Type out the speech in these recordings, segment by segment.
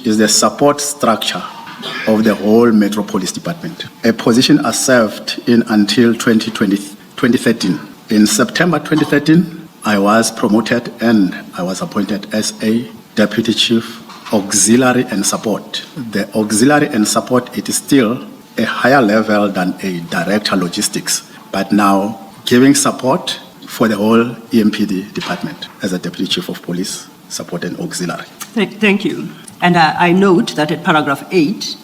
is the support structure of the whole Metropolitan Department, a position I served in until 2013. In September 2013, I was promoted and I was appointed as a Deputy Chief Auxiliary and Support. The Auxiliary and Support, it is still a higher level than a Director Logistics, but now giving support for the whole EMPD department as a Deputy Chief of Police, Support and Auxiliary. Thank you. And I note that at paragraph 8,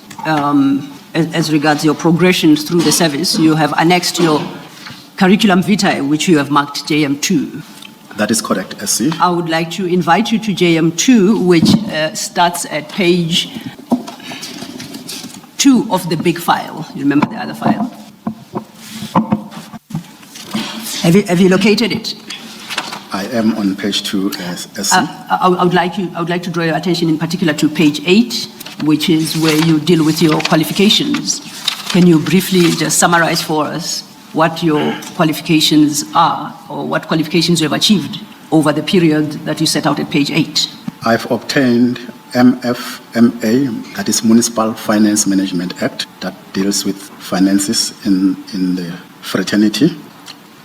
as regards your progression through the service, you have annexed your curriculum vitae, which you have marked JM2. That is correct, SC. I would like to invite you to JM2, which starts at page 2 of the big file. You remember the other file? Have you located it? I am on page 2 as SC. I would like to draw your attention in particular to page 8, which is where you deal with your qualifications. Can you briefly just summarize for us what your qualifications are, or what qualifications you have achieved over the period that you set out at page 8? I've obtained MFMA, that is Municipal Finance Management Act, that deals with finances in the fraternity.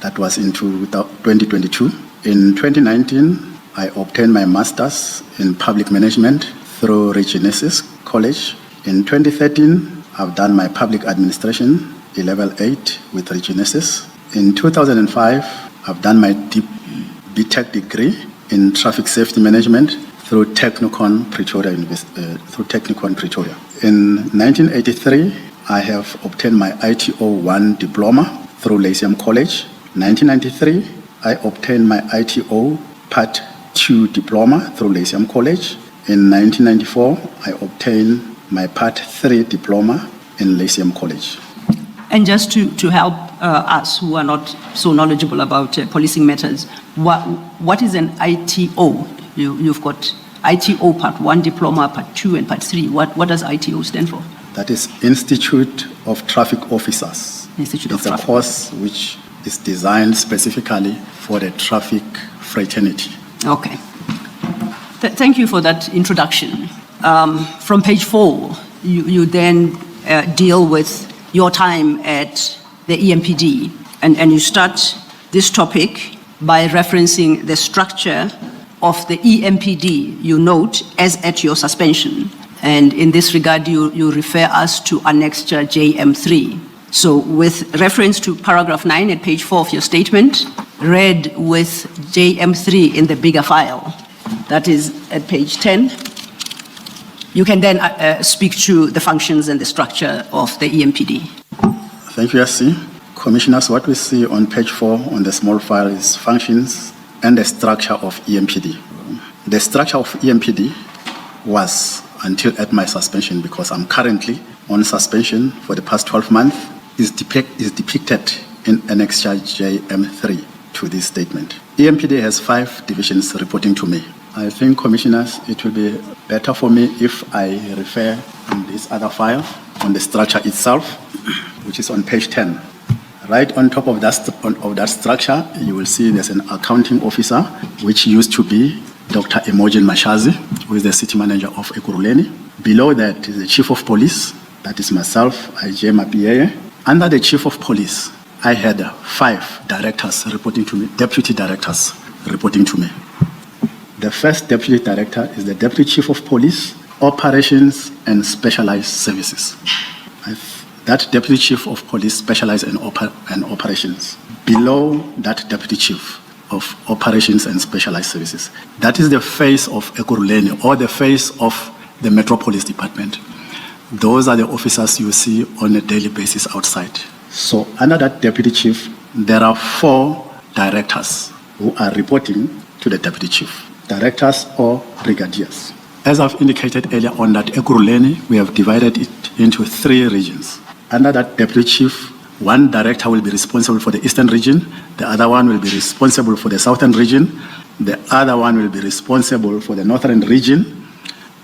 That was in 2022. In 2019, I obtained my master's in public management through Regenesis College. In 2013, I've done my public administration level 8 with Regenesis. In 2005, I've done my BTech degree in traffic safety management through Technikon Pretoria. In 1983, I have obtained my ITO 1 diploma through Lyceum College. 1993, I obtained my ITO Part 2 diploma through Lyceum College. In 1994, I obtained my Part 3 diploma in Lyceum College. And just to help us who are not so knowledgeable about policing matters, what is an ITO? You've got ITO Part 1 diploma, Part 2 and Part 3. What does ITO stand for? That is Institute of Traffic Officers. Institute it's of Traffic. A course which is designed specifically for the traffic fraternity. Okay. Thank you for that introduction. From page 4, you then deal with your time at the EMPD, and you start this topic by referencing the structure of the EMPD, you note, as at your suspension. And in this regard, you refer us to Annexure JM3. So with reference to paragraph 9 at page 4 of your statement, read with JM3 in the bigger file, that is at page 10, you can then speak to the functions and the structure of the EMPD. Thank you, SC. Commissioners, what we see on page 4 on the small file is functions and the structure of EMPD. The structure of EMPD was until at my suspension, because I'm currently on suspension for the past 12 months, is depicted in Annexure JM3 to this statement. EMPD has 5 divisions reporting to me. I think, Commissioners, it will be better for me if I refer in this other file on the structure itself, which is on page 10. Right on top of that structure, you will see there's an accounting officer, which used to be Dr Imogen Mashazi, who is the city manager of Ekurhuleni. Below that is the chief of police, that is myself, Isaac Mapiyeye. Under the chief of police, I had 5 directors reporting to me, deputy directors reporting to me. The first deputy director is the deputy chief of police, operations and specialized services. That deputy chief of police specializes in operations. Below that deputy chief of operations and specialized services, that is the face of Ekurhuleni, or the face of the Metropolitan Department. Those are the officers you see on a daily basis outside. So under that deputy chief, there are 4 directors who are reporting to the deputy chief, directors or brigadiers. As I've indicated earlier on, that Ekurhuleni, we have divided it into 3 regions. Under that deputy chief, 1 director will be responsible for the eastern region, the other one will be responsible for the southern region, the other one will be responsible for the northern region,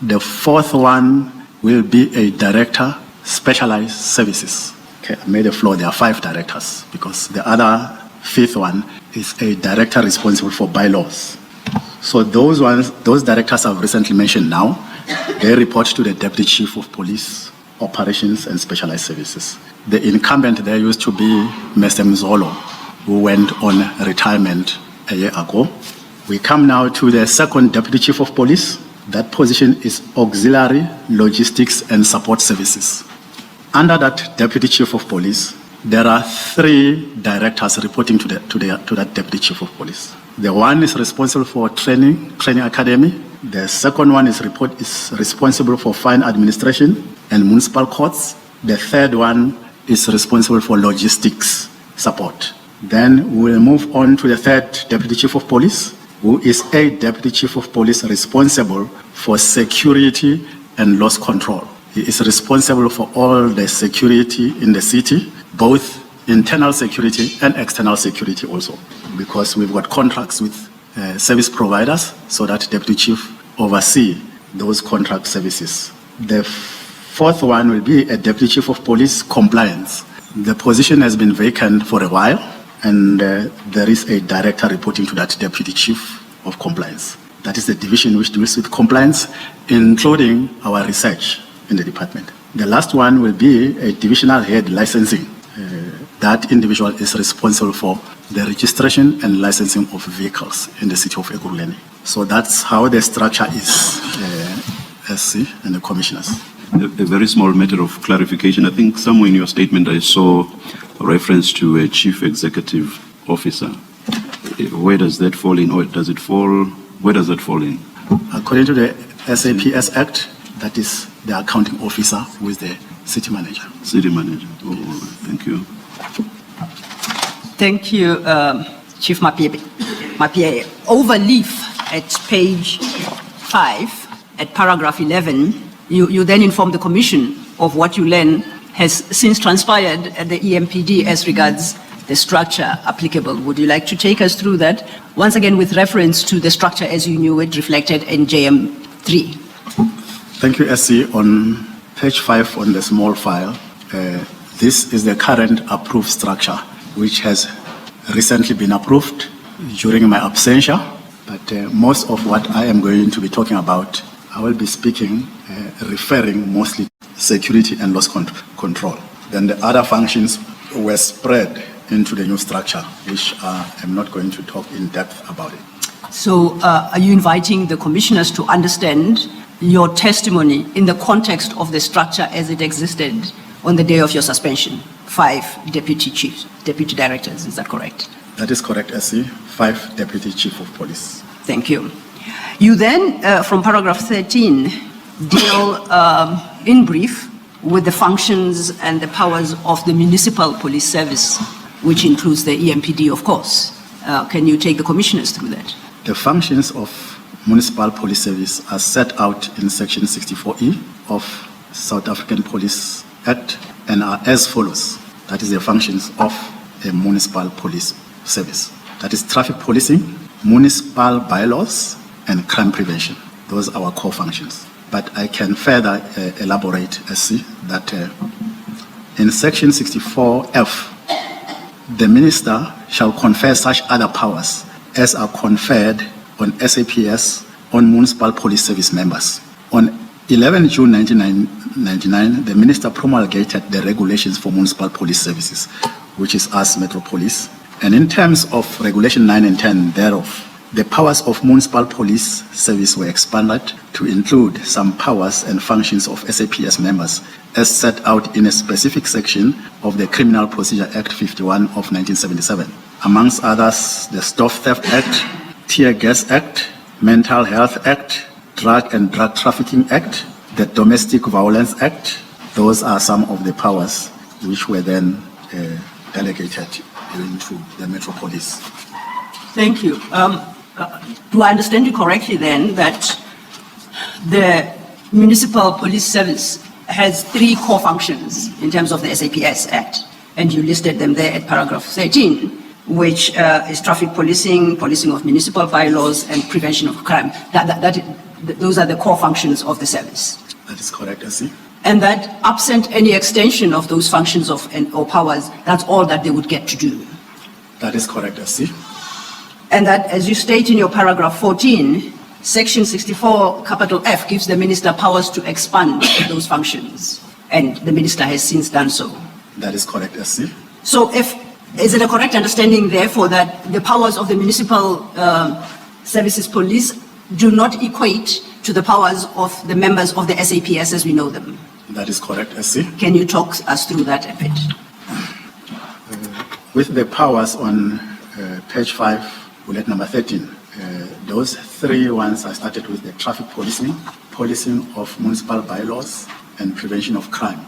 the 4th one will be a director, specialized services. Okay, I made a flaw, there are 5 directors, because the other 5th one is a director responsible for bylaws. So those directors I've recently mentioned now, they report to the Deputy Chief of Police, Operations and Specialized Services. The incumbent there used to be Mr. Mzolo, who went on retirement a year ago. We come now to the second Deputy Chief of Police. That position is Auxiliary, Logistics and Support Services. Under that Deputy Chief of Police, there are 3 directors reporting to that Deputy Chief of Police. The one is responsible for training academy. The second one is responsible for fine administration and municipal courts. The third one is responsible for logistics support. Then we'll move on to the third Deputy Chief of Police, who is a Deputy Chief of Police responsible for security and loss control. He is responsible for all the security in the city, both internal security and external security also, because we've got contracts with service providers, so that Deputy Chief oversee those contract services. The fourth one will be a Deputy Chief of Police Compliance. The position has been vacant for a while, and there is a director reporting to that Deputy Chief of Compliance. That is the division which deals with compliance, including our research in the department. The last one will be a divisional head licensing. That individual is responsible for the registration and licensing of vehicles in the city of Ekurhuleni. So that's how the structure is, SC and the commissioners. A very small matter of clarification. I think somewhere in your statement I saw a reference to a chief executive officer. Where does that fall in, or does it fall? Where does that fall in? According to the SAPS Act, that is the accounting officer who is the city manager. City manager. Oh, thank you. Thank you, Chief Mapiyeye. Overleaf at page 5, at paragraph 11, you then inform the Commission of what you learn has since transpired at the EMPD as regards the structure applicable. Would you like to take us through that? Once again, with reference to the structure as you knew it reflected in JM3. Thank you, SC. On page 5 on the small file, this is the current approved structure, which has recently been approved during my absentia. But most of what I am going to be talking about, I will be speaking, referring mostly to security and loss control. Then the other functions were spread into the new structure, which I'm not going to talk in depth about it. So are you inviting the commissioners to understand your testimony in the context of the structure as it existed on the day of your suspension? 5 deputy chiefs, deputy directors, is that correct? That is correct, SC. 5 deputy chief of police. Thank you. You then, from paragraph 13, deal in brief with the functions and the powers of the municipal police service, which includes the EMPD, of course. Can you take the commissioners through that? The functions of municipal police service are set out in section 64E of South African Police Act and are as follows. That is the functions of a municipal police service. That is traffic policing, municipal bylaws, and crime prevention. Those are our core functions. But I can further elaborate, SC, that in section 64F, the minister shall confer such other powers as are conferred on SAPS on municipal police service members. On 11 June 1999, the minister promulgated the regulations for municipal police services, which is us, Metropolitan. And in terms of Regulation 9 and 10 thereof, the powers of municipal police service were expanded to include some powers and functions of SAPS members as set out in a specific section of the Criminal Procedure Act 51 of 1977. Amongst others, the Stove Theft Act, Tear Gas Act, Mental Health Act, Drug and Drug Trafficking Act, the Domestic Violence Act. Those are some of the powers which were then delegated into the Metropolitan. Thank you. Do I understand you correctly then that the municipal police service has 3 core functions in terms of the SAPS Act, and you listed them there at paragraph 13, which is traffic policing, policing of municipal bylaws, and prevention of crime. Those are the core functions of the service. That is correct, I see. And that absent any extension of those functions or powers, that's all that they would get to do. That is correct, I see. And that, as you state in your paragraph 14, Section 64, capital F, gives the minister powers to expand those functions, and the minister has since done so. That is correct, SC. So is it a correct understanding, therefore, that the powers of the municipal services police do not equate to the powers of the members of the SAPS as we know them? That is correct, SC. Can you talk us through that a bit? With the powers on page 5, bullet number 13, those three ones I started with: the traffic policing of municipal bylaws, and prevention of crime.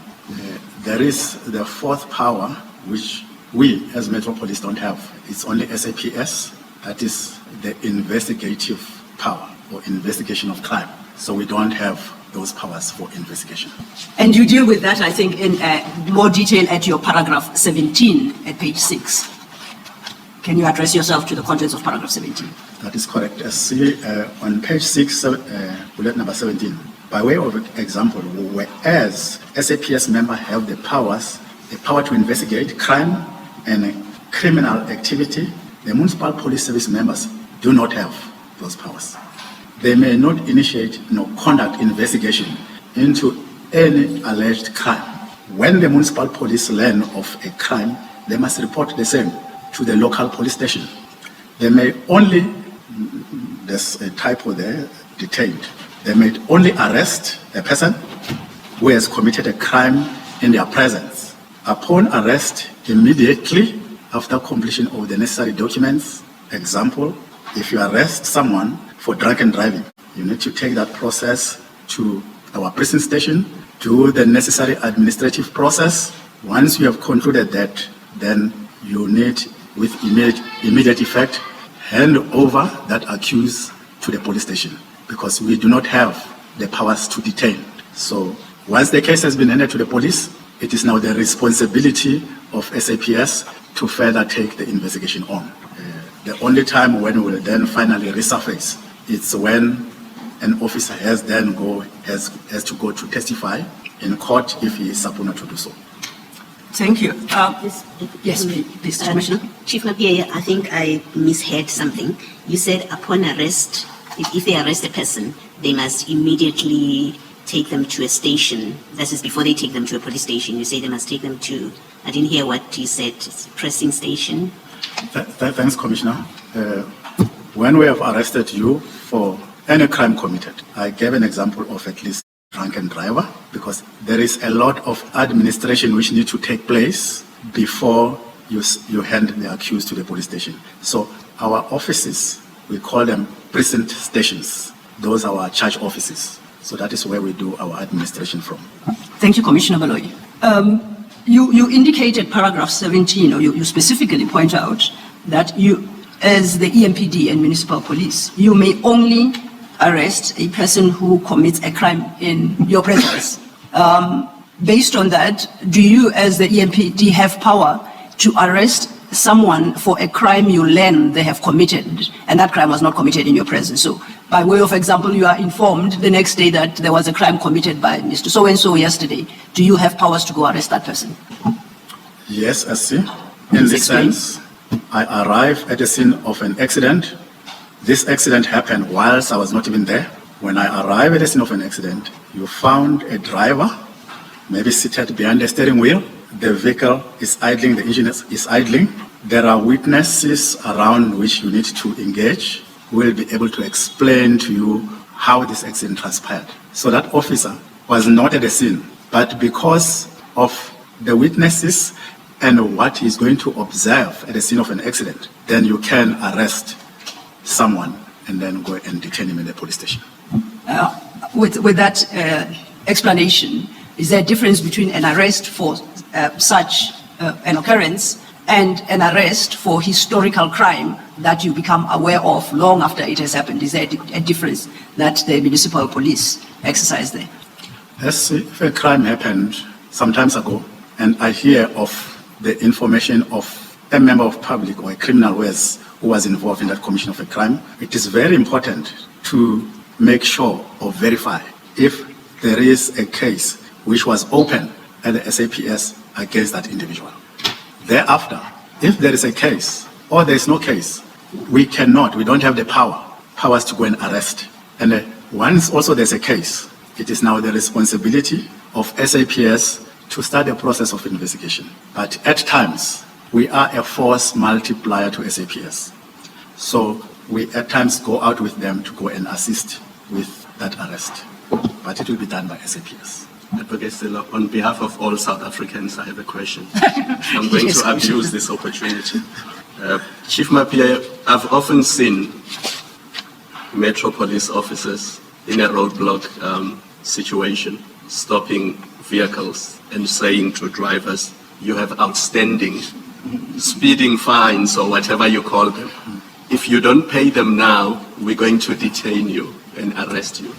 There is the fourth power, which we as Metropolitan don't have. It's only SAPS, that is the investigative power or investigation of crime. So we don't have those powers for investigation. And you deal with that, I think, in more detail at your paragraph 17 at page 6. Can you address yourself to the contents of paragraph 17? That is correct. See, on page 6, bullet number 17, by way of example, whereas SAPS members have the power to investigate crime and criminal activity, the municipal police service members do not have those powers. They may not initiate nor conduct investigation into any alleged crime. When the municipal police learn of a crime, they must report the same to the local police station. They may only, there's a typo there, detained. They may only arrest a person who has committed a crime in their presence. Upon arrest, immediately after completion of the necessary documents, example, if you arrest someone for drunken driving, you need to take that process to our prison station, do the necessary administrative process. Once you have concluded that, then you need, with immediate effect, hand over that accused to the police station, because we do not have the powers to detain. So once the case has been handed to the police, it is now the responsibility of SAPS to further take the investigation on. The only time when we will then finally resurface, it's when an officer has to go to testify in court if he is subpoenaed to do so. Thank you. Yes, please, Commissioner. Chief Mapiyeye, I think I misheard something. You said upon arrest, if they arrest a person, they must immediately take them to a station. That is, before they take them to a police station, you say they must take them to, I didn't hear what you said, pressing station? Thanks, Commissioner. When we have arrested you for any crime committed, I gave an example of at least drunken driver, because there is a lot of administration which needs to take place before you hand the accused to the police station. So our offices, we call them precinct stations. Those are our charge offices. So that is where we do our administration from. Thank you, Commissioner Baloyi. You indicated paragraph 17, or you specifically point out that you, as the EMPD and municipal police, you may only arrest a person who commits a crime in your presence. Based on that, do you, as the EMPD, have power to arrest someone for a crime you learn they have committed, and that crime was not committed in your presence? So, by way of example, you are informed the next day that there was a crime committed by Mr. So-and-so yesterday. Do you have powers to go arrest that person? Yes, I see. In this sense, I arrive at the scene of an accident. This accident happened whilst I was not even there. When I arrive at the scene of an accident, you found a driver, maybe seated behind the steering wheel. The vehicle is idling, the engine is idling. There are witnesses around which you need to engage, who will be able to explain to you how this accident transpired. So that officer was not at the scene, but because of the witnesses and what he's going to observe at the scene of an accident, then you can arrest someone and then go and detain him in the police station. With that explanation, is there a difference between an arrest for such an occurrence and an arrest for historical crime that you become aware of long after it has happened? Is there a difference that the municipal police exercise there? Yes, if a crime happened some time ago, and I hear of the information of a member of public or a criminal who was involved in that commission of a crime, it is very important to make sure or verify if there is a case which was open at the SAPS against that individual. Thereafter, if there is a case or there is no case, we don't have the powers to go and arrest And once also there's a case, it is now the responsibility of SAPS to start a process of investigation. But at times, we are a force multiplier to SAPS. So we at times go out with them to go and assist with that arrest. But it will be done by SAPS. Advocate Stella, on behalf of all South Africans, I have a question. I'm going to abuse this opportunity. Chief Mapiyeye, I've often seen Metropolitan officers in a roadblock situation, stopping vehicles and saying to drivers, you have outstanding speeding fines or whatever you call them. If you don't pay them now, we're going to detain you and arrest you.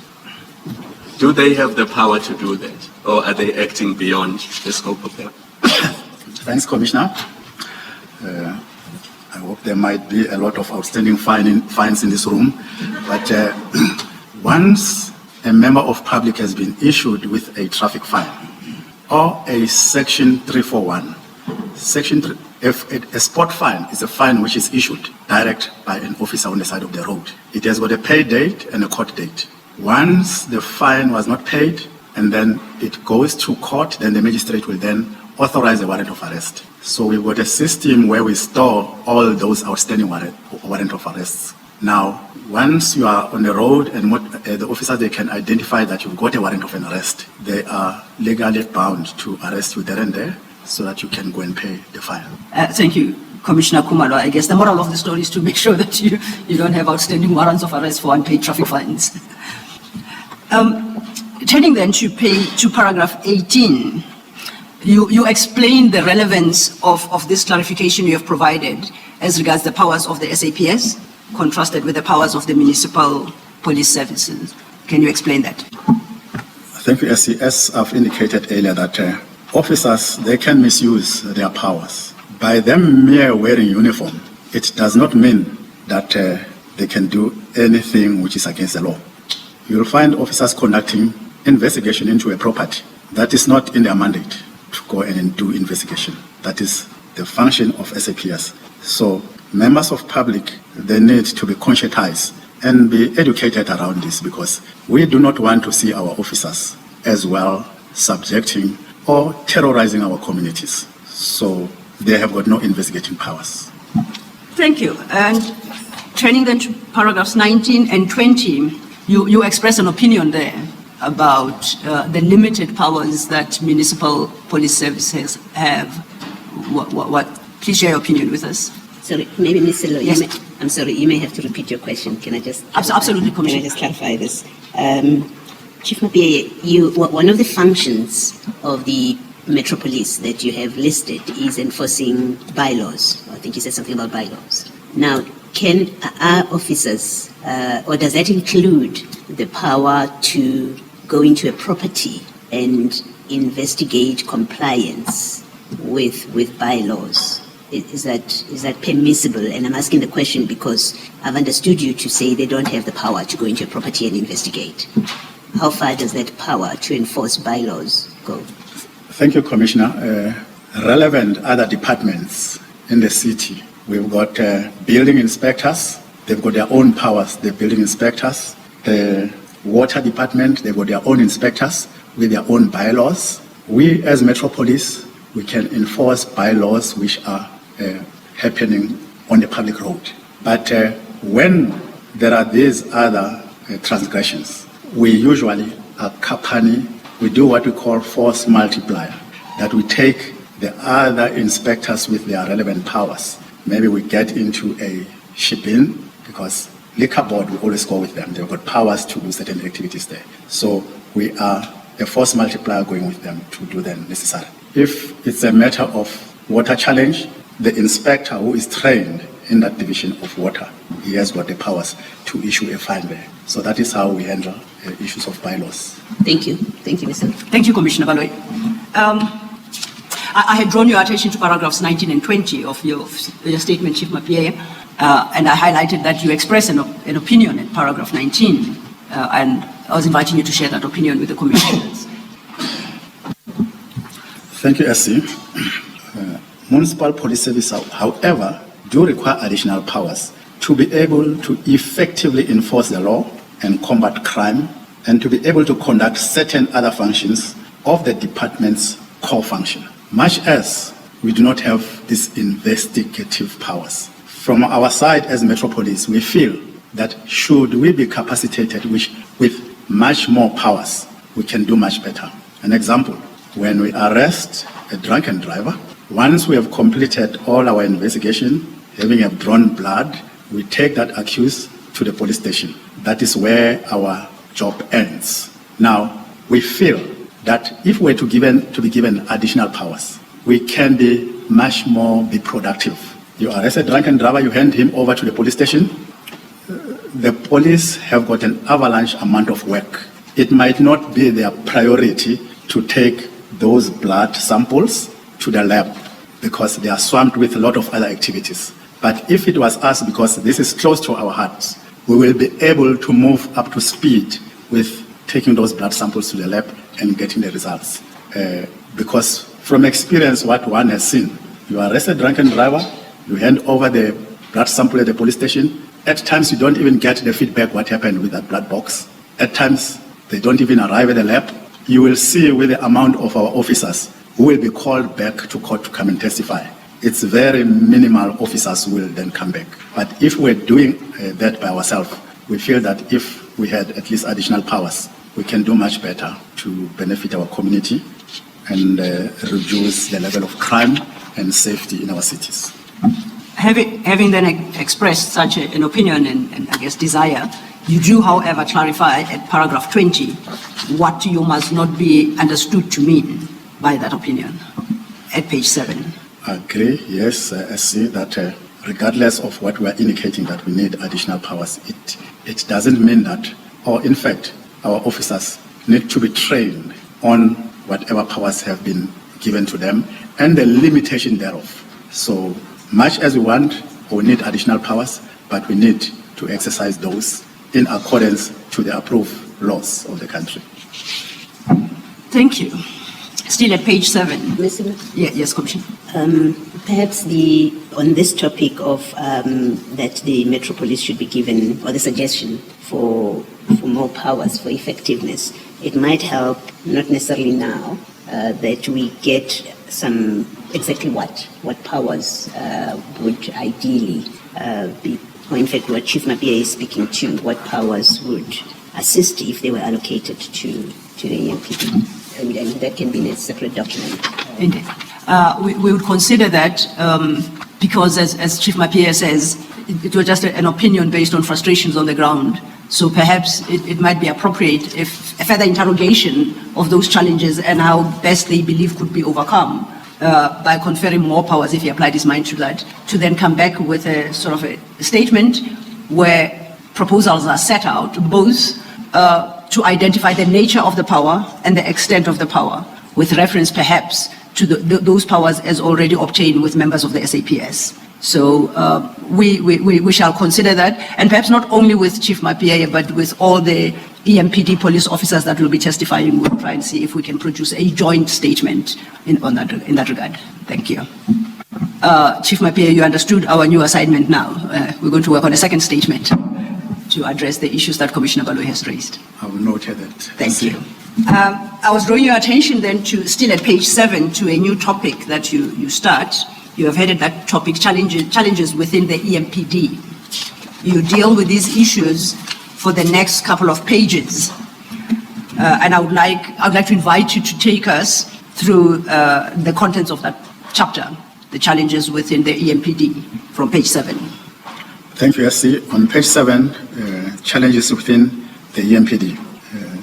Do they have the power to do that, or are they acting beyond the scope of them? Thanks, Commissioner. I hope there might be a lot of outstanding fines in this room, but once a member of public has been issued with a traffic fine or a Section 341, if a spot fine is a fine which is issued direct by an officer on the side of the road, it has got a pay date and a court date. Once the fine was not paid and then it goes to court, then the magistrate will then authorize a warrant of arrest. So we've got a system where we store all those outstanding warrant of arrests. Now, once you are on the road and the officers, they can identify that you've got a warrant of an arrest, they are legally bound to arrest you there and there so that you can go and pay the fine. Thank you, Commissioner Khumalo. I guess the moral of the story is to make sure that you don't have outstanding warrants of arrest for unpaid traffic fines. Turning then to paragraph 18, you explain the relevance of this clarification you have provided as regards the powers of the SAPS contrasted with the powers of the municipal police services. Can you explain that? Thank you, as I've indicated earlier that officers, they can misuse their powers. By them mere wearing uniform, it does not mean that they can do anything which is against the law. You'll find officers conducting investigation into a property. That is not in their mandate to go and do investigation. That is the function of SAPS. So members of public, they need to be conscientized and be educated around this, because we do not want to see our officers as well subjecting or terrorizing our communities. So they have got no investigating powers. Thank you. And turning then to paragraphs 19 and 20, you express an opinion there about the limited powers that municipal police services have. Please share your opinion with us. Sorry, maybe Ms. Silo, Yes. I'm sorry, you may have to repeat your question. Can I just... Absolutely, Commissioner. Can I just clarify this? Chief Mapiyeye, one of the functions of the Metropolitan that you have listed is enforcing bylaws. I think you said something about bylaws. Now, can our officers, or does that include the power to go into a property and investigate compliance with bylaws? Is that permissible? And I'm asking the question because I've understood you to say they don't have the power to go into a property and investigate. How far does that power to enforce bylaws go? Thank you, Commissioner. Relevant other departments in the city, we've got building inspectors. They've got their own powers, the building inspectors. The water department, they've got their own inspectors with their own bylaws. We as Metropolitan, we can enforce bylaws which are happening on the public road. But when there are these other transgressions, we usually accompany, we do what we call force multiplier, that we take the other inspectors with their relevant powers. Maybe we get into a shipping, because liquor board, we always go with them. They've got powers to do certain activities there. So we are a force multiplier going with them to do them necessary. If it's a matter of water challenge, the inspector who is trained in that division of water, he has got the powers to issue a fine there. So that is how we handle issues of bylaws. Thank you. Thank you, Mr. Thank you, Commissioner Baloyi. I had drawn your attention to paragraphs 19 and 20 of your statement, Chief Mapiyeye, and I highlighted that you express an opinion in paragraph 19, and I was inviting you to share that opinion with the commissioners. Thank you, SC. Municipal police services, however, do require additional powers to be able to effectively enforce the law and combat crime, and to be able to conduct certain other functions of the department's core function. Much as we do not have these investigative powers. From our side as Metropolice, we feel that should we be capacitated with much more powers, we can do much better. An example, when we arrest a drunken driver, once we have completed all our investigation, having have drawn blood, we take that accused to the police station. That is where our job ends. Now, we feel that if we're to be given additional powers, we can be much more productive. You arrest a drunken driver, you hand him over to the police station. The police have got an avalanche amount of work. It might not be their priority to take those blood samples to the lab because they are swamped with a lot of other activities. But if it was us, because this is close to our hearts, we will be able to move up to speed with taking those blood samples to the lab and getting the results. Because from experience, what one has seen, you arrest a drunken driver, you hand over the blood sample at the police station. At times, you don't even get the feedback what happened with that blood box. At times, they don't even arrive at the lab. You will see with the amount of our officers who will be called back to court to come and testify. It's very minimal officers who will then come back. But if we're doing that by ourselves, we feel that if we had at least additional powers, we can do much better to benefit our community and reduce the level of crime and safety in our cities. Having then expressed such an opinion and I guess desire, you do, however, clarify at paragraph 20 what you must not be understood to mean by that opinion at page 7. I agree, yes. I see that regardless of what we are indicating that we need additional powers, it doesn't mean that, or in fact, our officers need to be trained on whatever powers have been given to them and the limitation thereof. So much as we want or need additional powers, but we need to exercise those in accordance to the approved laws of the country. Thank you. Still at page 7. Yes, Commissioner. Perhaps on this topic of that the Metropolice should be given, or the suggestion for more powers for effectiveness, it might help, not necessarily now, that we get some exactly what powers would ideally be, or in fact what Chief Mapiyeye is speaking to, what powers would assist if they were allocated to the EMPD. And that can be in a separate document. Indeed. We would consider that because as Chief Mapiyeye says, it was just an opinion based on frustrations on the ground. So perhaps it might be appropriate if a further interrogation of those challenges and how best they believe could be overcome by conferring more powers, if he applied his mind to that, to then come back with a sort of a statement where proposals are set out, both to identify the nature of the power and the extent of the power, with reference perhaps to those powers as already obtained with members of the SAPS. So we shall consider that, and perhaps not only with Chief Mapiyeye, but with all the EMPD police officers that will be testifying. We'll try and see if we can produce a joint statement in that regard. Thank you. Chief Mapiyeye, you understood our new assignment now. We're going to work on a second statement to address the issues that Commissioner Baloyi has raised. I will note that. Thank you. I was drawing your attention then to, still at page 7, to a new topic that you start. You have headed that topic, challenges within the EMPD. You deal with these issues for the next couple of pages. And I would like to invite you to take us through the contents of that chapter, the challenges within the EMPD, from page 7. Thank you, SC. On page 7, challenges within the EMPD.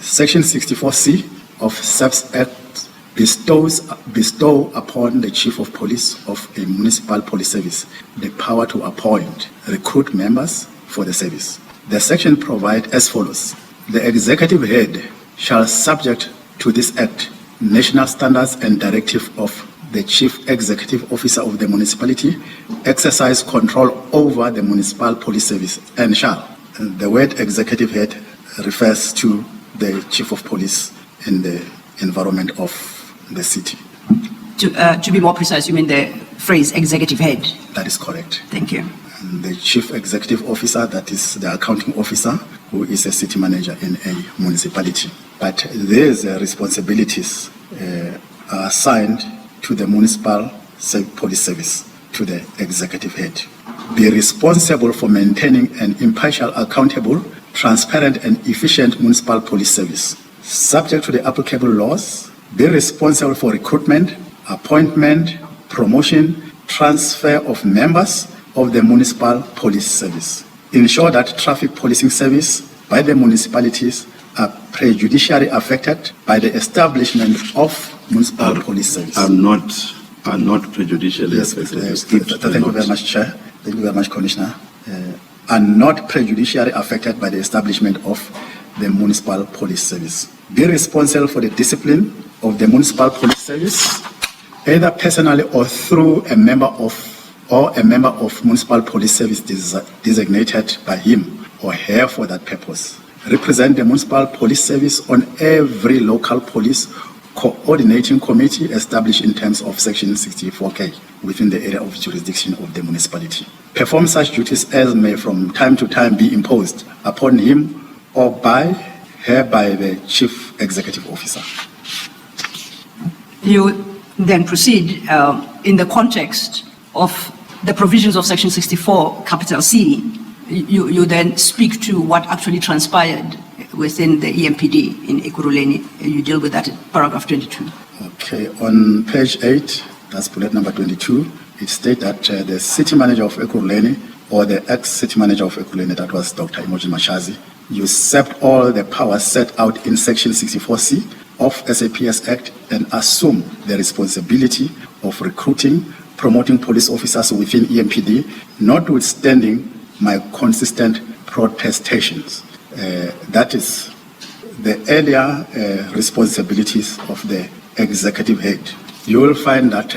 Section 64C of SAPS Act bestow upon the Chief of Police of a municipal police service the power to appoint, recruit members for the service. The section provides as follows. The executive head shall, subject to this act, national standards and directive of the Chief Executive Officer of the municipality, exercise control over the municipal police service and shall. The word executive head refers to the Chief of Police in the environment of the city. To be more precise, you mean the phrase executive head? That is correct. Thank you. And the Chief Executive Officer, that is the accounting officer, who is a city manager in a municipality. But these responsibilities are assigned to the municipal police service, to the executive head. Be responsible for maintaining an impartial, accountable, transparent and efficient municipal police service. Subject to the applicable laws, be responsible for recruitment, appointment, promotion, transfer of members of the municipal police service. Ensure that traffic policing service by the municipalities are prejudicially affected by the establishment of municipal police service. Are not prejudicially affected. Thank you very much, Chair. Thank you very much, Commissioner. Are not prejudicially affected by the establishment of the municipal police service. Be responsible for the discipline of the municipal police service, either personally or through a member of municipal police service designated by him or her for that purpose. Represent the municipal police service on every local police coordinating committee established in terms of Section 64K within the area of jurisdiction of the municipality. Perform such duties as may from time to time be imposed upon him or by her by the Chief Executive Officer. You then proceed in the context of the provisions of Section 64, capital C. You then speak to what actually transpired within the EMPD in Ekurhuleni. You deal with that in paragraph 22. Okay, on page 8, that's bullet number 22, it states that the city manager of Ekurhuleni, or the ex-city manager of Ekurhuleni, that was Dr Imogen Mashazi, usurped all the powers set out in Section 64C of SAPS Act and assume the responsibility of recruiting, promoting police officers within EMPD, notwithstanding my consistent protestations. That is the earlier responsibilities of the executive head. You will find that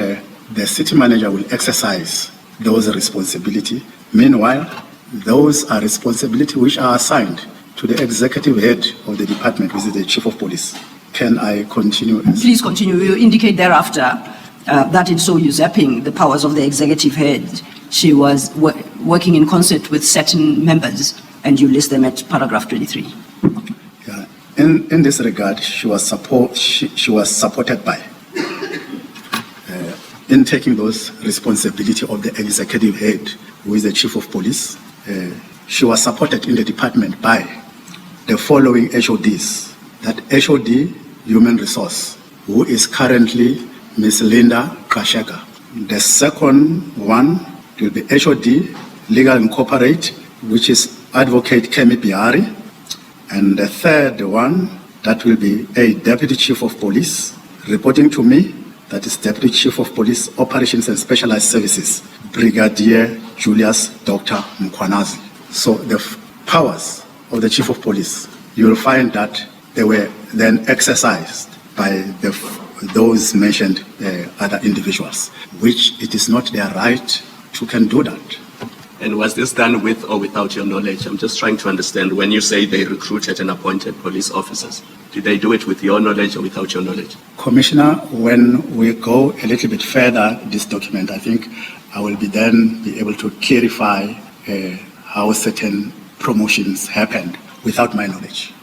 the city manager will exercise those responsibilities. Meanwhile, those are responsibilities which are assigned to the executive head of the department, which is the chief of police. Can I continue? Please continue. You indicate thereafter that in so usurping the powers of the executive head, she was working in concert with certain members, and you list them at paragraph 23. Yeah. In this regard, she was supported by, in taking those responsibility of the executive head, who is the chief of police, she was supported in the department by the following HODs. That HOD, Human Resource, who is currently Ms. Linda Kashega. The second one will be HOD, Legal Incorporate, which is Advocate Kemi Biari. And the third one, that will be a Deputy Chief of Police, reporting to me, that is Deputy Chief of Police, Operations and Specialized Services, Brigadier Julius Dr Mkhwanazi. So the powers of the Chief of Police, you will find that they were then exercised by those mentioned other individuals, which it is not their right to can do that. And was this done with or without your knowledge? I'm just trying to understand, when you say they recruited and appointed police officers, did they do it with your knowledge or without your knowledge? Commissioner, when we go a little bit further, this document, I think I will be able to clarify how certain promotions happened without my knowledge.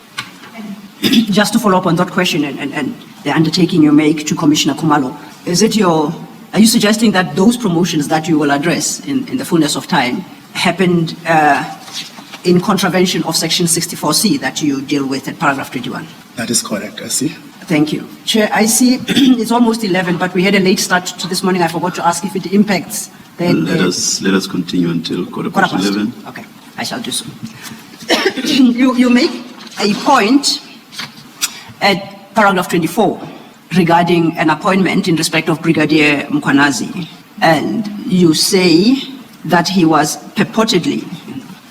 Just to follow up on that question and the undertaking you make to Commissioner Khumalo, are you suggesting that those promotions that you will address in the fullness of time happened in contravention of Section 64C that you deal with at paragraph 21? That is correct, I see. Thank you. Chair, I see it's almost 11, but we had a late start to this morning. I forgot to ask if it impacts. Let us continue until quarter past 11. Okay, I shall do so. You make a point at paragraph 24 regarding an appointment in respect of Brigadier Mkhwanazi, and you say that he was purportedly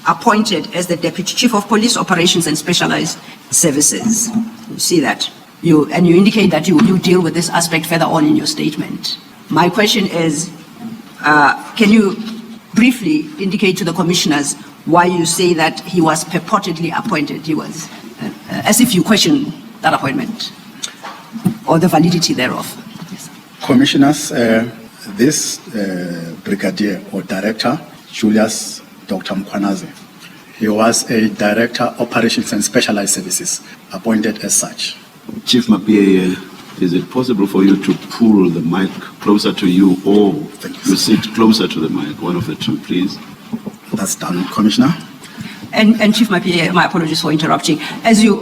appointed as the Deputy Chief of Police, Operations and Specialized Services. You see that? You indicate that you deal with this aspect further on in your statement. My question is, can you briefly indicate to the commissioners why you say that he was purportedly appointed? He was, as if you question that appointment or the validity thereof. Yes. Commissioners, this brigadier or director, Julius Dr Mkhwanazi, He was a Director, Operations and Specialized Services, appointed as such. Chief Mapiyeye, is it possible for you to pull the mic closer to you, or you sit closer to the mic? One of the two, please. That's done, Commissioner. And Chief Mapiyeye, my apologies for interrupting. As you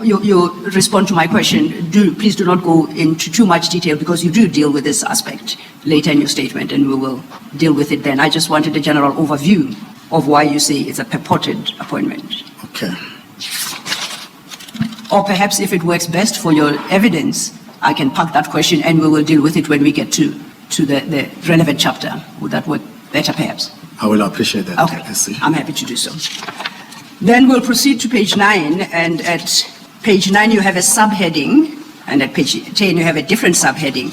respond to my question, please do not go into too much detail, because you do deal with this aspect later in your statement, and we will deal with it then. I just wanted a general overview of why you say it's a purported appointment. Okay. Or perhaps if it works best for your evidence, I can park that question and we will deal with it when we get to the relevant chapter. Would that work better perhaps? I will appreciate that. Okay, I'm happy to do so. Then we'll proceed to page 9, and at page 9 you have a subheading, and at page 10 you have a different subheading.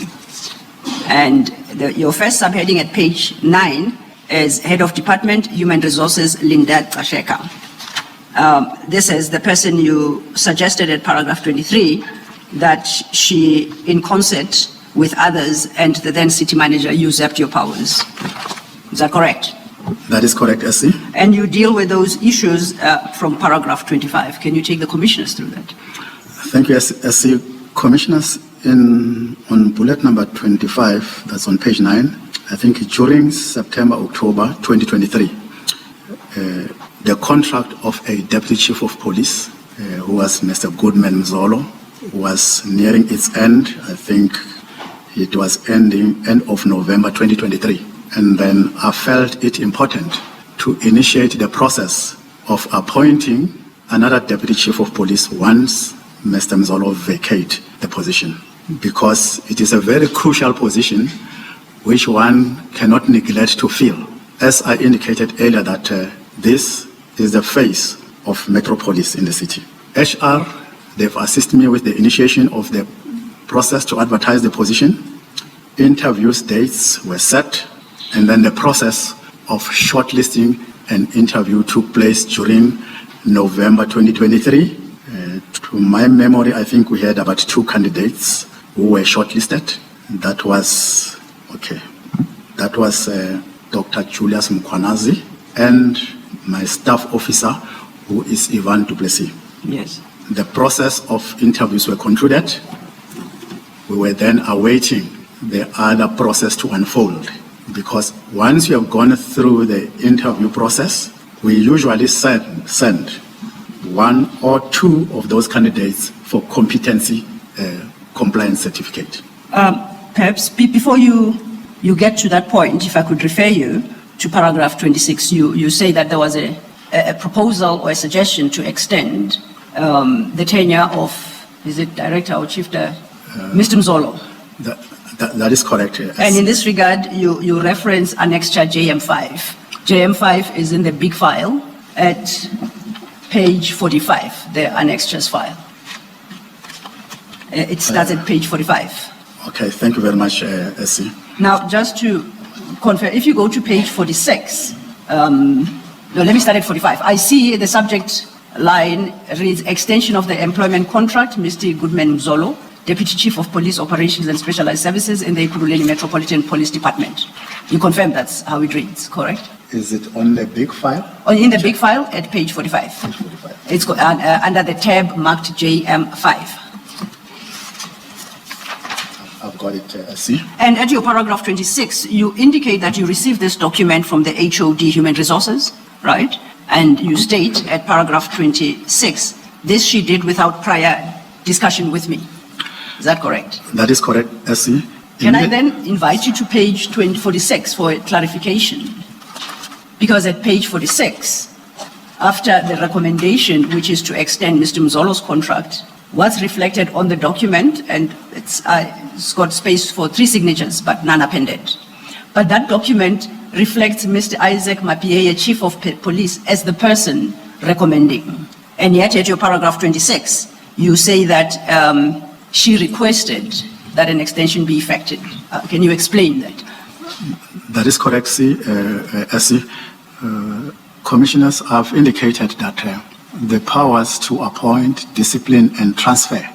And your first subheading at page 9 is Head of Department, Human Resources, Linda Kasheka. This is the person you suggested at paragraph 23, that she, in concert with others and the then city manager, usurped your powers. Is that correct? That is correct, SC. And you deal with those issues from paragraph 25. Can you take the commissioners through that? Thank you, SC. Commissioners, on bullet number 25, that's on page 9, I think during September, October 2023, the contract of a Deputy Chief of Police, who was Mr. Goodman Mzolo, was nearing its end. I think it was ending end of November 2023. And then I felt it important to initiate the process of appointing another Deputy Chief of Police once Mr. Mzolo vacate the position, because it is a very crucial position which one cannot neglect to fill. As I indicated earlier, that this is the face of Metropolis in the city. HR, they've assisted me with the initiation of the process to advertise the position. Interviews dates were set, and then the process of shortlisting and interview took place during November 2023. To my memory, I think we had about 2 candidates who were shortlisted. That was Dr. Julius Mkhwanazi and my staff officer, who is Ivan Duplessis. Yes. The process of interviews were concluded. We were then awaiting the other process to unfold, because once you have gone through the interview process, we usually send 1 or 2 of those candidates for competency compliance certificate. Perhaps before you get to that point, if I could refer you to paragraph 26, you say that there was a proposal or a suggestion to extend the tenure of, is it Director or Chief, Mr. Mzolo? That is correct. Yes. And in this regard, you reference annexure JM5. JM5 is in the big file at page 45, the annexures file. It starts at page 45. Okay, thank you very much, SC. Now, just to confirm, if you go to page 46, no, let me start at 45. I see the subject line reads extension of the employment contract, Mr. Goodman Mzolo, Deputy Chief of Police Operations and Specialized Services in the Ekurhuleni Metropolitan Police Department. You confirm that's how it reads, correct? Is it on the big file? In the big file at page 45. Page 45. It's under the tab marked JM5. I've got it, SC. And at your paragraph 26, you indicate that you received this document from the HOD Human Resources, right? And you state at paragraph 26, this she did without prior discussion with me. Is that correct? That is correct, SC. Can I then invite you to page 46 for a clarification? Because at page 46, after the recommendation, which is to extend Mr. Mzolo's contract, what's reflected on the document, and it's got space for 3 signatures, but none appended. But that document reflects Mr. Isaac Mapiyeye, Chief of Police, as the person recommending. And yet at your paragraph 26, you say that she requested that an extension be effected. Can you explain that? That is correct, SC. Commissioners have indicated that the powers to appoint, discipline, and transfer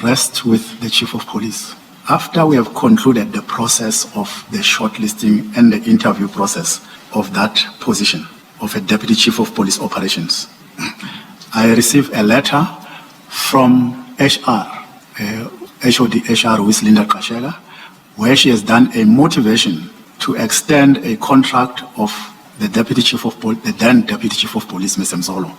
rest with the Chief of Police. After we have concluded the process of the shortlisting and the interview process of that position of a Deputy Chief of Police Operations, I received a letter from HR, HOD HR with Linda Kashela, where she has done a motivation to extend a contract of the then Deputy Chief of Police, Mr. Mzolo.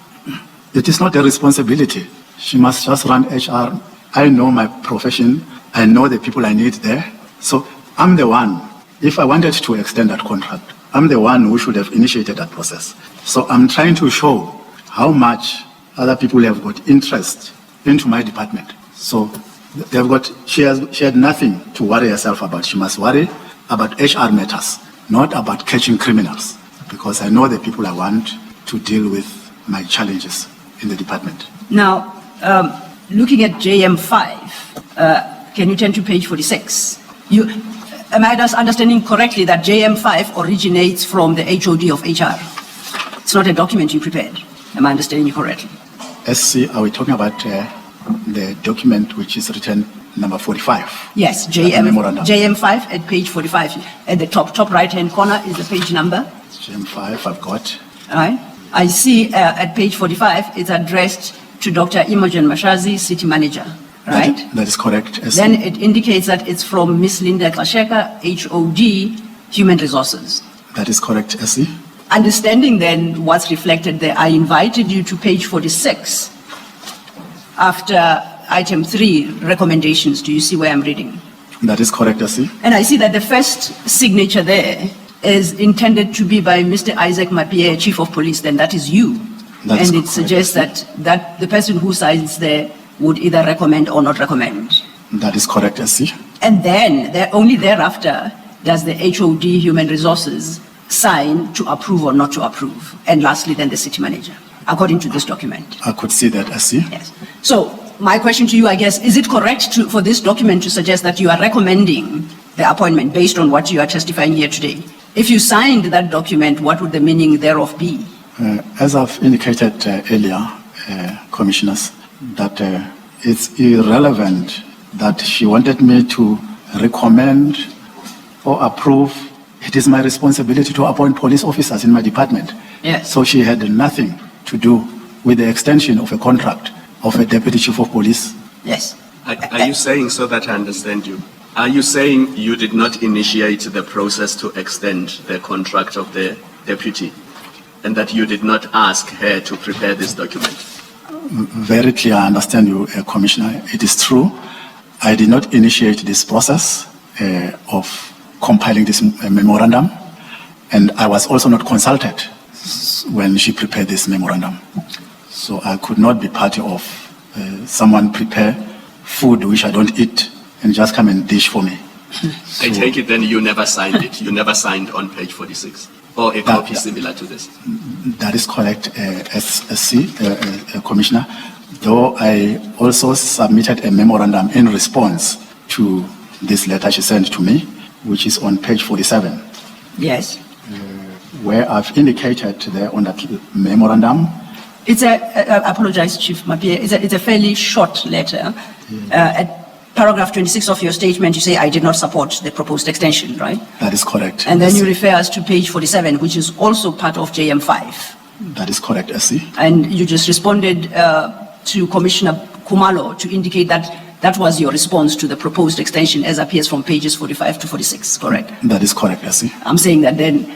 It is not a responsibility. She must just run HR. I know my profession. I know the people I need there. So I'm the one. If I wanted to extend that contract, I'm the one who should have initiated that process. So I'm trying to show how much other people have got interest into my department. So she had nothing to worry herself about. She must worry about HR matters, not about catching criminals, because I know the people I want to deal with my challenges in the department. Now, looking at JM5, can you turn to page 46? Am I just understanding correctly that JM5 originates from the HOD of HR? It's not a document you prepared. Am I understanding you correctly? SC, are we talking about the document which is written number 45? Yes, JM5 at page 45. At the top right-hand corner is the page number. JM5 I've got. All right. I see at page 45 it's addressed to Dr. Imogen Mashazi, City Manager, right? That is correct. SC. Then it indicates that it's from Miss Linda Klasheka, HOD, Human Resources. That is correct, SC. Understanding then what's reflected there, I invited you to page 46 after item 3, recommendations. Do you see where I'm reading? That is correct, SC. And I see that the first signature there is intended to be by Mr. Isaac Mapiyeye, Chief of Police, then that is you. That is and it correct, suggests that the person who signs there would either recommend or not recommend. That is correct, SC. And then, only thereafter, does the HOD Human Resources sign to approve or not to approve. And lastly, then the City Manager, according to this document. I could see that, SC. Yes. So, my question to you, I guess, is it correct for this document to suggest that you are recommending the appointment based on what you are testifying here today? If you signed that document, what would the meaning thereof be? As I've indicated earlier, Commissioners, that it's irrelevant that she wanted me to recommend or approve. It is my responsibility to appoint police officers in my department. Yes. So she had nothing to do with the extension of a contract of a Deputy Chief of Police. Yes. Are you saying, so that I understand you, are you saying you did not initiate the process to extend the contract of the deputy, and that you did not ask her to prepare this document? Very clear, I understand you, Commissioner. It is true. I did not initiate this process of compiling this memorandum, and I was also not consulted when she prepared this memorandum. So I could not be part of someone prepare food which I don't eat and just come and dish for me. I take it then you never signed it. You never signed on page 46, or a copy similar to this. That is correct, SC, Commissioner. Though I also submitted a memorandum in response to this letter she sent to me, which is on page 47. Yes. Where I've indicated there on that memorandum. It's I apologize, Chief Mapiyeye. It's a fairly short letter. At paragraph 26 of your statement, you say, I did not support the proposed extension, right? That is correct. And then you refer us to page 47, which is also part of JM5. That is correct, SC. And you just responded to Commissioner Kumalo to indicate that that was your response to the proposed extension as appears from pages 45 to 46, correct? That is correct, SC. I'm saying that then,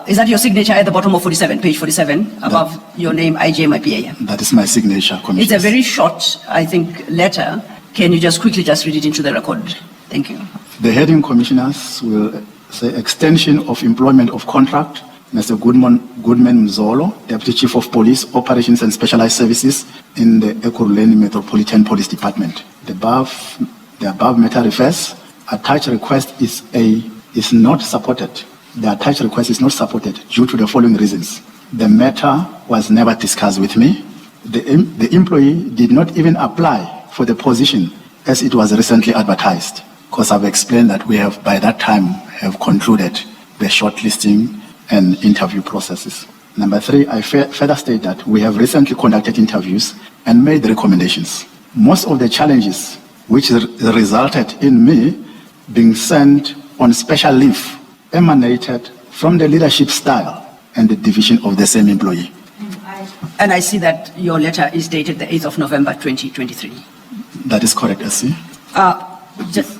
is that your signature at the bottom of 47, page 47, above your name, IJ Mapiyeye? That is my signature, Commissioner. It's a very short, I think, letter. Can you just quickly read it into the record? Thank you. The heading commissioners will say extension of employment of contract, Mr. Goodman Mzolo, Deputy Chief of Police, Operations and Specialized Services in the Ekurhuleni Metropolitan Police Department. The above matter refers, attached request is not supported. The attached request is not supported due to the following reasons. The matter was never discussed with me. The employee did not even apply for the position as it was recently advertised, because I've explained that we have by that time have concluded the shortlisting and interview processes. Number 3, I further state that we have recently conducted interviews and made recommendations. Most of the challenges which resulted in me being sent on special leave emanated from the leadership style and the division of the same employee. And I see that your letter is dated the 8th of November 2023. That is correct, SC.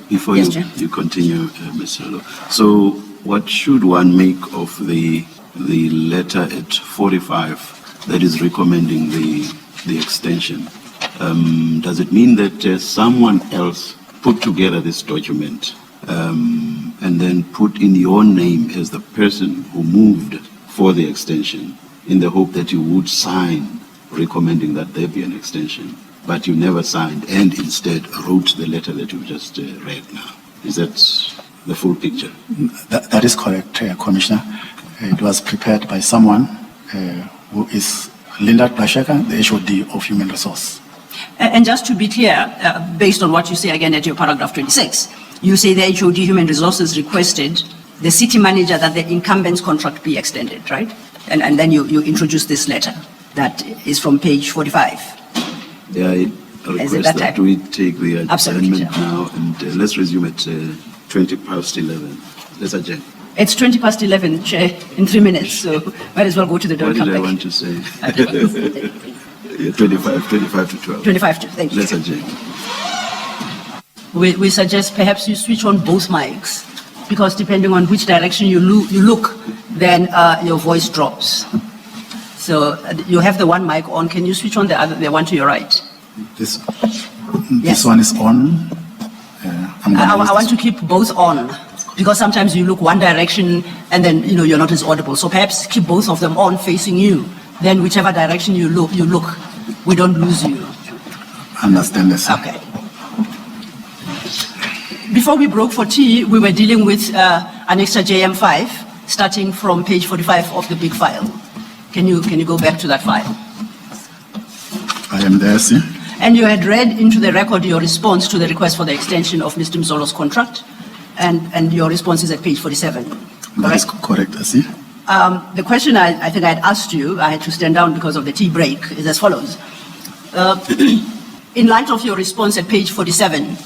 Before yes, you continue, Mr. Lo, so what should one make of the letter at 45 that is recommending the extension? Does it mean that someone else put together this document and then put in your name as the person who moved for the extension in the hope that you would sign recommending that there be an extension, but you never signed and instead wrote the letter that you just read now? Is that the full picture? That is correct, Commissioner. It was prepared by someone who is Linda Plasheka, the HOD of Human Resource. And just to be clear, based on what you say again at your paragraph 26, you say the HOD Human Resources requested the city manager that the incumbent's contract be extended, right? And then you introduce this letter that is from page 45. Yeah, I request that we take the adjournment now and let's resume at 20 past 11. Let's adjourn. It's 20 past 11, Chair, in 3 minutes, so might as well go to the door. What did I want to say? 25 to 12. 25 to, thank you. Let's adjourn. We suggest perhaps you switch on both mics, because depending on which direction you look, then your voice drops. So you have the one mic on. Can you switch on the one to your right? This Yes. one is on. I want to keep both on, because sometimes you look one direction and then you're not as audible. So perhaps keep both of them on facing you. Then whichever direction you look, we don't lose you. Understand this. Okay. Before we broke for tea, we were dealing with an extra JM5, starting from page 45 of the big file. Can you go back to that file? I am there, see. And you had read into the record your response to the request for the extension of Mr. Mzolo's contract, and your response is at page 47. That is correct, see. The question I think I had asked you, I had to stand down because of the tea break, is as follows. In light of your response at page 47,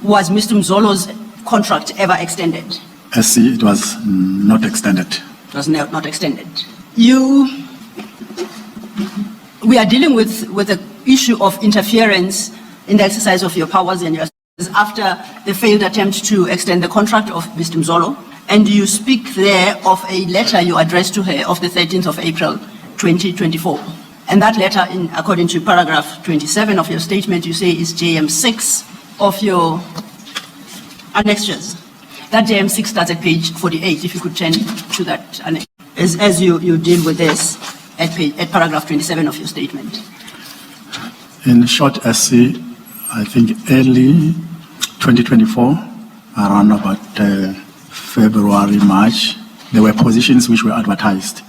was Mr. Mzolo's contract ever extended? SC, it was not extended. It was not extended. We are dealing with the issue of interference in the exercise of your powers and your after the failed attempt to extend the contract of Mr. Mzolo, and you speak there of a letter you addressed to her of the 13th of April 2024. And that letter, according to paragraph 27 of your statement, you say is JM6 of your annexures. That JM6 starts at page 48, if you could turn to that annex, as you deal with this at paragraph 27 of your statement. In short, SC, I think early 2024, around about February, March, there were positions which were advertised.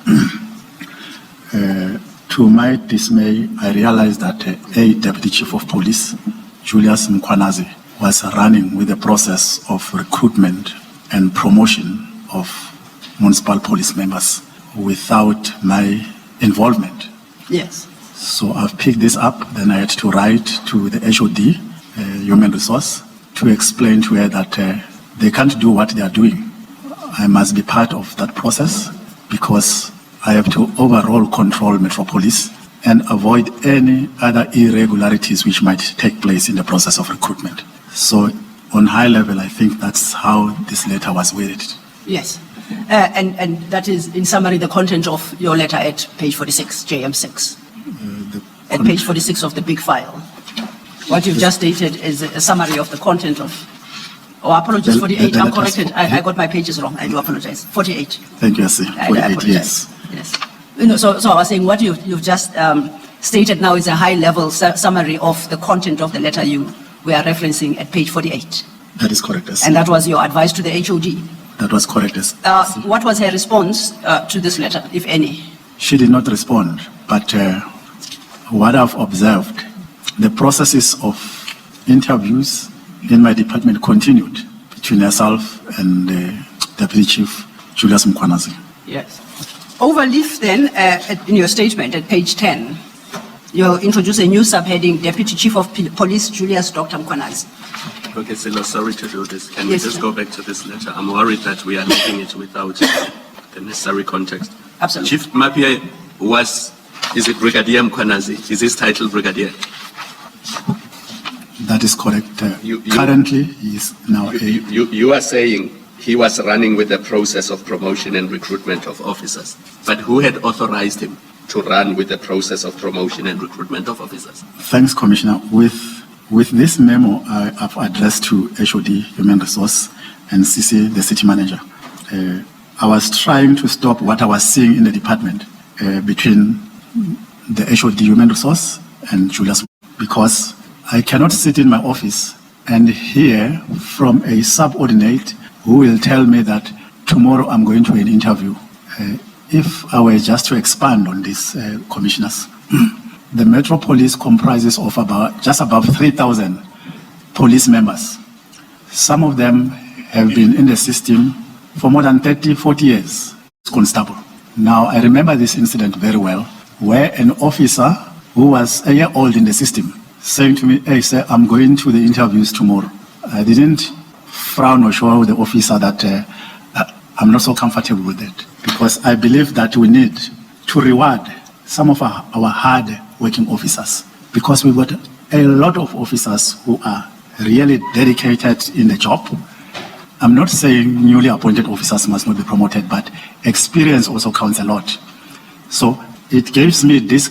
To my dismay, I realized that a Deputy Chief of Police, Julius Mkhwanazi, was running with the process of recruitment and promotion of municipal police members without my involvement. Yes. So I've picked this up, then I had to write to the HOD, Human Resource, to explain to her that they can't do what they are doing. I must be part of that process because I have to overall control Metropolis and avoid any other irregularities which might take place in the process of recruitment. So on high level, I think that's how this letter was worded. Yes. And that is, in summary, the content of your letter at page 46, JM6. At page 46 of the big file. What you've just stated is a summary of the content of... Oh, apologies, 48. I'm corrected. I got my pages wrong. I do apologize. 48. Thank you, SC. 48, yes. Yes. So I was saying what you've just stated now is a high-level summary of the content of the letter you were referencing at page 48. That is correct, SC. And that was your advice to the HOD. That was correct, SC. What was her response to this letter, if any? She did not respond, but what I've observed, the processes of interviews in my department continued between herself and Deputy Chief Julius Mkhwanazi. Yes. Overleaf then, in your statement at page 10, you introduce a new subheading, Deputy Chief of Police Julius Dr. Mkhwanazi. Okay, Sila, sorry to do this. Can Yes, we just sir. go back to this letter? I'm worried that we are looking at it without the necessary context. Absolutely. Chief Mapiyeye was Is it Brigadier Mkhwanazi? Is his title Brigadier? That is correct. Currently, he is now You are saying he was running with the process of promotion and recruitment of officers. But who had authorized him to run with the process of promotion and recruitment of officers? Thanks, Commissioner. With this memo, I've addressed to HOD, Human Resource, and CC, the city manager. I was trying to stop what I was seeing in the department between the HOD, Human Resource, and Julius, because I cannot sit in my office and hear from a subordinate who will tell me that tomorrow I'm going to an interview. If I were just to expand on this, commissioners, the Metropolitan comprises of just above 3,000 police members. Some of them have been in the system for more than 30, 40 years, constable. Now, I remember this incident very well, where an officer who was a year old in the system saying to me, "Hey, sir, I'm going to the interviews tomorrow." I didn't frown or show the officer that I'm not so comfortable with it, because I believe that we need to reward some of our hard-working officers, because we've got a lot of officers who are really dedicated in the job. I'm not saying newly appointed officers must not be promoted, but experience also counts a lot. So it gives me this,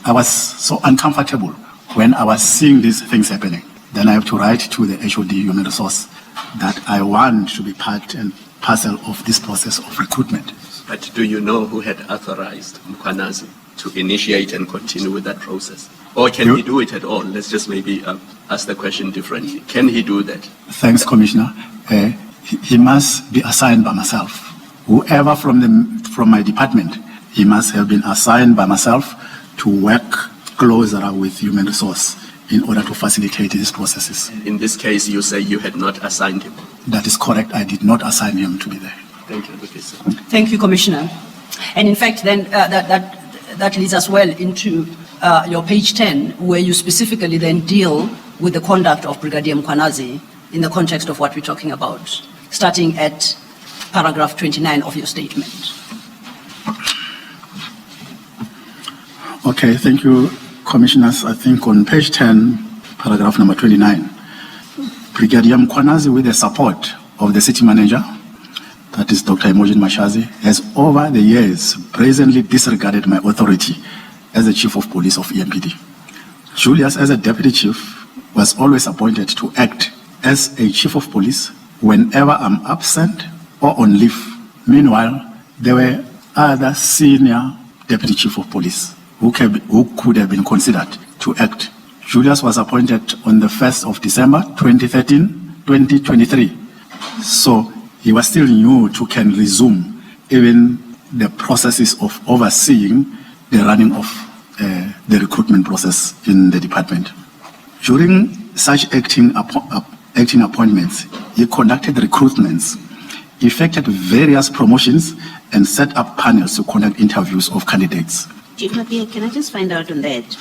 I was so uncomfortable when I was seeing these things happening. Then I have to write to the HOD Human Resource that I want to be part and parcel of this process of recruitment. But do you know who had authorized Mkhwanazi to initiate and continue with that process? Or can he do it at all? Let's just maybe ask the question differently. Can he do that? Thanks, Commissioner. He must be assigned by myself. Whoever from my department, he must have been assigned by myself to work closer with Human Resource in order to facilitate these processes. In this case, you say you had not assigned him. That is correct. I did not assign him to be there. Thank you, Advocate. Thank you, Commissioner. And in fact, then that leads us well into your page 10, where you specifically then deal with the conduct of Brigadier Mkhwanazi in the context of what we're talking about, starting at paragraph 29 of your statement. Okay, thank you, Commissioners. I think on page 10, paragraph number 29, Brigadier Mkhwanazi, with the support of the city manager, that is Dr Imogen Mashazi, has over the years brazenly disregarded my authority as the Chief of Police of EMPD. Julius, as a Deputy Chief, was always appointed to act as a Chief of Police whenever I'm absent or on leave. Meanwhile, there were other senior Deputy Chief of Police who could have been considered to act. Julius was appointed on the 1st of December 2023. So he was still new to can resume even the processes of overseeing the running of the recruitment process in the department. During such acting appointments, he conducted recruitments, effected various promotions, and set up panels to conduct interviews of candidates. Chief Mapiyeye, can I just find out on that?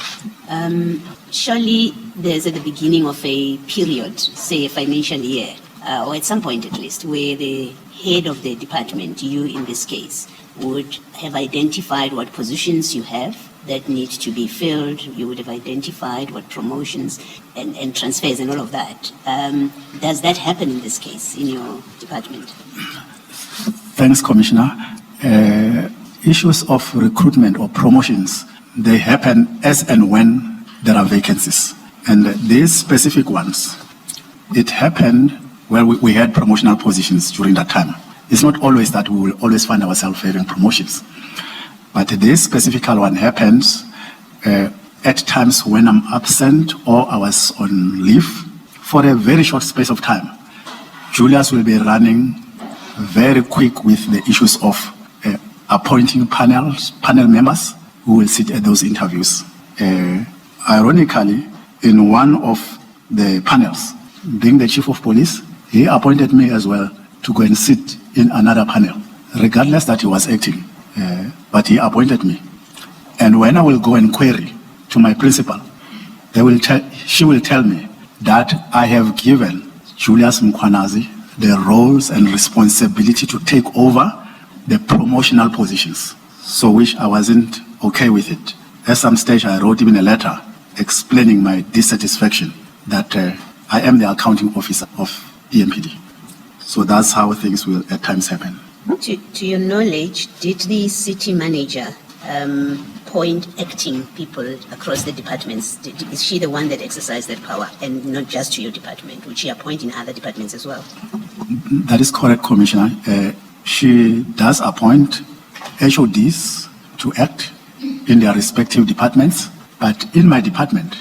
Surely there's at the beginning of a period, say a financial year, or at some point at least, where the head of the department, you in this case, would have identified what positions you have that need to be filled. You would have identified what promotions and transfers and all of that. Does that happen in this case, in your department? Thanks, Commissioner. Issues of recruitment or promotions, they happen as and when there are vacancies. And these specific ones, it happened where we had promotional positions during that time. It's not always that we will always find ourselves having promotions. But this specific one happens at times when I'm absent or I was on leave for a very short space of time. Julius will be running very quick with the issues of appointing panel members who will sit at those interviews. Ironically, in one of the panels, being the Chief of Police, he appointed me as well to go and sit in another panel, regardless that he was acting, but he appointed me. And when I will go and query to my principal, she will tell me that I have given Julius Mkhwanazi the roles and responsibility to take over the promotional positions, so which I wasn't okay with it. At some stage, I wrote even a letter explaining my dissatisfaction that I am the accounting officer of EMPD. So that's how things will at times happen. To your knowledge, did the city manager appoint acting people across the departments? Is she the one that exercised that power, and not just to your department? Would she appoint in other departments as well? That is correct, Commissioner. She does appoint HODs to act in their respective departments, but in my department,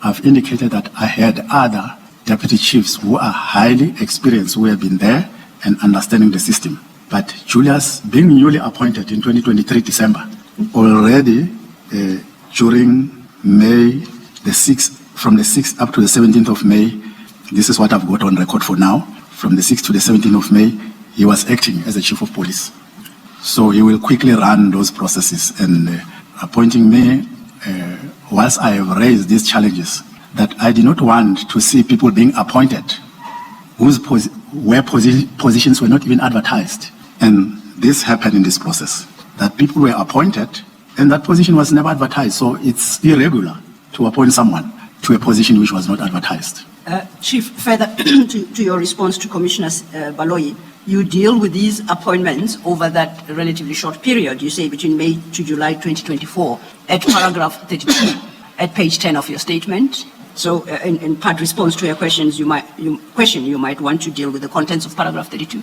I've indicated that I had other deputy chiefs who are highly experienced, who have been there and understanding the system. But Julius, being newly appointed in 2023 December, already during May the 6th, from the 6th up to the 17th of May, this is what I've got on record for now, from the 6th to the 17th of May, he was acting as the chief of police. So he will quickly run those processes, and appointing me, whilst I have raised these challenges, that I did not want to see people being appointed where positions were not even advertised. And this happened in this process, that people were appointed and that position was never advertised. So it's irregular to appoint someone to a position which was not advertised. Chief, further to your response to Commissioner Baloyi, you deal with these appointments over that relatively short period, you say between May to July 2024, at paragraph 32, at page 10 of your statement. So in part response to your questions, you might want to deal with the contents of paragraph 32.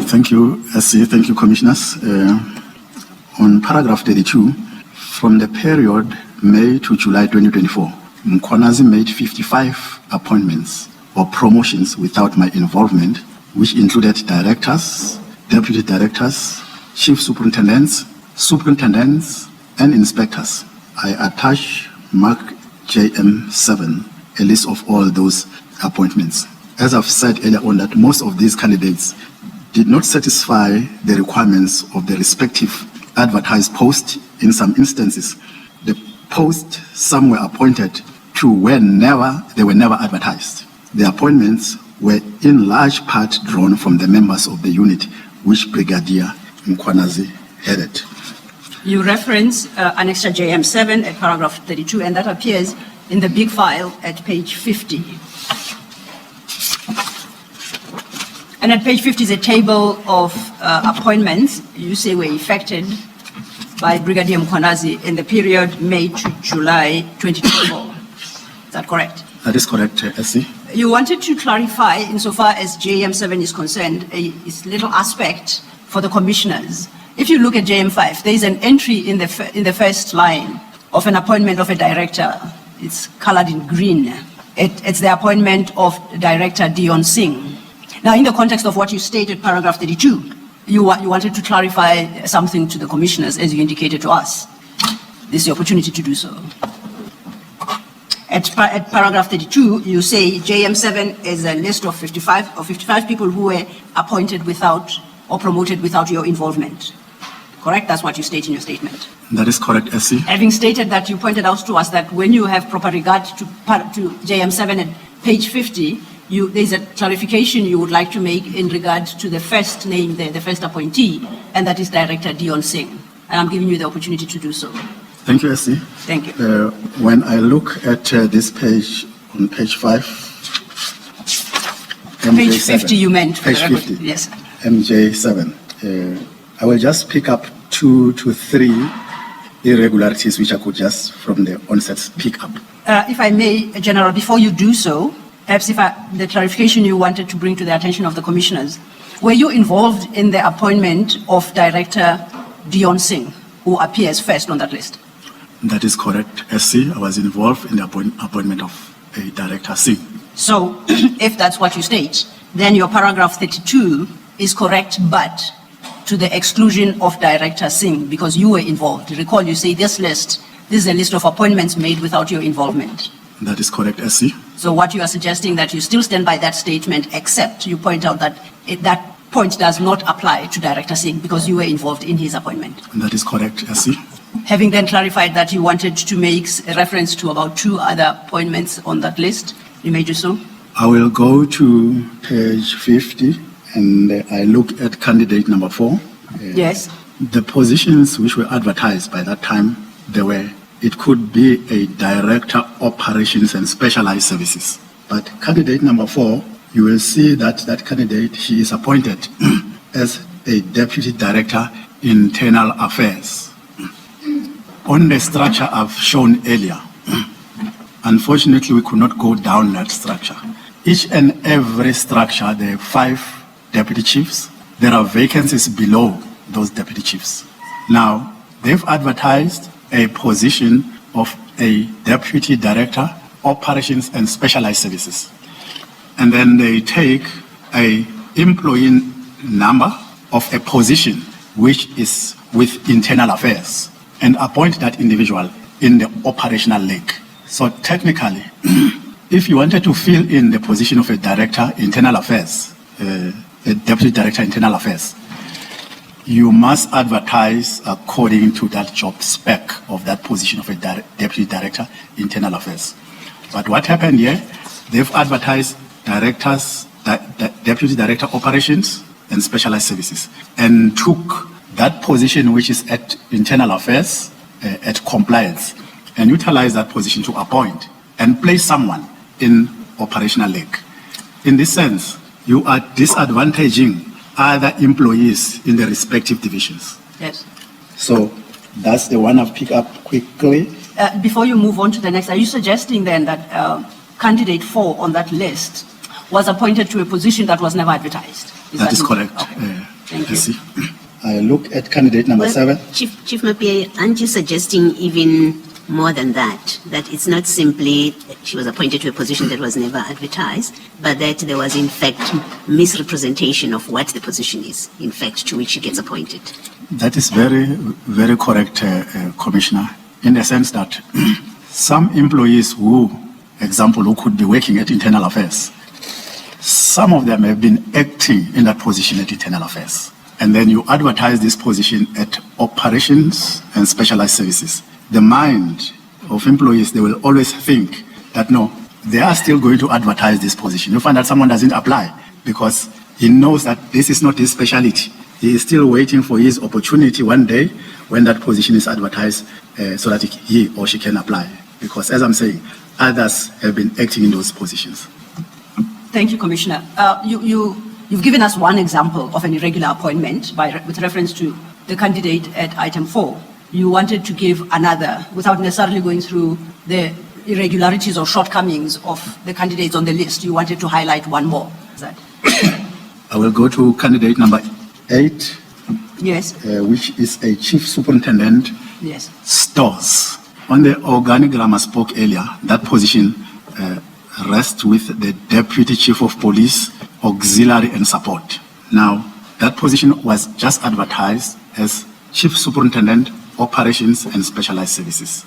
Thank you, SC. Thank you, Commissioners. On paragraph 32, from the period May to July 2024, Mkhwanazi made 55 appointments or promotions without my involvement, which included directors, deputy directors, chief superintendents, and inspectors. I attach Mark JM7, a list of all those appointments. As I've said earlier on, that most of these candidates did not satisfy the requirements of the respective advertised post. In some instances, the posts some were appointed to were never advertised. The appointments were in large part drawn from the members of the unit which Brigadier Mkhwanazi headed. You reference Annexure JM7 at paragraph 32, and that appears in the big file at page 50. And at page 50 is a table of appointments you say were effected by Brigadier Mkhwanazi in the period May to July 2024. Is that correct? That is correct, SC. You wanted to clarify, insofar as JM7 is concerned, a little aspect for the commissioners. If you look at JM5, there is an entry in the first line of an appointment of a director. It's colored in green. It's the appointment of Director Dion Singh. Now, in the context of what you stated, paragraph 32, you wanted to clarify something to the commissioners, as you indicated to us. This is the opportunity to do so. At paragraph 32, you say JM7 is a list of 55 people who were appointed without or promoted without your involvement. Correct? That's what you state in your statement. That is correct, SC. Having stated that, you pointed out to us that when you have proper regard to JM7 at page 50, there's a clarification you would like to make in regard to the first name there, the first appointee, and that is Director Dion Singh. And I'm giving you the opportunity to do so. Thank you, SC. Thank you. When I look at this page, on page 5, page 50 you meant. Page 50. Yes. MJ7. I will just pick up 2 to 3 irregularities which I could just from the onset pick up. If I may, General, before you do so, perhaps the clarification you wanted to bring to the attention of the commissioners, were you involved in the appointment of Director Dion Singh, who appears first on that list? That is correct, SC. I was involved in the appointment of a Director Singh. So, if that's what you state, then your paragraph 32 is correct, but to the exclusion of Director Singh, because you were involved. Recall, you say this is a list of appointments made without your involvement. That is correct, SC. So what you are suggesting, that you still stand by that statement, except you point out that that point does not apply to Director Singh because you were involved in his appointment. That is correct, SC. Having then clarified that you wanted to make a reference to about 2 other appointments on that list, you may do so. I will go to page 50 and I look at candidate number 4. Yes. The positions which were advertised by that time, there were it could be a director, operations and specialized services. But candidate number 4, you will see that that candidate, she is appointed as a deputy director, internal affairs. On the structure I've shown earlier, unfortunately, we could not go down that structure. Each and every structure, there are 5 deputy chiefs. There are vacancies below those deputy chiefs. Now, they've advertised a position of a deputy director, operations and specialized services. And then they take a employee number of a position which is with internal affairs and appoint that individual in the operational leg. So technically, if you wanted to fill in the position of a director, internal affairs, a deputy director, internal affairs, you must advertise according to that job spec of that position of a deputy director, internal affairs. But what happened here, they've advertised directors, deputy director, operations and specialized services, and took that position which is at internal affairs, at compliance, and utilize that position to appoint and place someone in operational leg. In this sense, you are disadvantaging other employees in the respective divisions. Yes. So that's the one I've picked up quickly. Before you move on to the next, are you suggesting then that candidate 4 on that list was appointed to a position that was never advertised? That is correct. Okay. Thank you. See. I look at candidate number 7. Chief Mapiyeye, aren't you suggesting even more than that? That it's not simply she was appointed to a position that was never advertised, but that there was in fact misrepresentation of what the position is, in fact, to which she gets appointed? That is very, very correct, Commissioner, in the sense that some employees who could be working at internal affairs, some of them have been acting in that position at internal affairs. And then you advertise this position at operations and specialized services. The mind of employees, they will always think that no, they are still going to advertise this position. You find that someone doesn't apply because he knows that this is not his specialty. He is still waiting for his opportunity one day when that position is advertised so that he or she can apply. Because as I'm saying, others have been acting in those positions. Thank you, Commissioner. You've given us one example of an irregular appointment with reference to the candidate at item 4. You wanted to give another without necessarily going through the irregularities or shortcomings of the candidates on the list. You wanted to highlight one more. Is that? I will go to candidate number 8. Yes. Which is a chief superintendent. Yes. Stores. On the organigram I spoke earlier, that position rests with the deputy chief of police, auxiliary and support. Now, that position was just advertised as chief superintendent, operations and specialized services.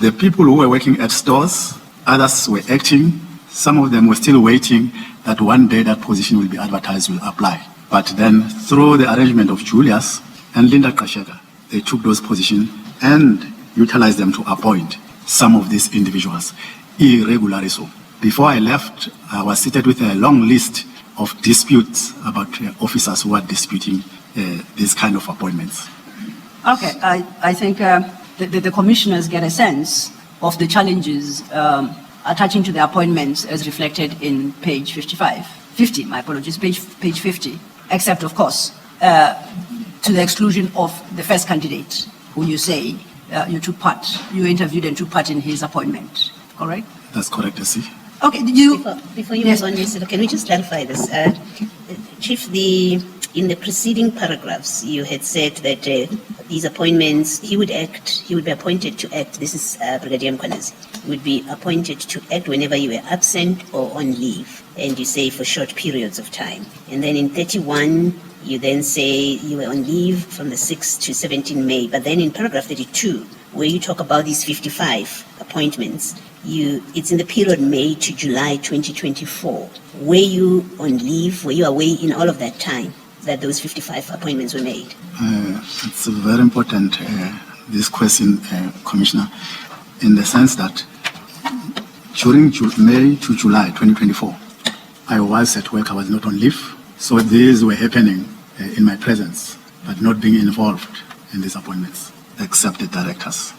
The people who were working at stores, others were acting, some of them were still waiting that one day that position will be advertised, will apply. But then through the arrangement of Julius and Linda Kashega, they took those positions and utilized them to appoint some of these individuals irregularly so. Before I left, I was seated with a long list of disputes about officers who are disputing these kind of appointments. Okay, I think the commissioners get a sense of the challenges attaching to the appointments as reflected in page 50, my apologies, page 50, except of course to the exclusion of the first candidate who you say you interviewed and took part in his appointment, correct? That's correct, I see. Okay, before you yes. move on, Mr. Can we just clarify this? Chief, in the preceding paragraphs, you had said that these appointments, he would be appointed to act. This is Brigadier Mkhwanazi. He would be appointed to act whenever you were absent or on leave, and you say for short periods of time. And then in 31, you then say you were on leave from the 6th to 17 May. But then in paragraph 32, where you talk about these 55 appointments, it's in the period May to July 2024. Were you on leave? Were you away in all of that time that those 55 appointments were made? It's very important, this question, Commissioner, in the sense that during May to July 2024, I was at work, I was not on leave. So these were happening in my presence, but not being involved in these appointments, except the directors.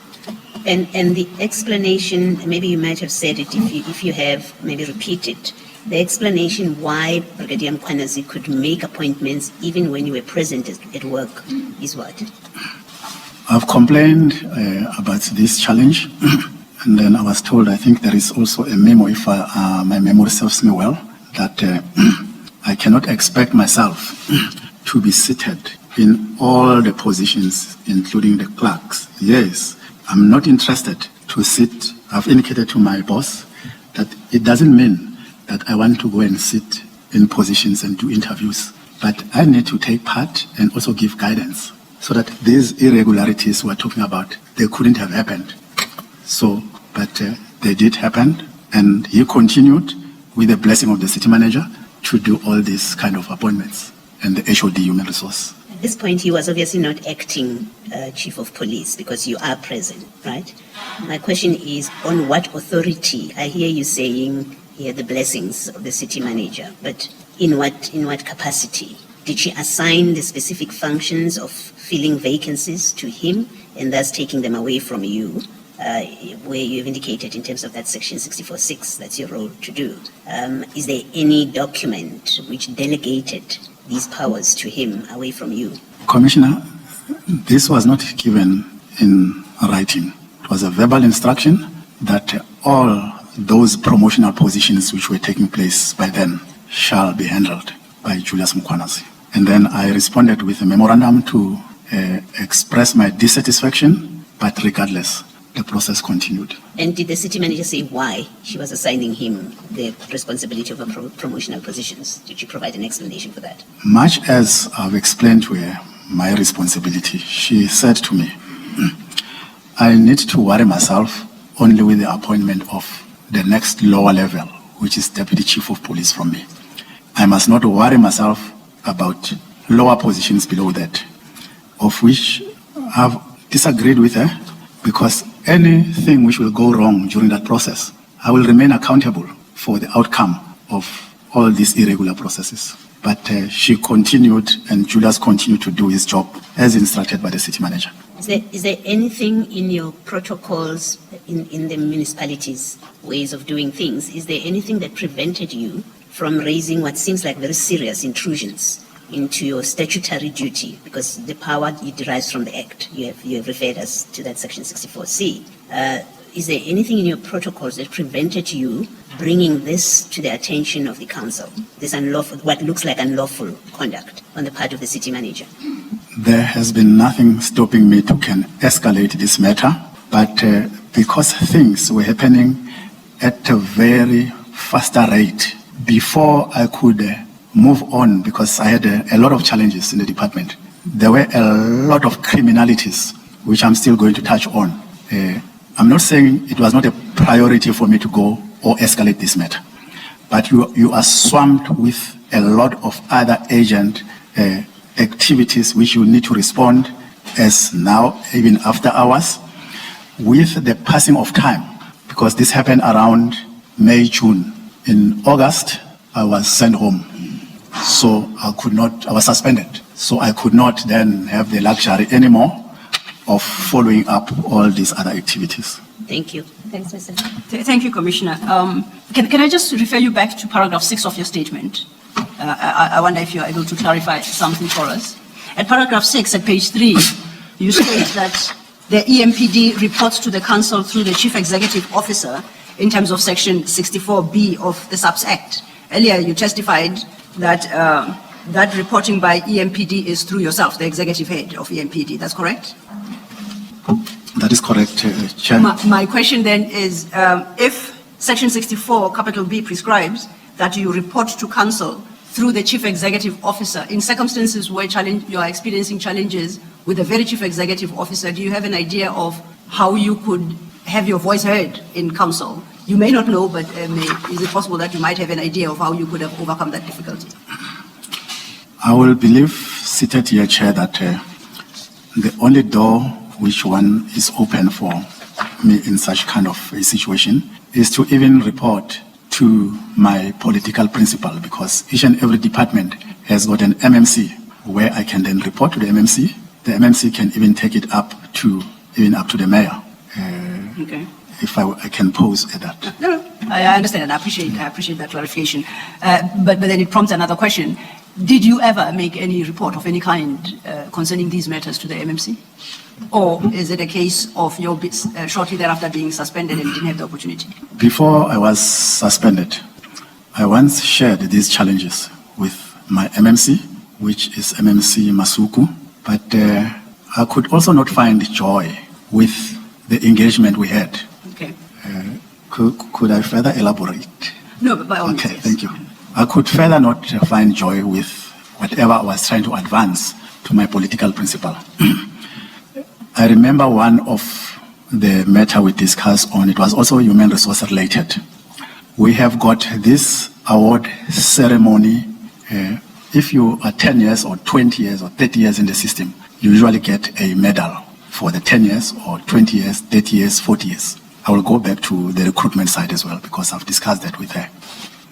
And the explanation, maybe you might have said it, if you have, maybe repeat it. The explanation why Brigadier Mkhwanazi could make appointments even when you were present at work is what? I've complained about this challenge, and then I was told, I think there is also a memo, if my memory serves me well, that I cannot expect myself to be seated in all the positions, including the clerks. Yes, I'm not interested to sit. I've indicated to my boss that it doesn't mean that I want to go and sit in positions and do interviews, but I need to take part and also give guidance so that these irregularities we're talking about, they couldn't have happened. So, but they did happen, and he continued with the blessing of the city manager to do all these kind of appointments and the HOD human resource. At this point, he was obviously not acting chief of police because you are present, right? My question is, on what authority? I hear you saying he had the blessings of the city manager, but in what capacity? Did she assign the specific functions of filling vacancies to him and thus taking them away from you, where you've indicated in terms of that section 64.6, that's your role to do? Is there any document which delegated these powers to him away from you? Commissioner, this was not given in writing. It was a verbal instruction that all those promotional positions which were taking place by then shall be handled by Julius Mkhwanazi. And then I responded with a memorandum to express my dissatisfaction, but regardless, the process continued. And did the city manager say why she was assigning him the responsibility of promotional positions? Did she provide an explanation for that? Much as I've explained to her my responsibility, she said to me, I need to worry myself only with the appointment of the next lower level, which is Deputy Chief of Police from me. I must not worry myself about lower positions below that, of which I've disagreed with her, because anything which will go wrong during that process, I will remain accountable for the outcome of all these irregular processes. But she continued, and Julius continued to do his job as instructed by the city manager. Is there anything in your protocols, in the municipalities' ways of doing things, is there anything that prevented you from raising what seems like very serious intrusions into your statutory duty? Because the power derives from the Act. You have referred us to that section 64C. Is there anything in your protocols that prevented you bringing this to the attention of the council, this unlawful, what looks like unlawful conduct on the part of the city manager? There has been nothing stopping me to can escalate this matter, but because things were happening at a very faster rate, before I could move on, because I had a lot of challenges in the department, there were a lot of criminalities, which I'm still going to touch on. I'm not saying it was not a priority for me to go or escalate this matter, but you are swamped with a lot of other urgent activities which you need to respond as now, even after hours, with the passing of time, because this happened around May, June. In August, I was sent home, so I was suspended, so I could not then have the luxury anymore of following up all these other activities. Thank you. Thanks, Mr. Thank you, Commissioner. Can I just refer you back to paragraph 6 of your statement? I wonder if you're able to clarify something for us. At paragraph 6, at page 3, you state that the EMPD reports to the council through the chief executive officer in terms of section 64B of the SAPS Act. Earlier, you testified that that reporting by EMPD is through yourself, the executive head of EMPD. That's correct? That is correct, Chair. My question then is, if section 64, capital B, prescribes that you report to council through the chief executive officer in circumstances where you are experiencing challenges with the very chief executive officer, do you have an idea of how you could have your voice heard in council? You may not know, but is it possible that you might have an idea of how you could have overcome that difficulty? I will believe, seated here, Chair, that the only door which one is open for me in such kind of a situation is to even report to my political principal, because each and every department has got an MMC where I can then report to the MMC. The MMC can even take it up to the mayor. Okay. If I can pose at that. No, I understand, and I appreciate that clarification. But then it prompts another question. Did you ever make any report of any kind concerning these matters to the MMC? Or is it a case of your shortly thereafter being suspended and didn't have the opportunity? Before I was suspended, I once shared these challenges with my MMC, which is MMC Masuku, but I could also not find joy with the engagement we had. Okay. Could I further elaborate? No, but by all means. Okay, Yes. thank you. I could further not find joy with whatever I was trying to advance to my political principle. I remember one of the matter we discussed on, it was also human resource related. We have got this award ceremony. If you are 10 years or 20 years or 30 years in the system, you usually get a medal for the 10 years or 20 years, 30 years, 40 years. I will go back to the recruitment side as well because I've discussed that with her.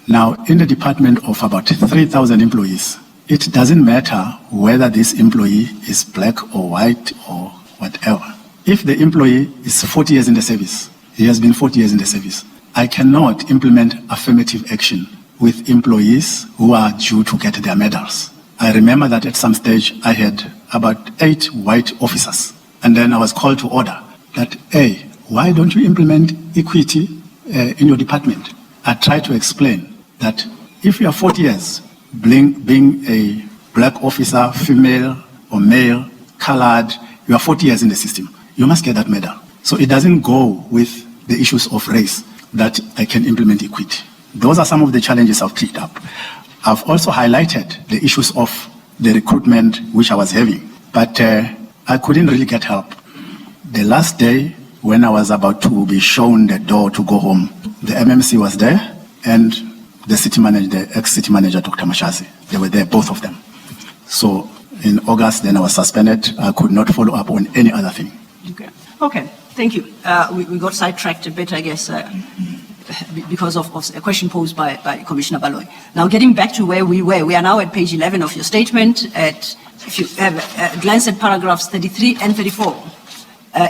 Now, in the department of about 3,000 employees, it doesn't matter whether this employee is black or white or whatever. If the employee is 40 years in the service, he has been 40 years in the service, I cannot implement affirmative action with employees who are due to get their medals. I remember that at some stage I had about 8 white officers, and then I was called to order that, hey, why don't you implement equity in your department? I tried to explain that if you are 40 years being a black officer, female or male, colored, you are 40 years in the system, you must get that medal. So it doesn't go with the issues of race that I can implement equity. Those are some of the challenges I've picked up. I've also highlighted the issues of the recruitment which I was having, but I couldn't really get help. The last day when I was about to be shown the door to go home, the MMC was there and the city manager, the ex-city manager, Dr. Mashazi. They were there, both of them. So in August, then I was suspended. I could not follow up on any other thing. Okay, thank you. We got sidetracked a bit, I guess, because of a question posed by Commissioner Baloyi. Now, getting back to where we were, we are now at page 11 of your statement. If you have a glance at paragraphs 33 and 34,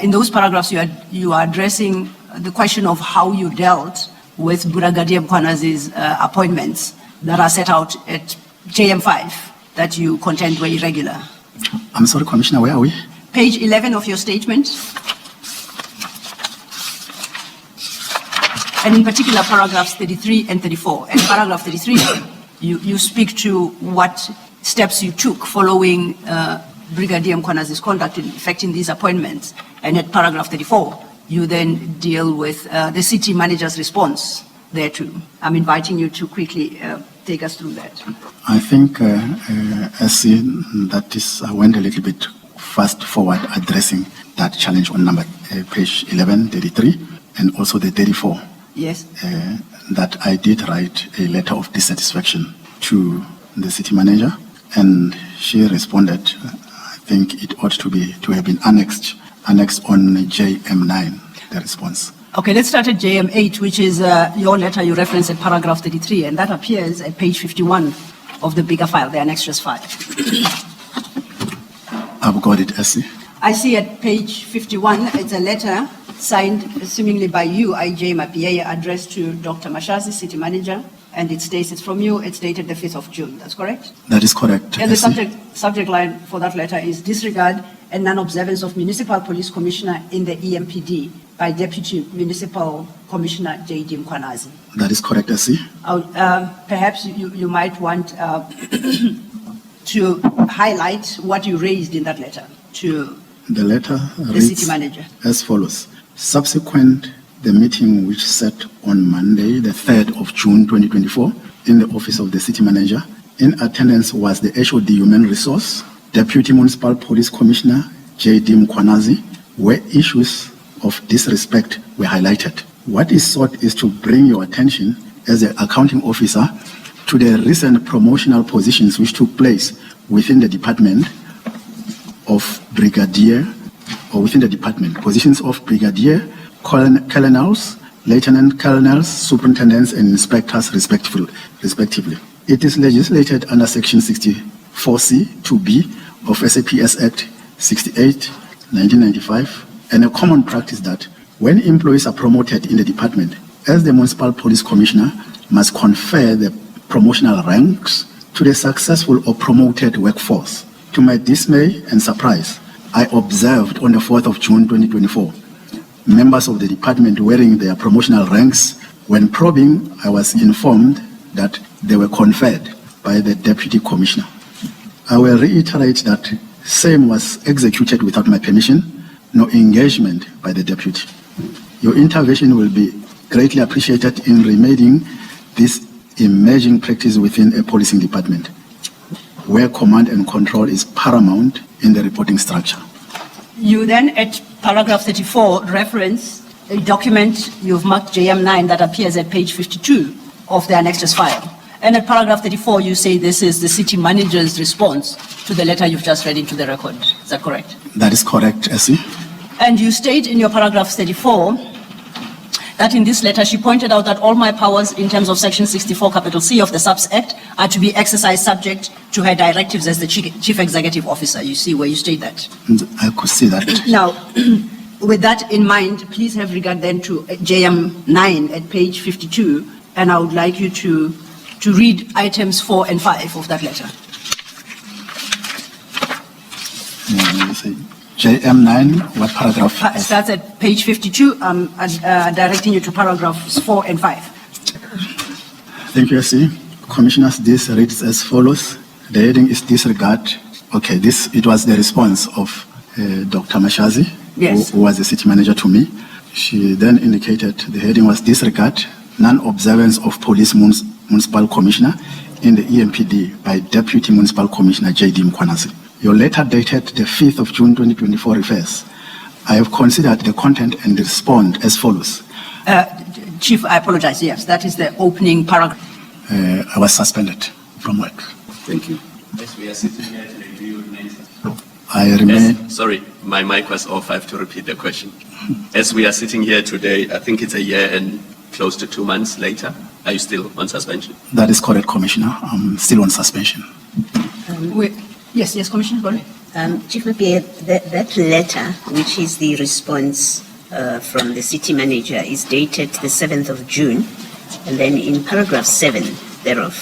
in those paragraphs, you are addressing the question of how you dealt with Brigadier Mkhwanazi's appointments that are set out at JM5 that you contend were irregular. I'm sorry, Commissioner, where are we? Page 11 of your statement. And in particular, paragraphs 33 and 34. And paragraph 33, you speak to what steps you took following Brigadier Mkhwanazi's conduct in effecting these appointments. And at paragraph 34, you then deal with the city manager's response there too. I'm inviting you to quickly take us through that. I think I see that I went a little bit fast forward addressing that challenge on page 11, 33, and also the 34. Yes. That I did write a letter of dissatisfaction to the city manager, and she responded. I think it ought to have been annexed on JM9, the response. Okay, let's start at JM8, which is your letter you reference at paragraph 33, and that appears at page 51 of the bigger file, the annexures file. I've got it, Essie. I see at page 51, it's a letter signed, seemingly by you, Isaac Mapiyeye, addressed to Dr. Mashazi, city manager, and it states it's from you. It's dated the 5th of June. That's correct? That is correct. And the subject line for that letter is disregard and non-observance of Municipal Police Commissioner in the EMPD by Deputy Municipal Commissioner J.D. Mkhwanazi. That is correct, Essie. Perhaps you might want to highlight what you raised in that letter to the letter the city manager as follows. Subsequent the meeting which set on Monday, the 3rd of June 2024, in the office of the city manager, in attendance was the HOD Human Resource, Deputy Municipal Police Commissioner J.D. Mkhwanazi, where issues of disrespect were highlighted. What is sought is to bring your attention as an accounting officer to the recent promotional positions which took place within the department of brigadier, or within the department, positions of brigadier, colonels, lieutenant colonels, superintendents, and inspectors, respectively. It is legislated under Section 64C 2B of SAPS Act 68, 1995, and a common practice that When employees are promoted in the department, as the Municipal Police Commissioner must confer the promotional ranks to the successful or promoted workforce. To my dismay and surprise, I observed on the 4th of June 2024, members of the department wearing their promotional ranks. When probing, I was informed that they were conferred by the Deputy Commissioner. I will reiterate that same was executed without my permission, no engagement by the Deputy. Your intervention will be greatly appreciated in remedying this emerging practice within a policing department, where command and control is paramount in the reporting structure. You then, at paragraph 34, reference a document you've marked JM9 that appears at page 52 of the annexes file. And at paragraph 34, you say this is the city manager's response to the letter you've just read into the record. Is that correct? That is correct, Essie. And you state in your paragraph 34 that in this letter she pointed out that all my powers in terms of section 64 capital C of the SUBS Act are to be exercised subject to her directives as the chief executive officer. You see where you state that? I could see that. Now, with that in mind, please have regard then to JM9 at page 52, and I would like you to read items 4 and 5 of that letter. JM9, what paragraph? Starts at page 52. Directing you to paragraphs 4 and 5. Thank you, Essie. Commissioners, this reads as follows. The heading is disregard. Okay, it was the response of Dr. Mashazi, yes, who was the city manager to me. She then indicated the heading was disregard, non-observance of police municipal commissioner in the EMPD by Deputy Municipal Commissioner J.D. Mkhwanazi. Your letter dated the 5th of June 2024 refers, I have considered the content and respond as follows. Chief, I apologize. Yes, that is the opening paragraph. I was suspended from work. Thank you. Yes, we are sitting here today. Do you remain? I remain. Yes, sorry, my mic was off. I have to repeat the question. As we are sitting here today, I think it's a year and close to 2 months later. Are you still on suspension? That is correct, Commissioner. I'm still on suspension. Yes, Commissioner, go ahead. Chief Mapiyeye, that letter, which is the response from the city manager, is dated the 7th of June. And then in paragraph 7 thereof,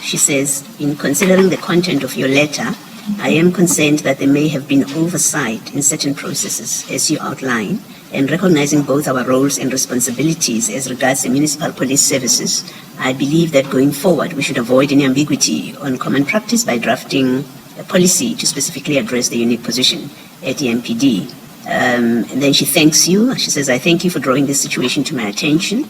she says, in considering the content of your letter, I am concerned that there may have been oversight in certain processes, as you outline, and recognizing both our roles and responsibilities as regards the municipal police services, I believe that going forward we should avoid any ambiguity on common practice by drafting a policy to specifically address the unique position at the EMPD. And then she thanks you. She says, I thank you for drawing this situation to my attention,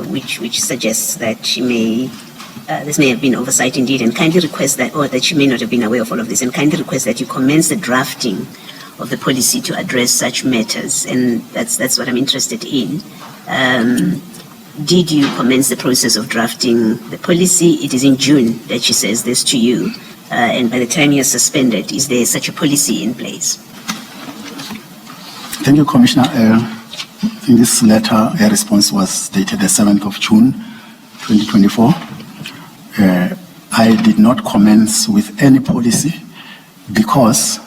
which suggests that this may have been oversight indeed, and kindly request that she may not have been aware of all of this, and kindly request that you commence the drafting of the policy to address such matters. And that's what I'm interested in. Did you commence the process of drafting the policy? It is in June that she says this to you. And by the time you're suspended, is there such a policy in place? Thank you, Commissioner. In this letter, a response was dated the 7th of June, 2024. I did not commence with any policy because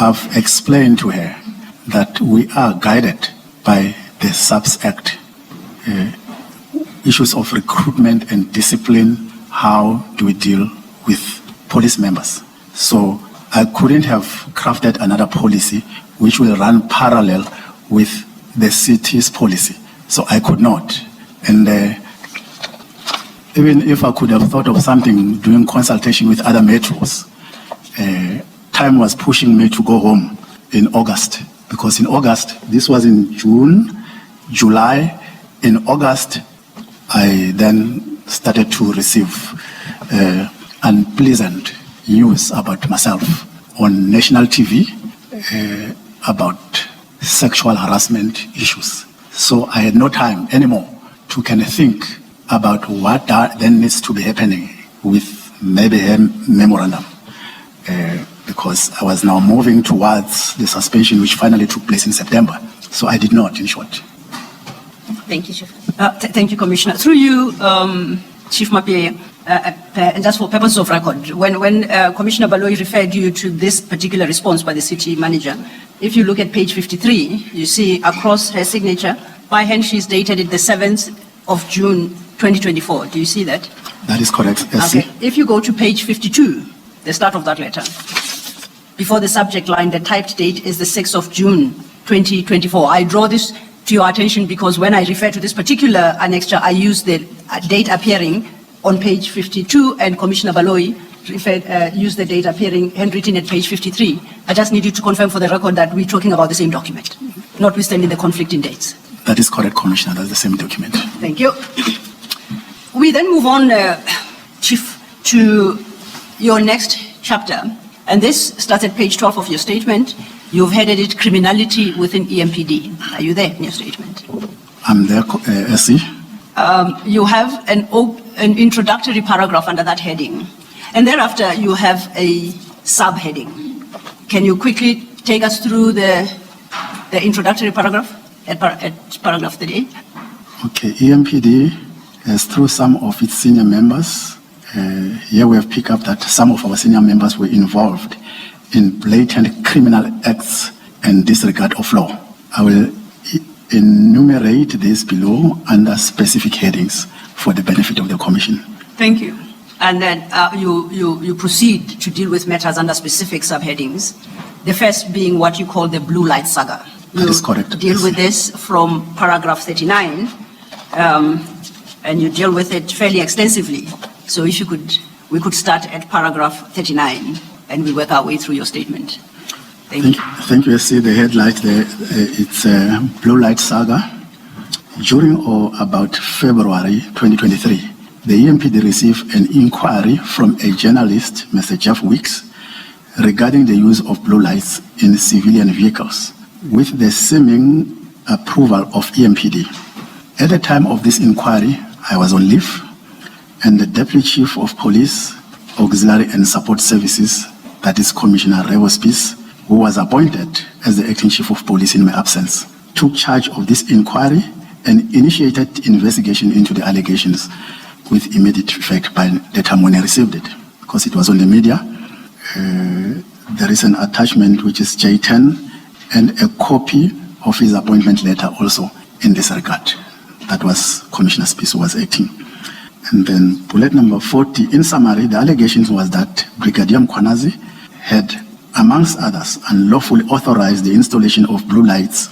I've explained to her that we are guided by the SUBS Act, issues of recruitment and discipline. How do we deal with police members? So I couldn't have crafted another policy which will run parallel with the city's policy. So I could not. And even if I could have thought of something doing consultation with other metros, time was pushing me to go home in August. Because in August, this was in June, July. In August, I then started to receive unpleasant news about myself on national TV about sexual harassment issues. So I had no time anymore to kind of think about what then needs to be happening with maybe a memorandum, because I was now moving towards the suspension, which finally took place in September. So I did not, in short. Thank you, Chief. Thank you, Commissioner. Through you, Chief Mapiyeye, and just for purposes of record, when Commissioner Baloyi referred you to this particular response by the city manager, if you look at page 53, you see across her signature, by hand she's dated it the 7th of June 2024. Do you see that? That is correct. SC. Okay. If you go to page 52, the start of that letter, before the subject line, the typed date is the 6th of June 2024. I draw this to your attention because when I refer to this particular annexure, I use the date appearing on page 52, and Commissioner Baloyi used the date appearing handwritten at page 53. I just need you to confirm for the record that we're talking about the same document, notwithstanding the conflict in dates. That is correct, Commissioner. That's the same document. Thank you. We then move on, Chief, to your next chapter. And this starts at page 12 of your statement. You've headed it Criminality within EMPD. Are you there in your statement? I'm there, SC. You have an introductory paragraph under that heading. And thereafter, you have a subheading. Can you quickly take us through the introductory paragraph at paragraph 38? Okay, EMPD has, through some of its senior members, here we have picked up that some of our senior members were involved in blatant criminal acts and disregard of law. I will enumerate these below under specific headings for the benefit of the Commission. Thank you. And then you proceed to deal with matters under specific subheadings, the first being what you call the blue light saga. That is correct. Deal with this from paragraph 39, and you deal with it fairly extensively. So if you could, we could start at paragraph 39 and we work our way through your statement. Thank you. Thank you. See the headlight there. It's a blue light saga. During or about February 2023, the EMPD received an inquiry from a journalist, Mr. Jeff Weeks, regarding the use of blue lights in civilian vehicles, with the seeming approval of EMPD. At the time of this inquiry, I was on leave, and the Deputy Chief of Police, Auxiliary and Support Services, that is Commissioner Revospis, who was appointed as the Acting Chief of Police in my absence, took charge of this inquiry and initiated investigation into the allegations with immediate effect by the time when I received it, because it was on the media. There is an attachment which is J10 and a copy of his appointment letter also in this regard. That was Commissioner Spies who was acting. And then bullet number 40, in summary, the allegations was that Brigadier Mkhwanazi had, amongst others, unlawfully authorized the installation of blue lights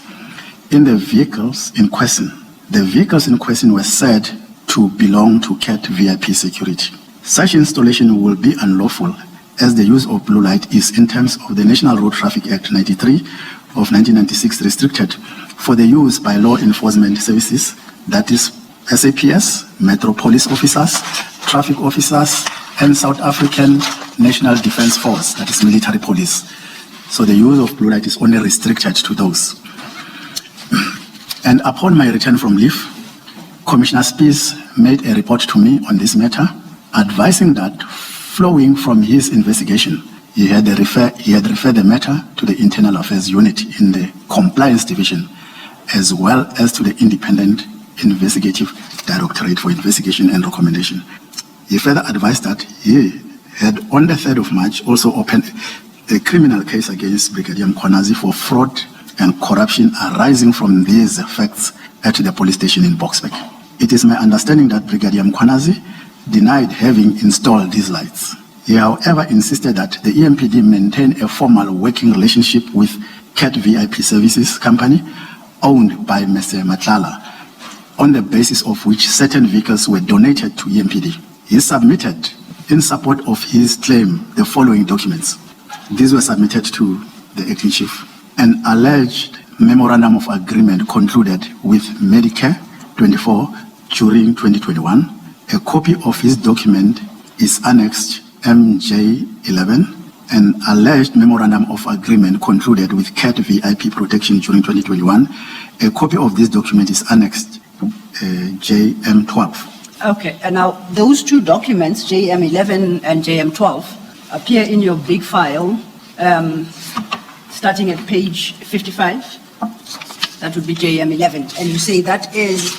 in the vehicles in question. The vehicles in question were said to belong to CAT VIP security. Such installation will be unlawful as the use of blue light is, in terms of the National Road Traffic Act 93 of 1996, restricted for the use by law enforcement services, that is SAPS, Metropolitan officers, traffic officers, and South African National Defence Force, that is military police. So the use of blue light is only restricted to those. And upon my return from leave, Commissioner Spies made a report to me on this matter, advising that flowing from his investigation, he had referred the matter to the Internal Affairs Unit in the Compliance Division, as well as to the Independent Investigative Directorate for Investigation and Recommendation. He further advised that he had, on the 3rd of March, also opened a criminal case against Brigadier Mkhwanazi for fraud and corruption arising from these facts at the police station in Boksburg. It is my understanding that Brigadier Mkhwanazi denied having installed these lights. He, however, insisted that the EMPD maintain a formal working relationship with CAT VIP Services Company, owned by Mr. Matlala, on the basis of which certain vehicles were donated to EMPD. He submitted, in support of his claim, the following documents. These were submitted to the Acting Chief. An alleged memorandum of agreement concluded with Medicare 24 during 2021. A copy of his document is annexed MJ11. An alleged memorandum of agreement concluded with CAT VIP Protection during 2021. A copy of this document is annexed JM12. Okay, and now those two documents, JM11 and JM12, appear in your big file, starting at page 55. That would be JM11. And you say that is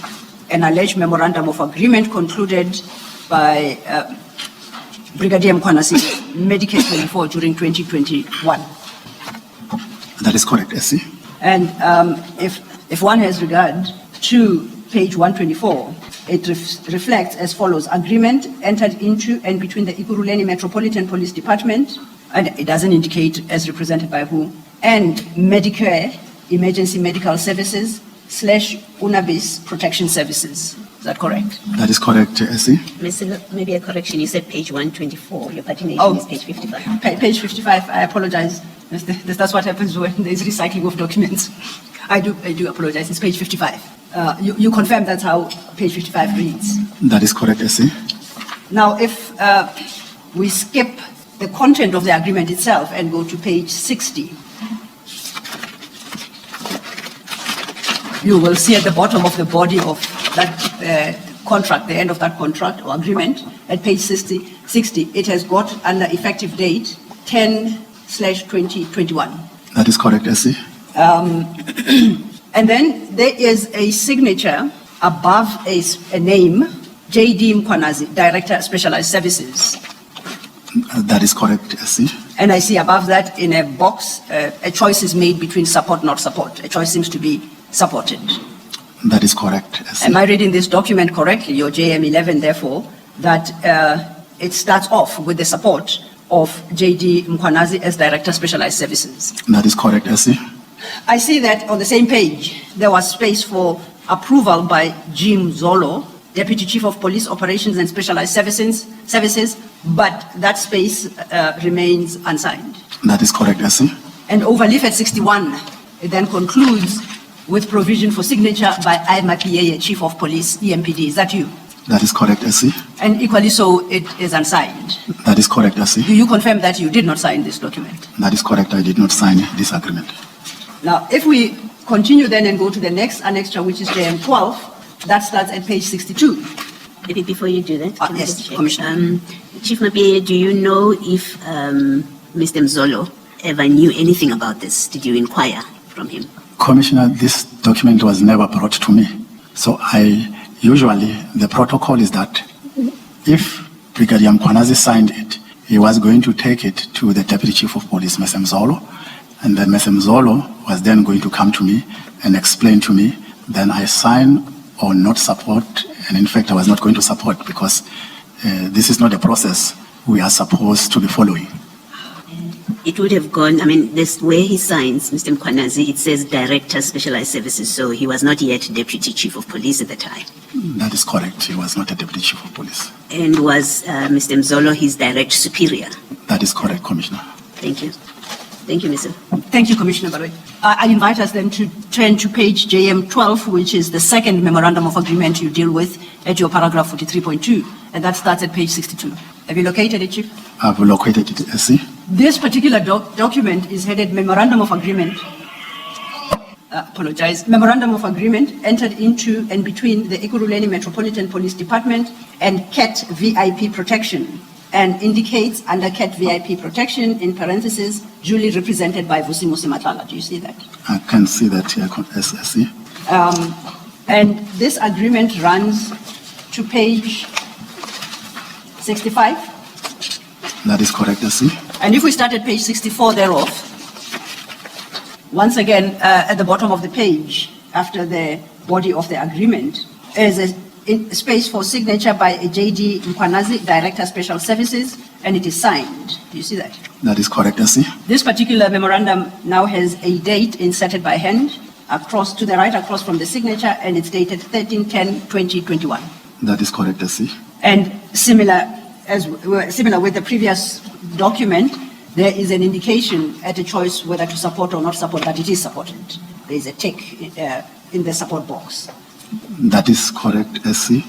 an alleged memorandum of agreement concluded by Brigadier Mkhwanazi, Medicare 24 during 2021. That is correct, SC. And if one has regard to page 124, it reflects as follows: agreement entered into and between the Ekurhuleni Metropolitan Police Department, and it doesn't indicate as represented by who, and Medicare Emergency Medical Services / Unauthorized Protection Services. Is that correct? That is correct, SC. Maybe a correction. You said page 124. Your patination is page 55. Page 55. I apologize. That's what happens when there's recycling of documents. I do apologize. It's page 55. You confirm that's how page 55 reads. That is correct, SC. Now, if we skip the content of the agreement itself and go to page 60, you will see at the bottom of the body of that contract, the end of that contract or agreement, at page 60, it has got under effective date 10/2021. That is correct, SC. And then there is a signature above a name, J.D. Mkhwanazi, Director, Specialized Services. That is correct, SC. And I see above that in a box, a choice is made between support, not support. A choice seems to be supported. That is correct, SC. Am I reading this document correctly, your JM11, therefore, that it starts off with the support of J.D. Mkhwanazi as Director, Specialized Services? That is correct, SC. I see that on the same page, there was space for approval by Jim Zolo, Deputy Chief of Police Operations and Specialized Services, but that space remains unsigned. That is correct, SC. And overleaf at 61, it then concludes with provision for signature by Isaac Mapiyeye, Chief of Police, EMPD. Is that you? That is correct, SC. And equally so, it is unsigned. That is correct, SC. Do you confirm that you did not sign this document? That is correct. I did not sign this agreement. Now, if we continue then and go to the next annexure, which is JM12, that starts at page 62. Maybe before you do that, can I Yes, just check? Commissioner. Chief Mapiyeye, do you know if Mr. Mzolo ever knew anything about this? Did you inquire from him? Commissioner, this document was never brought to me. So usually the protocol is that if Brigadier Mkhwanazi signed it, he was going to take it to the Deputy Chief of Police, Mr. Mzolo, and then Mr. Mzolo was then going to come to me and explain to me, then I sign or not support, and in fact I was not going to support because this is not a process we are supposed to be following. It would have gone, I mean, this where he signs, Mr. Mkhwanazi, it says Director, Specialized Services, so he was not yet Deputy Chief of Police at the time. That is correct. He was not a Deputy Chief of Police. And was Mr. Mzolo his direct superior? That is correct, Commissioner. Thank you. Thank you, Mr. Thank you, Commissioner Barwe. I invite us then to turn to page JM12, which is the second memorandum of agreement you deal with at your paragraph 43.2, and that starts at page 62. Have you located it, Chief? I've located it, SC. This particular document is headed Memorandum of Agreement. Memorandum of Agreement entered into and between the Ekurhuleni Metropolitan Police Department and CAT VIP Protection, and indicates under CAT VIP Protection, in parentheses, duly represented by Vusimuzi Matlala. Do you see that? I can see that here, SC. And this agreement runs to page 65. That is correct, SC. And if we start at page 64 thereof, once again, at the bottom of the page, after the body of the agreement, is a space for signature by a J.D. Mkhwanazi, Director, Special Services, and it is signed. Do you see that? That is correct, SC. This particular memorandum now has a date inserted by hand, across to the right, across from the signature, and it's dated 13/10/2021. That is correct, SC. And similar with the previous document, there is an indication at a choice whether to support or not support that it is supported. There is a tick in the support box. That is correct, SC.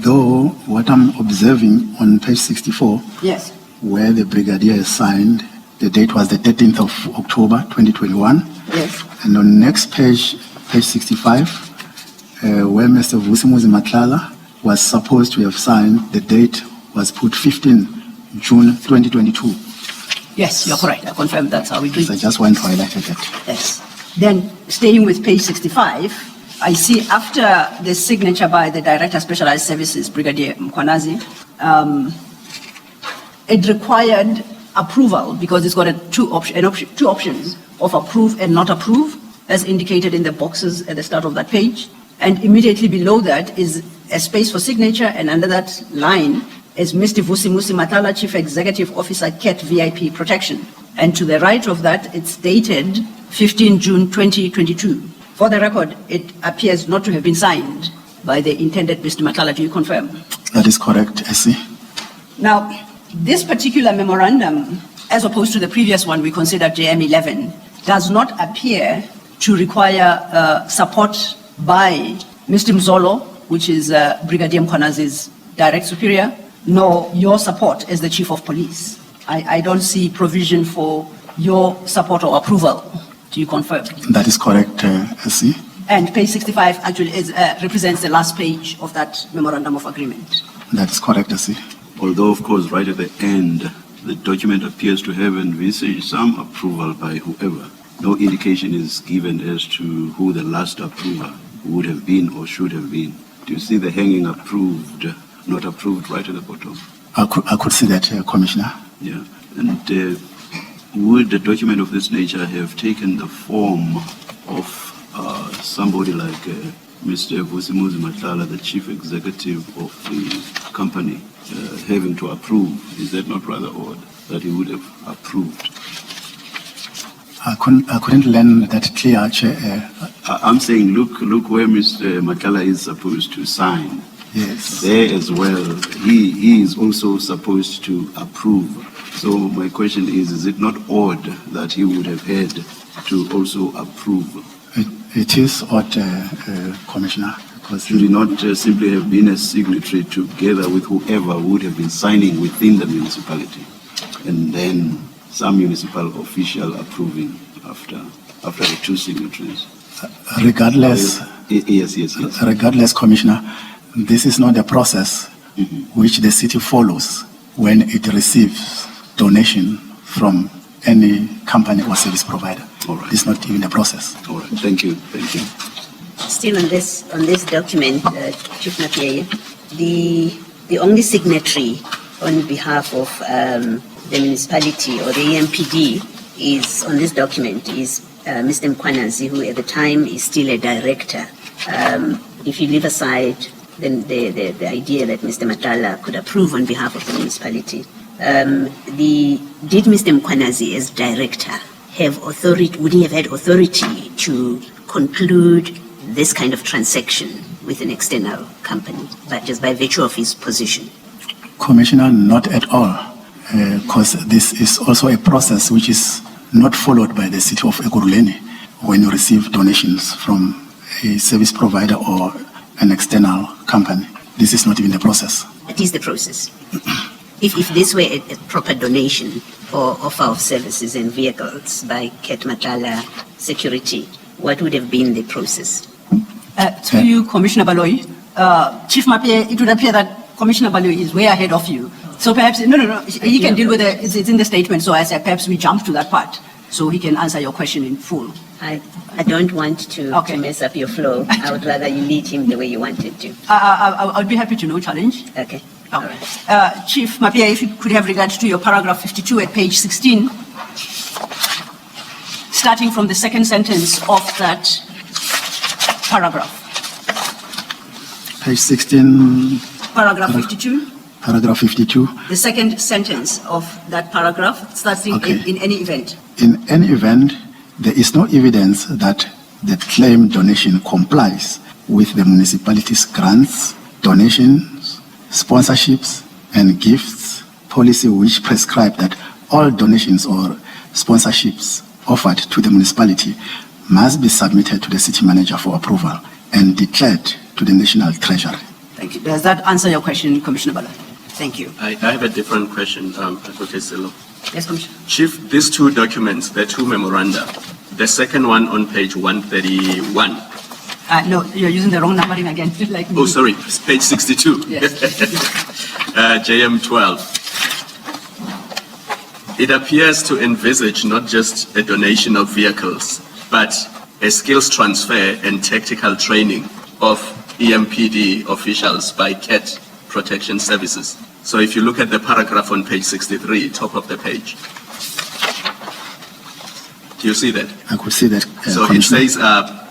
Though what I'm observing on page 64, yes, where the Brigadier is signed, the date was the 13th of October 2021. yes, And on next page, page 65, where Mr. Vusimuzi Matlala was supposed to have signed, the date was put 15 June 2022. yes, you're correct. I confirm that's how we do So I it. just want to highlight that. Yes. Then, staying with page 65, I see after the signature by the Director Specialized Services, Brigadier Mkhwanazi, it required approval, because it's got two options of approve and not approve, as indicated in the boxes at the start of that page. And immediately below that is a space for signature, and under that line is Mr. Vusimuzi Matlala, Chief Executive Officer, CAT VIP Protection. And to the right of that, it's dated 15 June 2022. For the record, it appears not to have been signed by the intended Mr. Matlala. Do you confirm? That is correct, SC. Now, this particular memorandum, as opposed to the previous one we considered JM11, does not appear to require support by Mr. Mzolo, which is Brigadier Mkhwanazi's direct superior, nor your support as the Chief of Police. I don't see provision for your support or approval. Do you confirm? That is correct, SC. And page 65 actually represents the last page of that memorandum of agreement. That is correct, SC. Although, of course, right at the end, the document appears to have envisaged some approval by whoever. No indication is given as to who the last approver would have been or should have been. Do you see the hanging approved, not approved right at the bottom? I could see that, Commissioner. Yeah. And would the document of this nature have taken the form of somebody like Mr. Vusimuzi Matlala, the Chief Executive of the company, having to approve? Is that not rather odd that he would have approved? I couldn't learn that clear, Chair. I'm saying, look where Mr. Matlala is supposed to sign. Yes. There as well, he is also supposed to approve. So my question is it not odd that he would have had to also approve? It is odd, Commissioner. Because should he not simply have been a signatory together with whoever would have been signing within the municipality, and then some municipal official approving after the two signatories? Regardless, yes. Regardless, Commissioner, this is not a process which the city follows when it receives donation from any company or service provider. All right. It's not even a process. All right. Thank you. Still on this document, Chief Mapiyeye, the only signatory on behalf of the municipality or the EMPD is on this document is Mr. Mkhwanazi, who at the time is still a director. If you leave aside then the idea that Mr. Matlala could approve on behalf of the municipality, did Mr. Mkhwanazi as director have authority? Would he have had authority to conclude this kind of transaction with an external company, but just by virtue of his position? Commissioner, not at all, because this is also a process which is not followed by the city of Ekurhuleni when you receive donations from a service provider or an external company. This is not even the process. It is the process. If this were a proper donation or offer of services and vehicles by CAT Matlala Security, what would have been the process? To you, Commissioner Baloyi, Chief Mapiyeye, it would appear that Commissioner Baloyi is way ahead of you. So perhaps, no, he can deal with it, it's in the statement, so I said perhaps we jump to that part so he can answer your question in full. I don't want to mess up your flow. I would rather you lead him the way you wanted to. I'll be happy to no challenge. Okay. All right. Chief Mapiyeye, if you could have regard to your paragraph 52 at page 16, starting from the second sentence of that paragraph. Page 16. Paragraph 52. Paragraph 52. The second sentence of that paragraph, starting in any event. In any event, there is no evidence that the claimed donation complies with the municipality's grants, donations, sponsorships, and gifts policy, which prescribe that all donations or sponsorships offered to the municipality must be submitted to the city manager for approval and declared to the National Treasury. Thank you. Does that answer your question, Commissioner Bala? Thank you. I have a different question, Advocate Silo. Yes, Commissioner. Chief, these two documents, the two memoranda, the second one on page 131. No, you're using the wrong numbering again. Like me. Oh, sorry, it's page 62. Yes. JM 12. It appears to envisage not just a donation of vehicles, but a skills transfer and tactical training of EMPD officials by CAT Protection Services. So if you look at the paragraph on page 63, top of the page, do you see that? I could see that. So it says,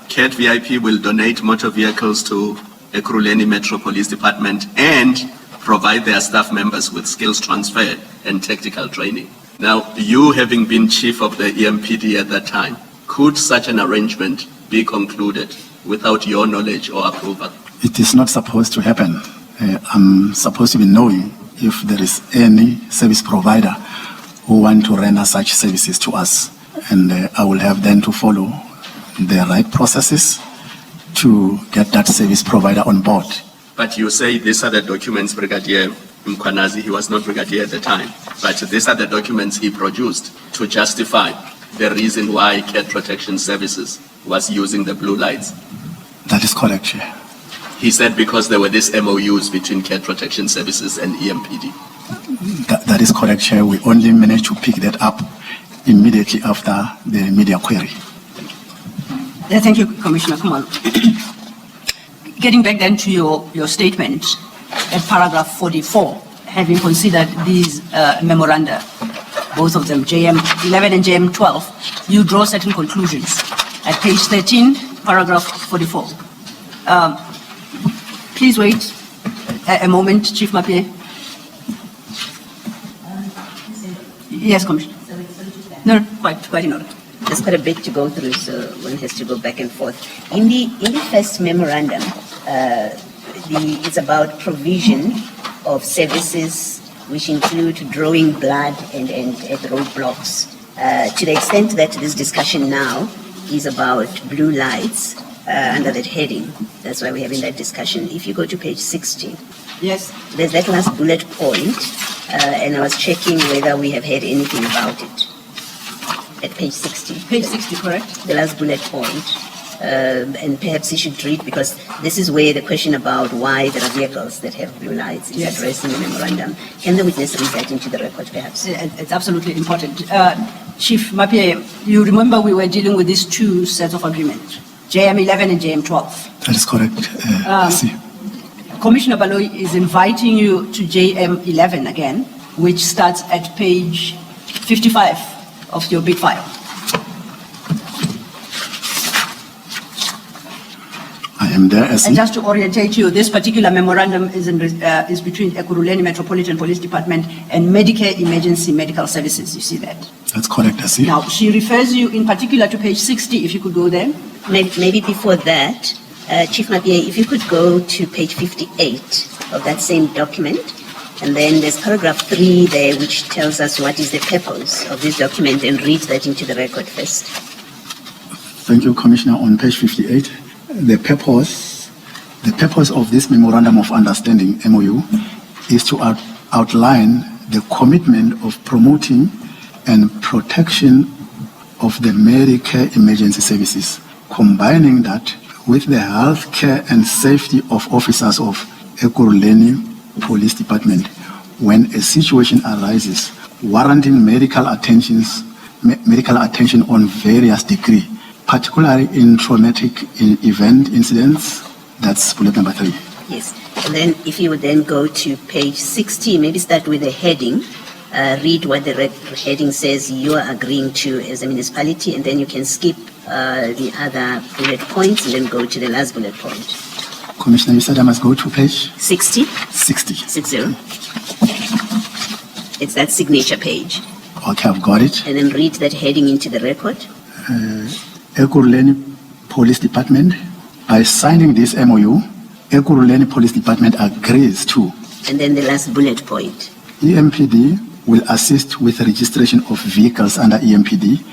CAT VIP will donate motor vehicles to Ekurhuleni Metro Police Department and provide their staff members with skills transfer and tactical training. Now, you having been chief of the EMPD at that time, could such an arrangement be concluded without your knowledge or approval? It is not supposed to happen. I'm supposed to be knowing if there is any service provider who want to render such services to us. And I will have then to follow the right processes to get that service provider on board. But you say these are the documents Brigadier Mkhwanazi, he was not Brigadier at the time, but these are the documents he produced to justify the reason why CAT Protection Services was using the blue lights. That is correct, Chair. He said because there were these MOUs between CAT Protection Services and EMPD. That is correct, Chair. We only managed to pick that up immediately after the media query. Thank you, Commissioner. Come on. Getting back then to your statement at paragraph 44, having considered these memoranda, both of them, JM 11 and JM 12, you draw certain conclusions. At page 13, paragraph 44. Please wait a moment, Chief Mapiyeye. Yes, Commissioner. No, quite in order. There's quite a bit to go through, so one has to go back and forth. In the first memorandum, it's about provision of services which include drawing blood and at roadblocks. To the extent that this discussion now is about blue lights under that heading, that's why we're having that discussion. If you go to page 60, yes, there's that last bullet point, and I was checking whether we have heard anything about it. At page 60. Page 60, correct? The last bullet point. And perhaps you should read, because this is where the question about why there are vehicles that have blue lights is addressed in the memorandum. Can the witness read that into the record, perhaps? It's absolutely important. Chief Mapiyeye, you remember we were dealing with these two sets of agreements, JM 11 and JM 12. That is correct. Commissioner Baloyi is inviting you to JM 11 again, which starts at page 55 of your big file. I am there, as and just to orientate you, this particular memorandum is between Ekurhuleni Metropolitan Police Department and Medicare Emergency Medical Services. You see that? That's correct, I see. Now, she refers you in particular to page 60, if you could go there. Maybe before that, Chief Mapiyeye, if you could go to page 58 of that same document, and then there's paragraph 3 there, which tells us what is the purpose of this document, and read that into the record first. Thank you, Commissioner. On page 58, the purpose of this Memorandum of Understanding, MOU, is to outline the commitment of promoting and protection of the Medicare emergency services, combining that with the health care and safety of officers of Ekurhuleni Police Department when a situation arises warranting medical attention on various degrees, particularly in traumatic event incidents. That's bullet number 3. Yes. And then if you would then go to page 60, maybe start with the heading, read what the heading says you are agreeing to as a municipality, and then you can skip the other bullet points and then go to the last bullet point. Commissioner, you said I must go to page? 60. 60. 60. It's that signature page. Okay, I've got it. And then read that heading into the record. Ekurhuleni Police Department, by signing this MOU, Ekurhuleni Police Department agrees to. And then the last bullet point. EMPD will assist with the registration of vehicles under EMPD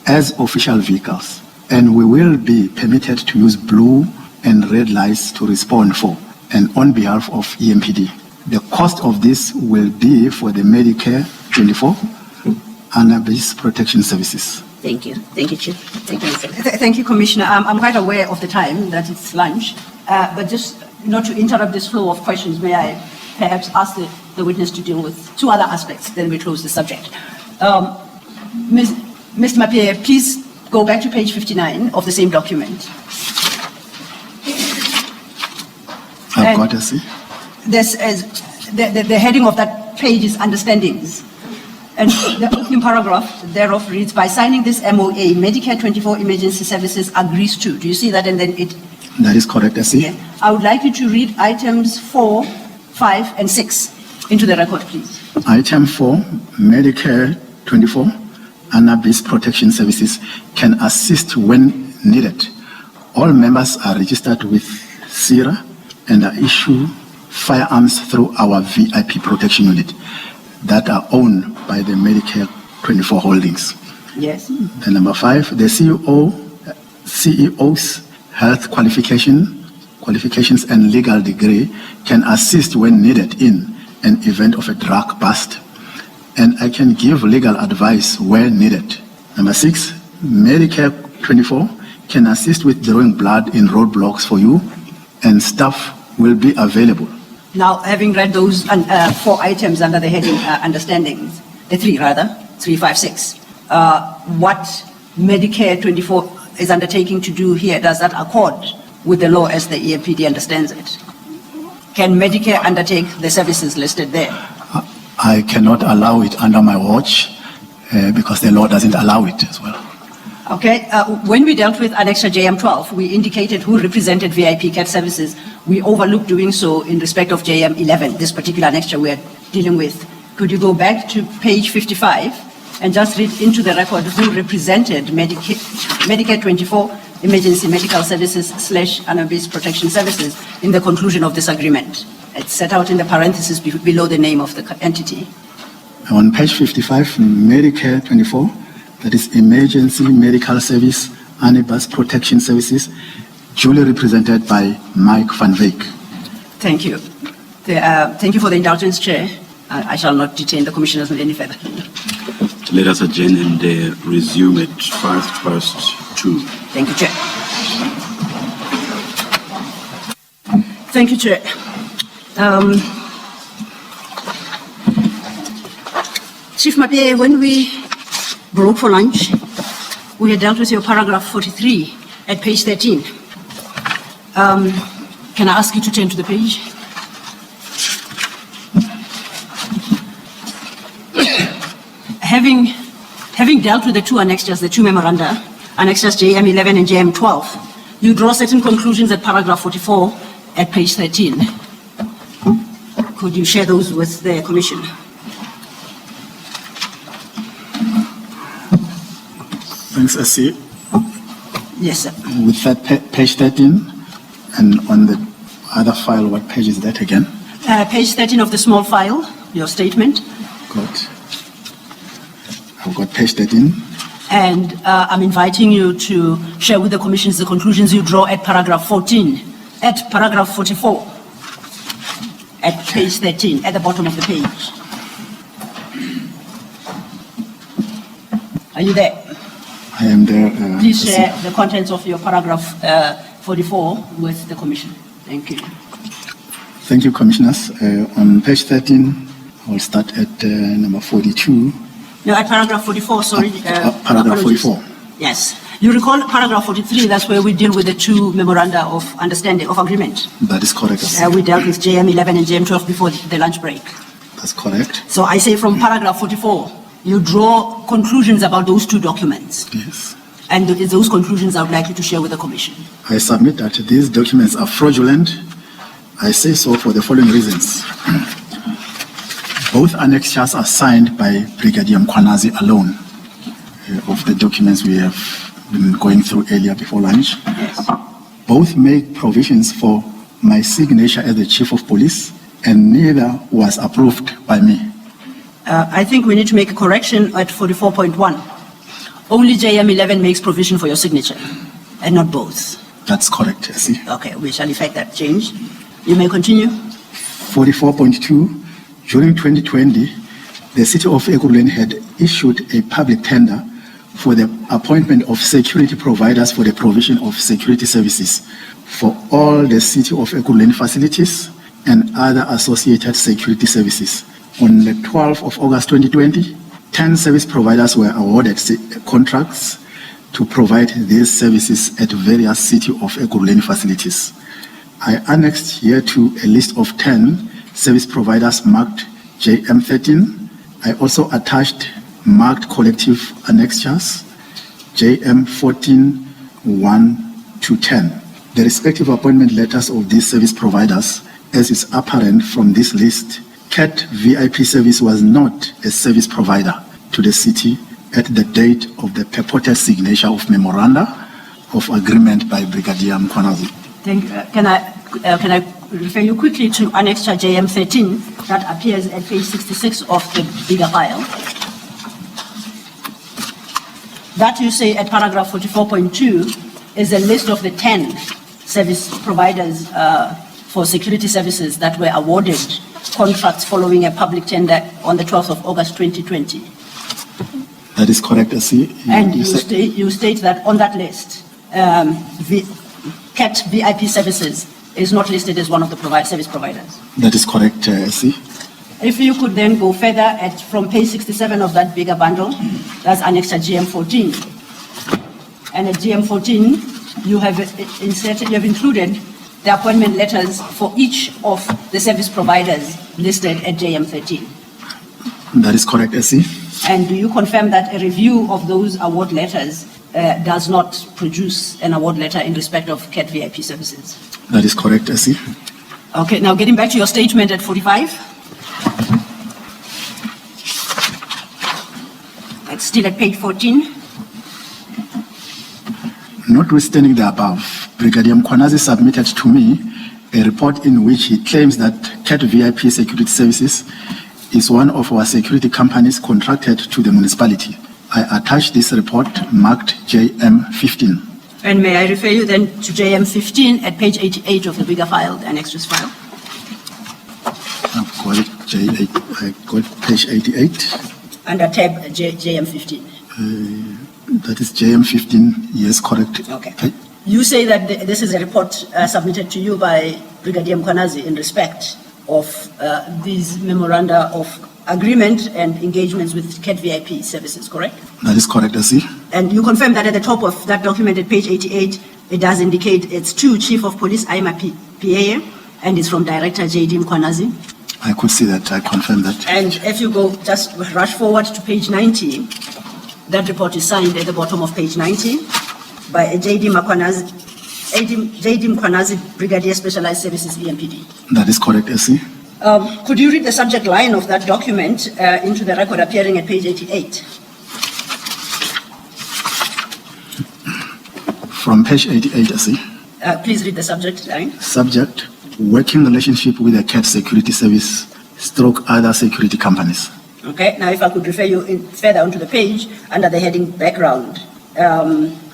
as official vehicles, and we will be permitted to use blue and red lights to respond for and on behalf of EMPD. The cost of this will be for the Medicare 24 and Base Protection Services. Thank you. Thank you, Chief. Thank you, Mr. Thank you, Commissioner. I'm quite aware of the time that it's lunch, but just not to interrupt this flow of questions, may I perhaps ask the witness to deal with 2 other aspects, then we close the subject. Mr. Mapiyeye, please go back to page 59 of the same document. I've got to see. the heading of that page is understandings. And the opening paragraph thereof reads, by signing this MOA, Medicare 24 Emergency Services agrees to. Do you see that? And then it... That is correct, I see. Okay. I would like you to read items 4, 5, and 6 into the record, please. Item 4, Medicare 24 Cannabis Protection Services can assist when needed. All members are registered with CIRA and are issued firearms through our VIP protection unit that are owned by the Medicare 24 holdings. Yes. Then number 5, the CEO's health qualifications and legal degree can assist when needed in an event of a drug bust, and I can give legal advice where needed. Number 6, Medicare 24 can assist with drawing blood in roadblocks for you, and staff will be available. Now, having read those 4 items under the heading understandings, the 3 rather, 3, 5, 6, what Medicare 24 is undertaking to do here, does that accord with the law as the EMPD understands it? Can Medicare undertake the services listed there? I cannot allow it under my watch because the law doesn't allow it as well. Okay, when we dealt with Annexure JM12, we indicated who represented VIP CAT services. We overlooked doing so in respect of JM11, this particular annexure we're dealing with. Could you go back to page 55 and just read into the record who represented Medicare 24 Emergency Medical Services / Cannabis Protection Services in the conclusion of this agreement? It's set out in the parentheses below the name of the entity. On page 55, Medicare 24, that is Emergency Medical Service Cannabis Protection Services, duly represented by Mike van Wyk. Thank you. Thank you for the indulgence, Chair. I shall not detain the commissioners any further. Let us adjourn and resume at 2:05. Thank you, Chair. Thank you, Chair. Chief Mapiyeye, when we broke for lunch, we had dealt with your paragraph 43 at page 13. Can I ask you to turn to the page? Having dealt with the 2 annexures, the 2 memoranda, annexures JM11 and JM12, you draw certain conclusions at paragraph 44 at page 13. Could you share those with the Commission? Thanks, SC. Yes, sir. With that page 13, and on the other file, what page is that again? Page 13 of the small file, your statement. Got. I've got page 13. And I'm inviting you to share with the Commission the conclusions you draw at paragraph 14, at paragraph 44, at page 13, at the bottom of the page. Are you there? I am there. Please share the contents of your paragraph 44 with the Commission. Thank you. Thank you, Commissioners. On page 13, I'll start at number 42. No, at paragraph 44, sorry. Paragraph apologies. 44. Yes. You recall paragraph 43, that's where we deal with the 2 memoranda of understanding, of agreement. That is correct. We dealt with JM11 and JM12 before the lunch break. That's correct. So I say from paragraph 44, you draw conclusions about those 2 documents. Yes. And those conclusions I would like you to share with the Commission. I submit that these documents are fraudulent. I say so for the following reasons. Both annexures are signed by Brigadier Mkhwanazi alone of the documents we have been going through earlier before lunch. Yes. Both make provisions for my signature as the Chief of Police, and neither was approved by me. I think we need to make a correction at 44.1. Only JM11 makes provision for your signature, and not both. That's correct, I see. Okay, we shall effect that change. You may continue. 44.2, during 2020, the City of Ekurhuleni had issued a public tender for the appointment of security providers for the provision of security services for all the City of Ekurhuleni facilities and other associated security services. On the 12th of August 2020, 10 service providers were awarded contracts to provide these services at various City of Ekurhuleni facilities. I annexed here to a list of 10 service providers marked JM13. I also attached marked collective annexures JM14, 1 to 10. The respective appointment letters of these service providers, as is apparent from this list, CAT VIP service was not a service provider to the city at the date of the purported signature of memoranda of agreement by Brigadier Mkhwanazi. Can I refer you quickly to annexure JM13 that appears at page 66 of the bigger file? That you say at paragraph 44.2 is a list of the 10 service providers for security services that were awarded contracts following a public tender on the 12th of August 2020. That is correct, SC. And you state that on that list, CAT VIP services is not listed as one of the service providers. That is correct, SC. If you could then go further from page 67 of that bigger bundle, that's annexure GM14. And at GM14, you have included the appointment letters for each of the service providers listed at JM13. That is correct, SC. And do you confirm that a review of those award letters does not produce an award letter in respect of CAT VIP services? That is correct, SC. Okay, now getting back to your statement at 45. That's still at page 14. Notwithstanding the above, Brigadier Mkhwanazi submitted to me a report in which he claims that CAT VIP Security Services is one of our security companies contracted to the municipality. I attached this report marked JM15. And may I refer you then to JM15 at page 88 of the bigger file, the annexures file? I've got it, I got page 88. Under tab JM15. That is JM15, yes, correct. Okay. You say that this is a report submitted to you by Brigadier Mkhwanazi in respect of these memoranda of agreement and engagements with CAT VIP services, correct? That is correct, SC. And you confirm that at the top of that document at page 88, it does indicate it's to Chief of Police Isaac Mapiyeye and it's from Director J.D. Mkhwanazi. I could see that, I confirm that. And if you go, just rush forward to page 90, that report is signed at the bottom of page 90 by J.D. Mkhwanazi, Brigadier Specialized Services, EMPD. That is correct, SC. Could you read the subject line of that document into the record appearing at page 88? From page 88, SC. Please read the subject line. Subject, working relationship with a CAT security service / other security companies. Okay, now if I could refer you further onto the page under the heading background.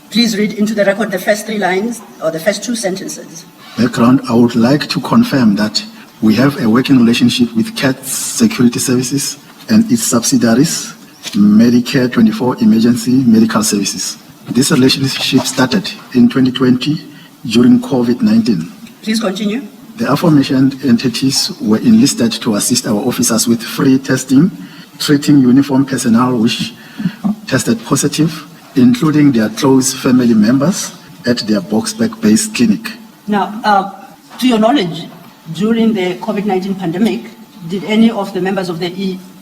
Please read into the record the first 3 lines or the first 2 sentences. Background, I would like to confirm that we have a working relationship with CAT Security Services and its subsidiaries, Medicare 24 Emergency Medical Services. This relationship started in 2020 during COVID-19. Please continue. The aforementioned entities were enlisted to assist our officers with free testing, treating uniformed personnel which tested positive, including their close family members at their Boksburg-based clinic. Now, to your knowledge, during the COVID-19 pandemic, did any of the members of the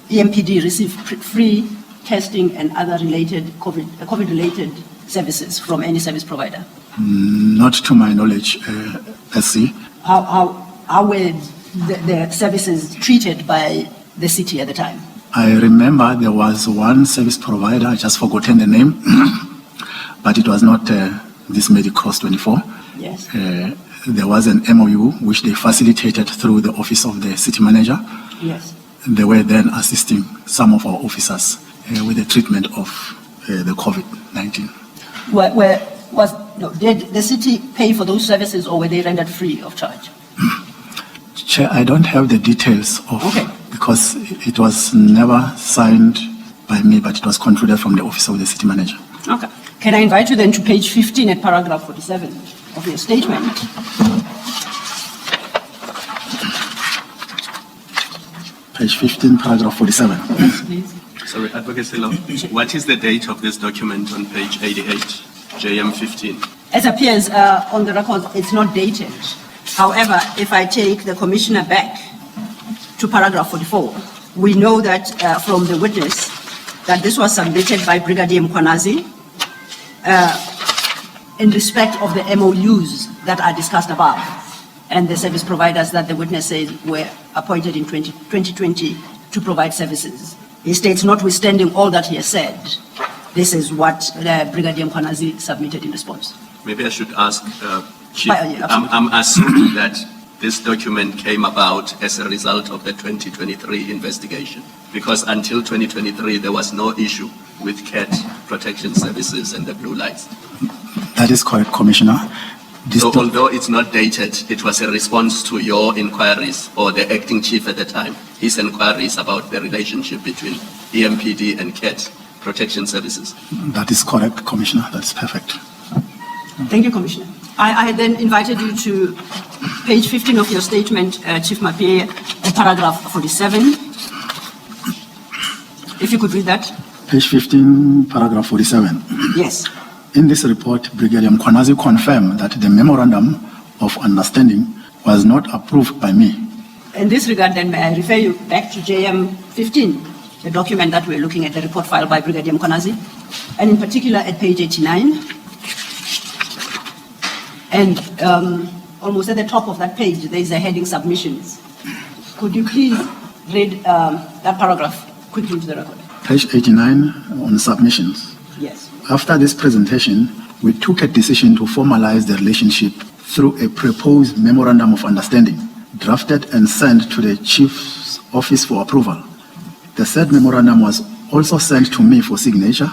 EMPD receive free testing and other related COVID-related services from any service provider? Not to my knowledge, SC. How were the services treated by the city at the time? I remember there was one service provider, I just forgotten the name, but it was not this Medicross 24. Yes. There was an MOU which they facilitated through the office of the city manager. Yes. They were then assisting some of our officers with the treatment of the COVID-19. Did the city pay for those services or were they rendered free of charge? Chair, I don't have the details of, okay, because it was never signed by me, but it was concluded from the office of the city manager. Okay. Can I invite you then to page 15 at paragraph 47 of your statement? Page 15, paragraph 47. Yes, please. Sorry, Advocate Silo, what is the date of this document on page 88, JM15? As appears on the record, it's not dated. However, if I take the commissioner back to paragraph 44, we know that from the witness that this was submitted by Brigadier Mkhwanazi in respect of the MOUs that are discussed above and the service providers that the witness said were appointed in 2020 to provide services. He states, notwithstanding all that he has said, this is what Brigadier Mkhwanazi submitted in response. Maybe I should ask, Chief, I'm assuming that this document came about as a result of the 2023 investigation, because until 2023 there was no issue with CAT protection services and the blue lights. That is correct, Commissioner. So although it's not dated, it was a response to your inquiries or the acting chief at the time, his inquiries about the relationship between EMPD and CAT protection services. That is correct, Commissioner. That's perfect. Thank you, Commissioner. I then invited you to page 15 of your statement, Chief Mapiyeye, paragraph 47. If you could read that. Page 15, paragraph 47. Yes. In this report, Brigadier Mkhwanazi confirmed that the memorandum of understanding was not approved by me. In this regard, then, may I refer you back to JM 15, the document that we're looking at, the report filed by Brigadier Mkhwanazi, and in particular at page 89. And almost at the top of that page, there is a heading submissions. Could you please read that paragraph quickly into the record? Page 89 on submissions. Yes. After this presentation, we took a decision to formalize the relationship through a proposed memorandum of understanding, drafted and sent to the Chief's office for approval. The said memorandum was also sent to me for signature.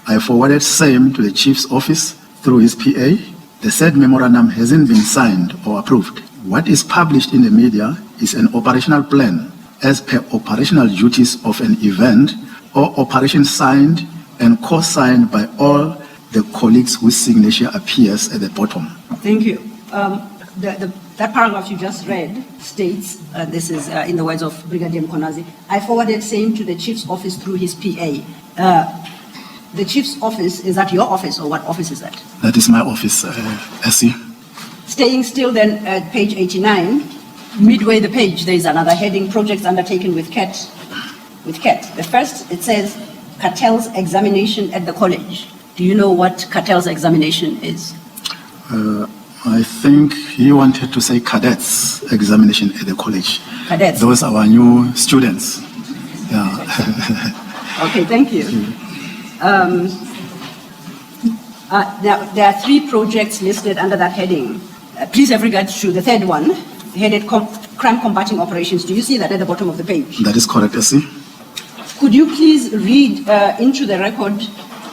I forwarded same to the Chief's office through his PA. The said memorandum hasn't been signed or approved. What is published in the media is an operational plan as per operational duties of an event or operation signed and co-signed by all the colleagues whose signature appears at the bottom. Thank you. That paragraph you just read states, this is in the words of Brigadier Mkhwanazi, I forwarded same to the Chief's office through his PA. The Chief's office, is that your office or what office is that? That is my office, SC. Staying still then at page 89, midway the page, there is another heading, projects undertaken with CAT. The first, it says, cartel's examination at the college. Do you know what cartel's examination is? I think he wanted to say cadets examination at the college. Cadets. Those are our new students. Yeah. Okay, thank you. There are 3 projects listed under that heading. Please have regard to the third one, headed crime combating operations. Do you see that at the bottom of the page? That is correct, SC. Could you please read into the record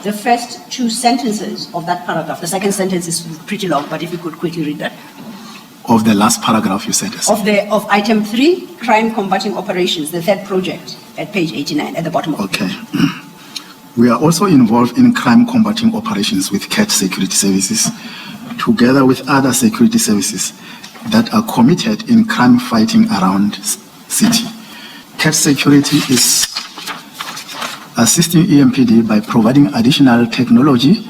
the first 2 sentences of that paragraph? The second sentence is pretty long, but if you could quickly read that. Of the last paragraph you said, SC. Of item 3, crime combating operations, the third project at page 89 at the bottom of the page. Okay. We are also involved in crime combating operations with CAT security services, together with other security services that are committed in crime fighting around city. CAT security is assisting EMPD by providing additional technology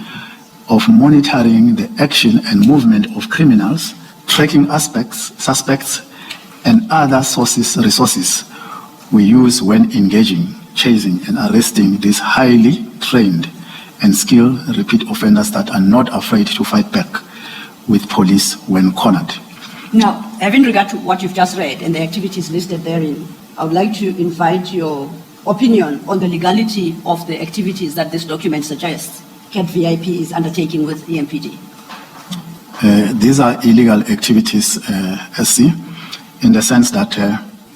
of monitoring the action and movement of criminals, tracking suspects, and other resources we use when engaging, chasing, and arresting these highly trained and skilled repeat offenders that are not afraid to fight back with police when cornered. Now, having regard to what you've just read and the activities listed therein, I would like to invite your opinion on the legality of the activities that this document suggests CAT VIP is undertaking with EMPD. These are illegal activities, SC, in the sense that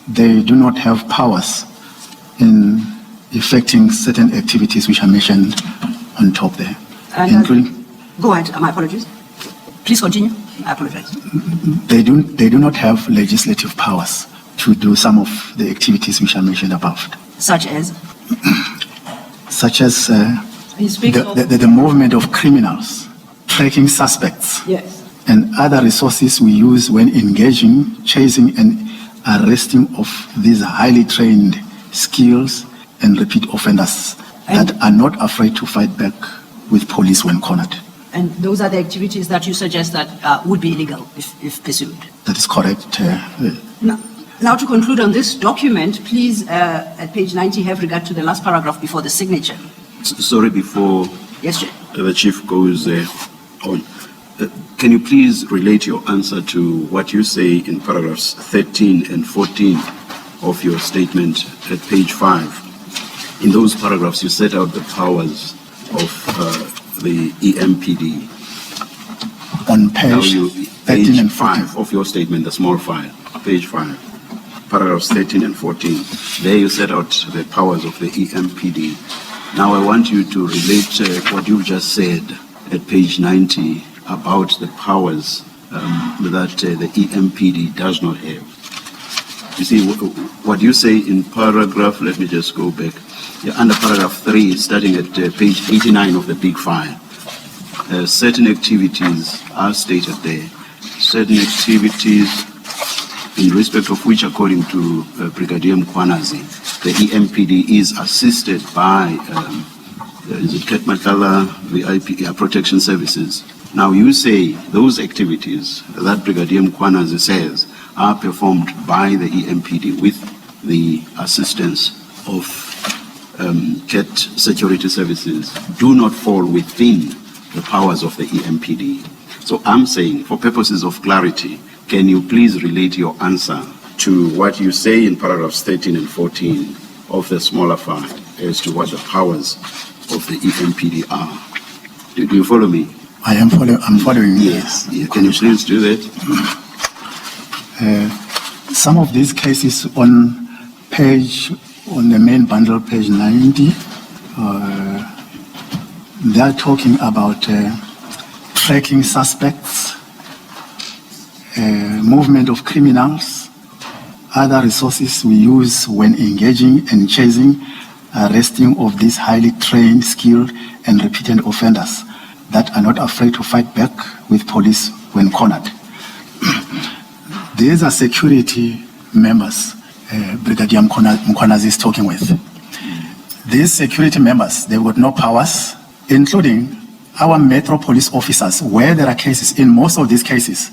they do not have powers in effecting certain activities which are mentioned on top there, including... Go ahead, my apologies. Please continue. I apologize. They do not have legislative powers to do some of the activities which are mentioned above. Such as? Such as the movement of criminals, tracking suspects, yes, and other resources we use when engaging, chasing, and arresting of these highly trained skills and repeat offenders that are not afraid to fight back with police when cornered. And those are the activities that you suggest that would be illegal if pursued? That is correct. Now, Now to conclude on this document, please, at page 90, have regard to the last paragraph before the signature. Sorry, before Yes, Chair. the Chief goes on, can you please relate your answer to what you say in paragraphs 13 and 14 of your statement at page 5? In those paragraphs, you set out the powers of the EMPD. On page 13 and 14. 5 of your statement, the small file, page 5, paragraphs 13 and 14. There you set out the powers of the EMPD. Now I want you to relate what you've just said at page 90 about the powers that the EMPD does not have. You see, what you say in paragraph, let me just go back. Yeah, under paragraph 3, starting at page 89 of the big file, certain activities are stated there. Certain activities in respect of which, according to Brigadier Mkhwanazi, the EMPD is assisted by Matlala, the IPID protection services. Now you say those activities that Brigadier Mkhwanazi says are performed by the EMPD with the assistance of CAT security services do not fall within the powers of the EMPD. So I'm saying, for purposes of clarity, can you please relate your answer to what you say in paragraphs 13 and 14 of the smaller file as to what the powers of the EMPD are? Do you follow me? I'm following. Yes. Can you please do that? Some of these cases on the main bundle, page 90, they are talking about tracking suspects, movement of criminals, other resources we use when engaging and chasing, arresting of these highly trained, skilled, and repeated offenders that are not afraid to fight back with police when cornered. These are security members Brigadier Mkhwanazi is talking with. These security members, they've got no powers, including our Metropolitan officers, where there are cases. In most of these cases,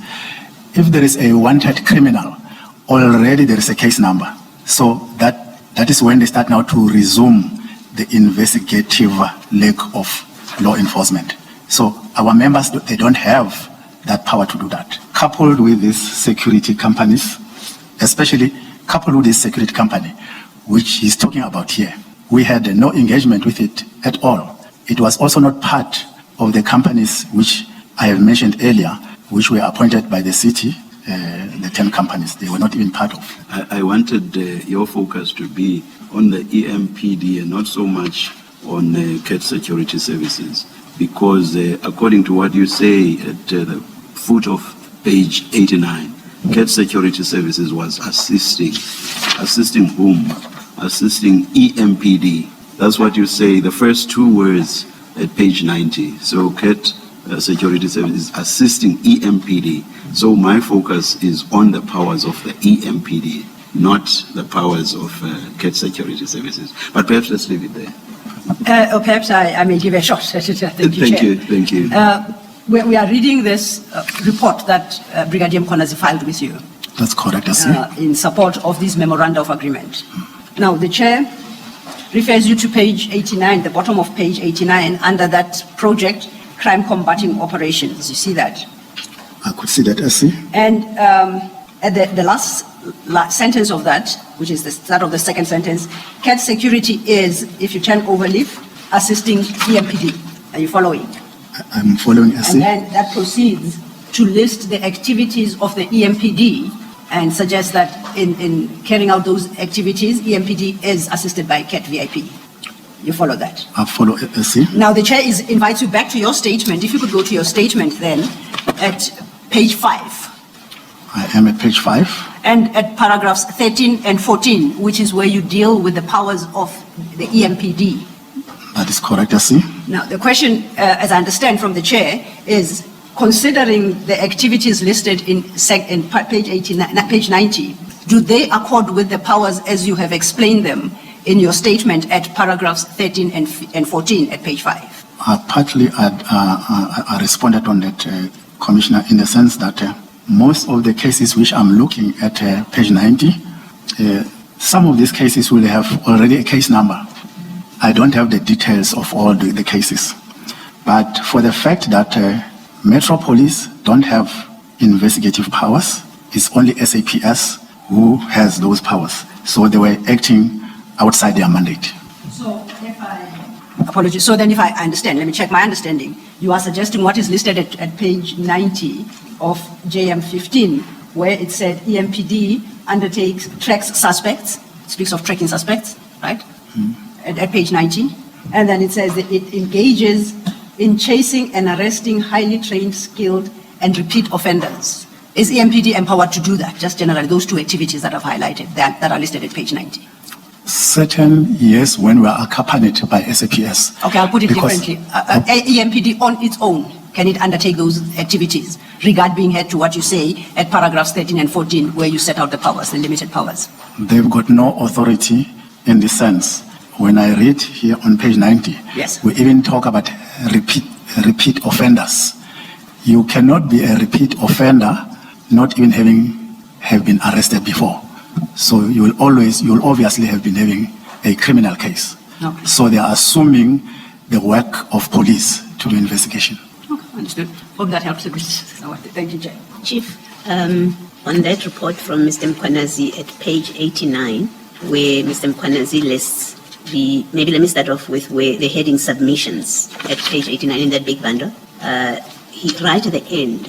if there is a wanted criminal, already there is a case number. So that is when they start now to resume the investigative leg of law enforcement. So our members, they don't have that power to do that. Coupled with these security companies, especially coupled with this security company, which he's talking about here, we had no engagement with it at all. It was also not part of the companies which I have mentioned earlier, which were appointed by the city, the 10 companies. They were not even part of. I wanted your focus to be on the EMPD and not so much on CAT security services, because according to what you say at the foot of page 89, CAT security services was assisting whom? Assisting EMPD. That's what you say, the first two words at page 90. So CAT security services assisting EMPD. So my focus is on the powers of the EMPD, not the powers of CAT security services. But perhaps let's leave it there. Or perhaps I may give a shot at it. Thank you. We are reading this report that Brigadier Mkhwanazi filed with you. That's correct, I see. In support of this memorandum of agreement. Now, the chair refers you to page 89, the bottom of page 89, under that project, crime combating operations. You see that? I could see that, I see. And at the last sentence of that, which is the start of the second sentence, CAT security is, if you turn over leaf, assisting EMPD. Are you following? I'm following, I see. And then that proceeds to list the activities of the EMPD and suggest that in carrying out those activities, EMPD is assisted by CAT VIP. You follow that? I follow, I see. Now the chair invites you back to your statement. If you could go to your statement then at page 5. I am at page 5. And at paragraphs 13 and 14, which is where you deal with the powers of the EMPD. That is correct, I see. Now, the question, as I understand from the chair, is considering the activities listed in page 89, page 90, do they accord with the powers as you have explained them in your statement at paragraphs 13 and 14 at page 5? Partly, I responded on that, Commissioner, in the sense that most of the cases which I'm looking at page 90 Some of these cases will have already a case number. I don't have the details of all the cases. But for the fact that Metropolice don't have investigative powers, it's only SAPS who has those powers. So they were acting outside their mandate. So apologies. So then if I understand, let me check my understanding. You are suggesting what is listed at page 90 of JM 15, where it said EMPD tracks suspects, speaks of tracking suspects, right? At page 90. And then it says that it engages in chasing and arresting highly trained, skilled, and repeat offenders. Is EMPD empowered to do that? Just generally, those two activities that I've highlighted that are listed at page 90. Certain, yes, when we are accompanied by SAPS. Okay, I'll put it differently. EMPD on its own, can it undertake those activities? Regard being head to what you say at paragraphs 13 and 14, where you set out the powers, the limited powers. They've got no authority in this sense. When I read here on page 90, yes, we even talk about repeat offenders. You cannot be a repeat offender not even have been arrested before. So you will obviously have been having a criminal case. Okay. So they are assuming the work of police to do investigation. Okay, understood. Hope that helps a bit. Thank you, Chair. Chief, on that report from Mr. Mkhwanazi at page 89, where Mr. Mkhwanazi lists maybe let me start off with where the heading submissions at page 89 in that big bundle. Right at the end,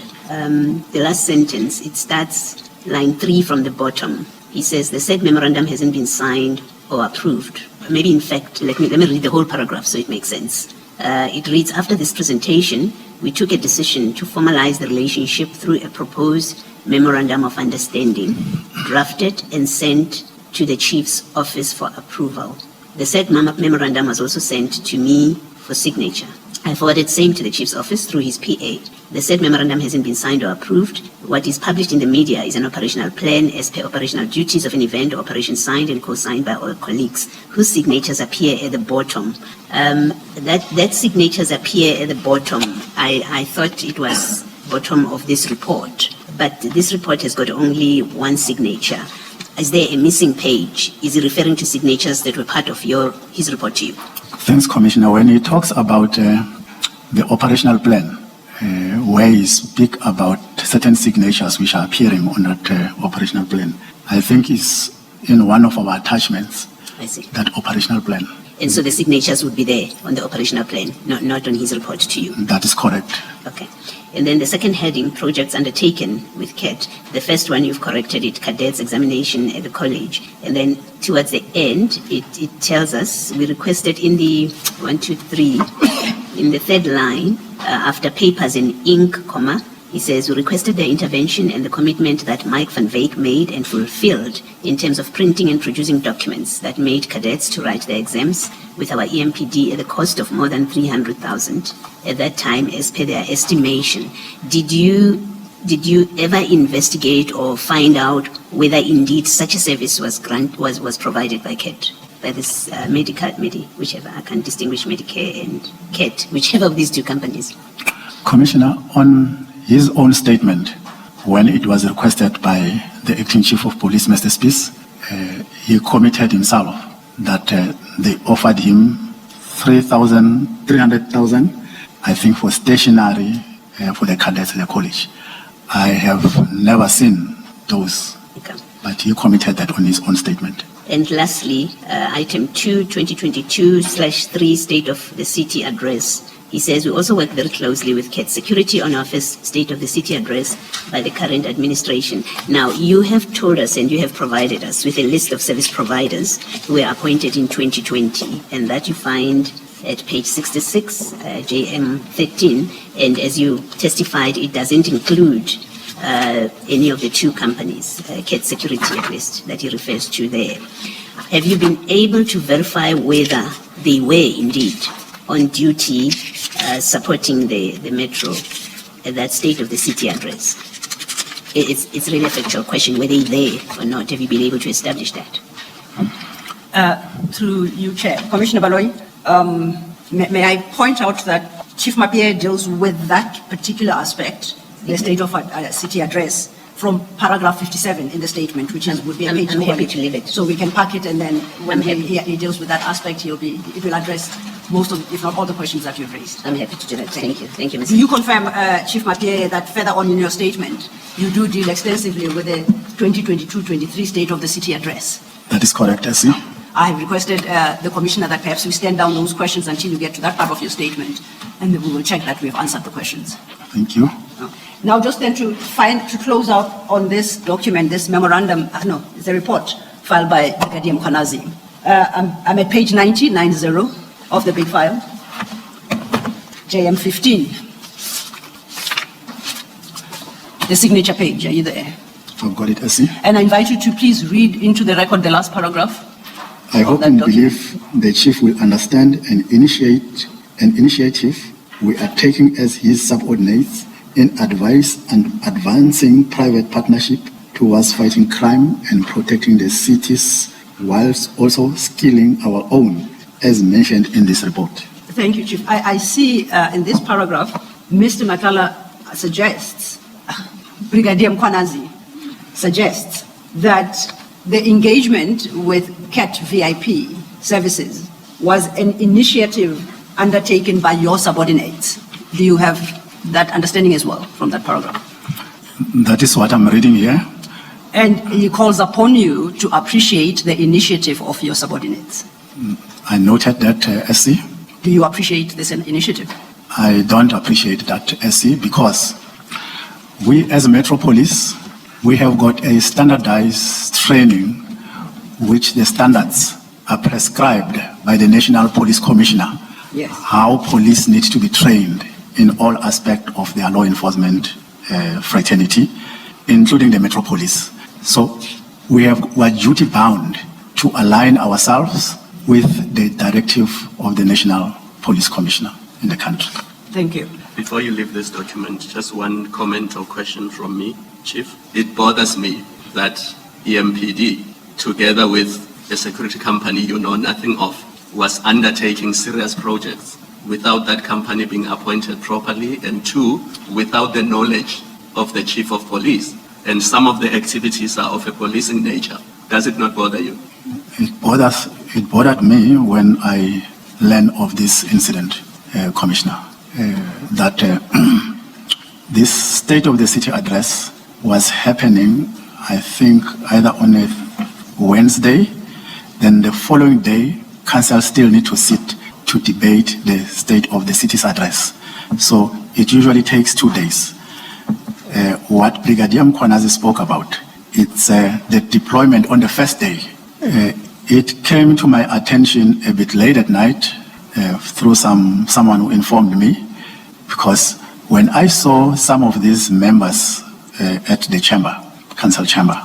the last sentence, it starts line 3 from the bottom. He says the said memorandum hasn't been signed or approved. Maybe in fact, let me read the whole paragraph so it makes sense. It reads, after this presentation, we took a decision to formalize the relationship through a proposed memorandum of understanding, drafted and sent to the Chief's office for approval. The said memorandum was also sent to me for signature. I forwarded same to the Chief's office through his PA. The said memorandum hasn't been signed or approved. What is published in the media is an operational plan as per operational duties of an event or operation signed and co-signed by all colleagues whose signatures appear at the bottom. That signatures appear at the bottom. I thought it was bottom of this report, but this report has got only one signature. Is there a missing page? Is he referring to signatures that were part of his report to you? Thanks, Commissioner. When he talks about the operational plan, where he speaks about certain signatures which are appearing on that operational plan, I think it's in one of our attachments. I see. That operational plan. And so the signatures would be there on the operational plan, not on his report to you? That is correct. Okay. And then the second heading, projects undertaken with CAT. The first one, you've corrected it, cadets examination at the college. And then towards the end, it tells us, we requested in the 1, 2, 3, in the third line, after papers in ink, comma, he says, we requested the intervention and the commitment that Mike van Wyk made and fulfilled in terms of printing and producing documents that made cadets to write their exams with our EMPD at the cost of more than 300,000 at that time as per their estimation. Did you ever investigate or find out whether indeed such a service was provided by CAT, by this Medicare, whichever, I can distinguish Medicare and CAT, whichever of these two companies? Commissioner, on his own statement, when it was requested by the acting chief of police, Mr. Spies, he committed himself that they offered him 300,000, I think, for stationery for the cadets at the college. I have never seen those, Okay. but he committed that on his own statement. And lastly, item 2, 2022/3, State of the City Address. He says, we also work very closely with CAT Security on Office, State of the City Address by the current administration. Now, you have told us and you have provided us with a list of service providers who were appointed in 2020, and that you find at page 66, JM 13. And as you testified, it doesn't include any of the two companies, CAT Security at least, that he refers to there. Have you been able to verify whether they were indeed on duty supporting the metro at that State of the City Address? It's really a factual question, whether they're there or not. Have you been able to establish that? Through you, Chair. Commissioner Baloyi, may I point out that Chief Mapiyeye deals with that particular aspect, the State of City Address, from paragraph 57 in the statement, which would be a page. I'm happy to leave it. So we can pack it, and then when he deals with that aspect, it will address most of, if not all, the questions that you've raised. I'm happy to do that. Thank you. Thank you, Mr. Do you confirm, Chief Mapiyeye, that further on in your statement, you do deal extensively with the 2022-23 State of the City address? That is correct, SC. I have requested the Commissioner that perhaps we stand down those questions until you get to that part of your statement, and then we will check that we have answered the questions. Thank you. Now, just then to close out on this document, this memorandum, it's a report filed by Brigadier Mkhwanazi. I'm at page 90 of the big file, JM15. The signature page, are you there? I've got it, SC. And I invite you to please read into the record the last paragraph. I hope and believe the Chief will understand and initiate an initiative we are taking as his subordinates in advice and advancing private partnership towards fighting crime and protecting the cities, whilst also skilling our own, as mentioned in this report. Thank you, Chief. I see in this paragraph, Mr. Matlala suggests, Brigadier Mkhwanazi suggests that the engagement with CAT VIP services was an initiative undertaken by your subordinates. Do you have that understanding as well from that paragraph? That is what I'm reading here. And he calls upon you to appreciate the initiative of your subordinates. I noted that, SC. Do you appreciate this initiative? I don't appreciate that, SC, because we as Metropolitan, we have got a standardized training which the standards are prescribed by the National Police Commissioner. Yes. How police need to be trained in all aspects of their law enforcement fraternity, including the Metropolitan. So we are duty bound to align ourselves with the directive of the National Police Commissioner in the country. Thank you. Before you leave this document, just one comment or question from me, Chief. It bothers me that EMPD, together with a security company you know nothing of, was undertaking serious projects without that company being appointed properly, and two, without the knowledge of the Chief of Police. And some of the activities are of a policing nature. Does it not bother you? It bothered me when I learned of this incident, Commissioner, that this State of the City address was happening, I think, either on a Wednesday, then the following day, Council still need to sit to debate the State of the City's address. So it usually takes 2 days. What Brigadier Mkhwanazi spoke about, it's the deployment on the first day. It came to my attention a bit late at night through someone who informed me, because when I saw some of these members at the chamber, council chamber,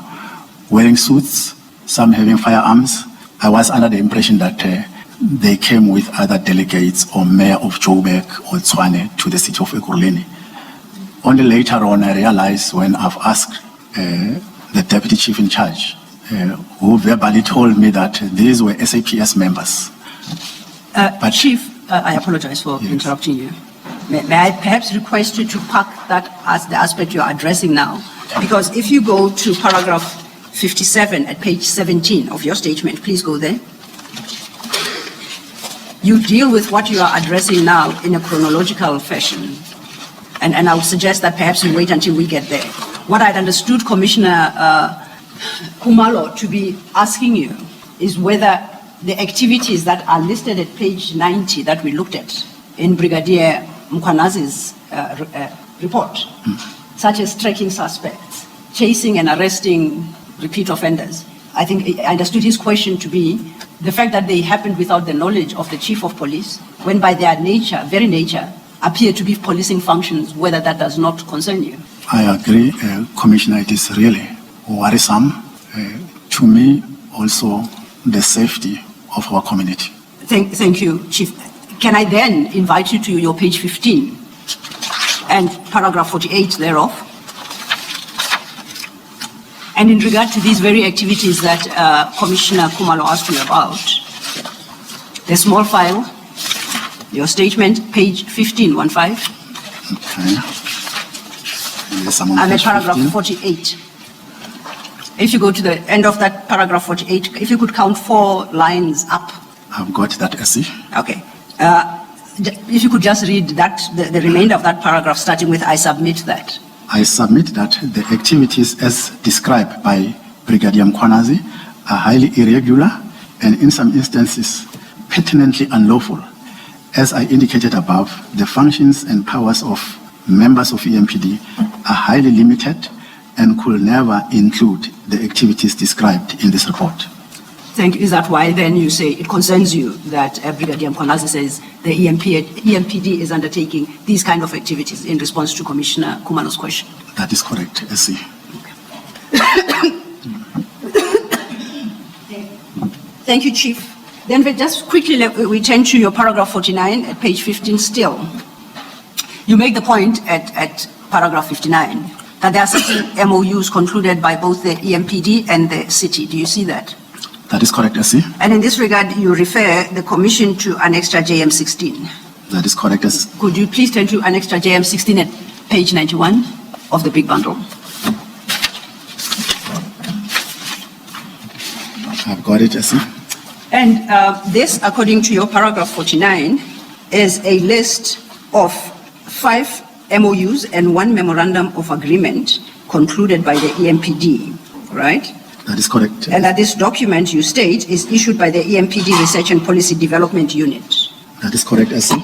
wearing suits, some having firearms, I was under the impression that they came with other delegates or mayor of Joburg or Tshwane to the city of Ekurhuleni. Only later on I realized, when I've asked the deputy chief in charge, who verbally told me that these were SAPS members. But Chief, I apologize for interrupting you. May I perhaps request you to park that as the aspect you're addressing now? Because if you go to paragraph 57 at page 17 of your statement, please go there. You deal with what you are addressing now in a chronological fashion. And I would suggest that perhaps you wait until we get there. What I'd understood Commissioner Khumalo to be asking you is whether the activities that are listed at page 90 that we looked at in Brigadier Mkhwanazi's report, such as tracking suspects, chasing and arresting repeat offenders. I think I understood his question to be the fact that they happened without the knowledge of the Chief of Police, when by their nature, very nature, appear to be policing functions, whether that does not concern you. I agree, Commissioner, it is really worrisome. To me, also, the safety of our community. Thank you, Chief. Can I then invite you to your page 15 and paragraph 48 thereof? And in regard to these very activities that Commissioner Khumalo asked you about, the small file, your statement, page 15, 15. Okay. Yes, I'm on I'm at page paragraph 15. 48. If you go to the end of that paragraph 48, if you could count 4 lines up. I've got that, Essie. Okay. If you could just read that, the remainder of that paragraph, starting with I submit that. I submit that the activities as described by Brigadier Mkhwanazi are highly irregular and in some instances patently unlawful. As I indicated above, the functions and powers of members of EMPD are highly limited and could never include the activities described in this report. Thank you. Is that why then you say it concerns you that Brigadier Mkhwanazi says the EMPD is undertaking these kind of activities in response to Commissioner Kumano's question? That is correct, Essie. Thank you, Chief. Then we just quickly we turn to your paragraph 49 at page 15 still. You make the point at paragraph 59 that there are certain MOUs concluded by both the EMPD and the city. Do you see that? That is correct, Essie. And in this regard, you refer the Commission to Annexure JM 16. That is correct, Essie. Could you please turn to Annexure JM 16 at page 91 of the big bundle? I've got it, Essie. And this, according to your paragraph 49, is a list of 5 MOUs and 1 memorandum of agreement concluded by the EMPD, right? That is correct. And that this document, you state, is issued by the EMPD Research and Policy Development Unit. That is correct, Essie.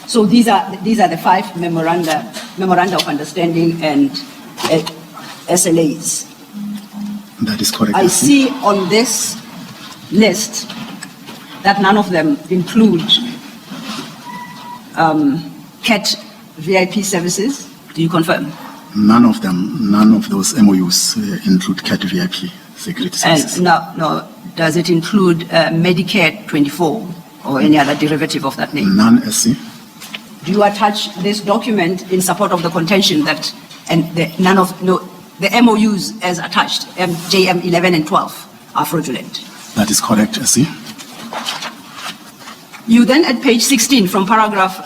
So these are the 5 memoranda of understanding and SLAs. That is correct, I Essie. see on this list that none of them include CAT VIP services. Do you confirm? None of those MOUs include CAT VIP security services. And no, does it include Medicare 24 or any other derivative of that name? None, Essie. Do you attach this document in support of the contention that the MOUs as attached, JM 11 and 12, are fraudulent? That is correct, Essie. You then at page 16 from paragraph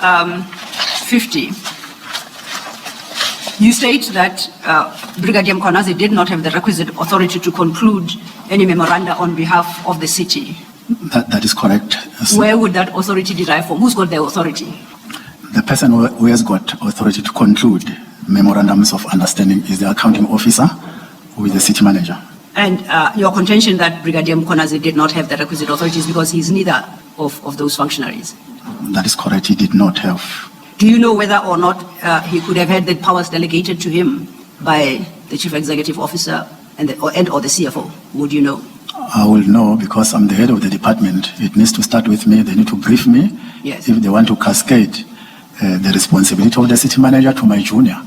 50, you state that Brigadier Mkhwanazi did not have the requisite authority to conclude any memoranda on behalf of the city. That is correct, Essie. Where would that authority derive from? Who's got the authority? The person who has got authority to conclude memorandums of understanding is the accounting officer with the city manager. And your contention that Brigadier Mkhwanazi did not have the requisite authorities because he's neither of those functionaries? That is correct, he did not have. Do you know whether or not he could have had the powers delegated to him by the Chief Executive Officer and or the CFO? Would you know? I will know because I'm the head of the department. It needs to start with me. They need to brief me. Yes. If they want to cascade the responsibility of the city manager to my junior.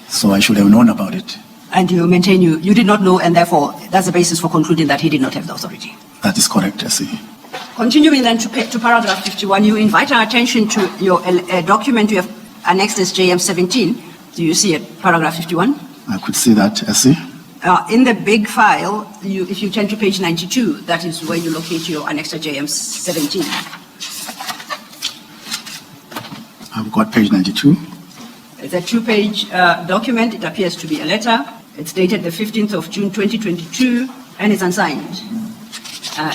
So I should have known about it. And you maintain you did not know, and therefore that's the basis for concluding that he did not have the authority. That is correct, Essie. Continuing then to paragraph 51, you invite our attention to your document you have annexed as JM 17. Do you see it, paragraph 51? I could see that, Essie. In the big file, if you turn to page 92, that is where you locate your annexed JM 17. I've got page 92. It's a 2-page document. It appears to be a letter. It's dated the 15th of June 2022, and it's unsigned.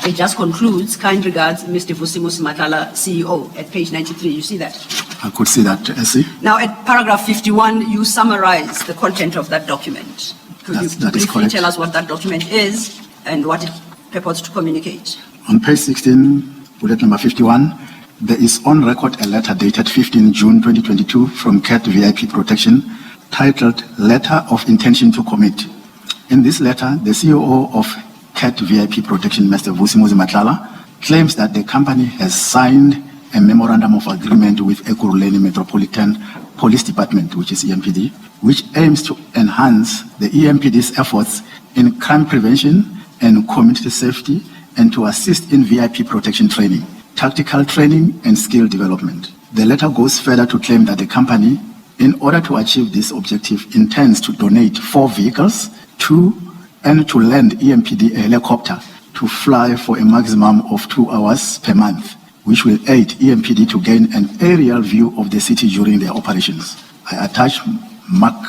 It just concludes, kind regards, Mr. Vusimuzi Matlala, CEO, at page 93. You see that? I could see that, Essie. Now, at paragraph 51, you summarize the content of that document. Could you That is briefly correct. tell us what that document is and what it purports to communicate? On page 16, bullet number 51, there is on record a letter dated 15 June 2022 from CAT VIP Protection titled Letter of Intention to Commit. In this letter, the CEO of CAT VIP Protection, Mr. Vusimuzi Matlala, claims that the company has signed a memorandum of agreement with Ekurhuleni Metropolitan Police Department, which is EMPD, which aims to enhance the EMPD's efforts in crime prevention and community safety and to assist in VIP protection training, tactical training, and skill development. The letter goes further to claim that the company, in order to achieve this objective, intends to donate 4 vehicles and to lend EMPD a helicopter to fly for a maximum of 2 hours per month, which will aid EMPD to gain an aerial view of the city during their operations. I attach Mark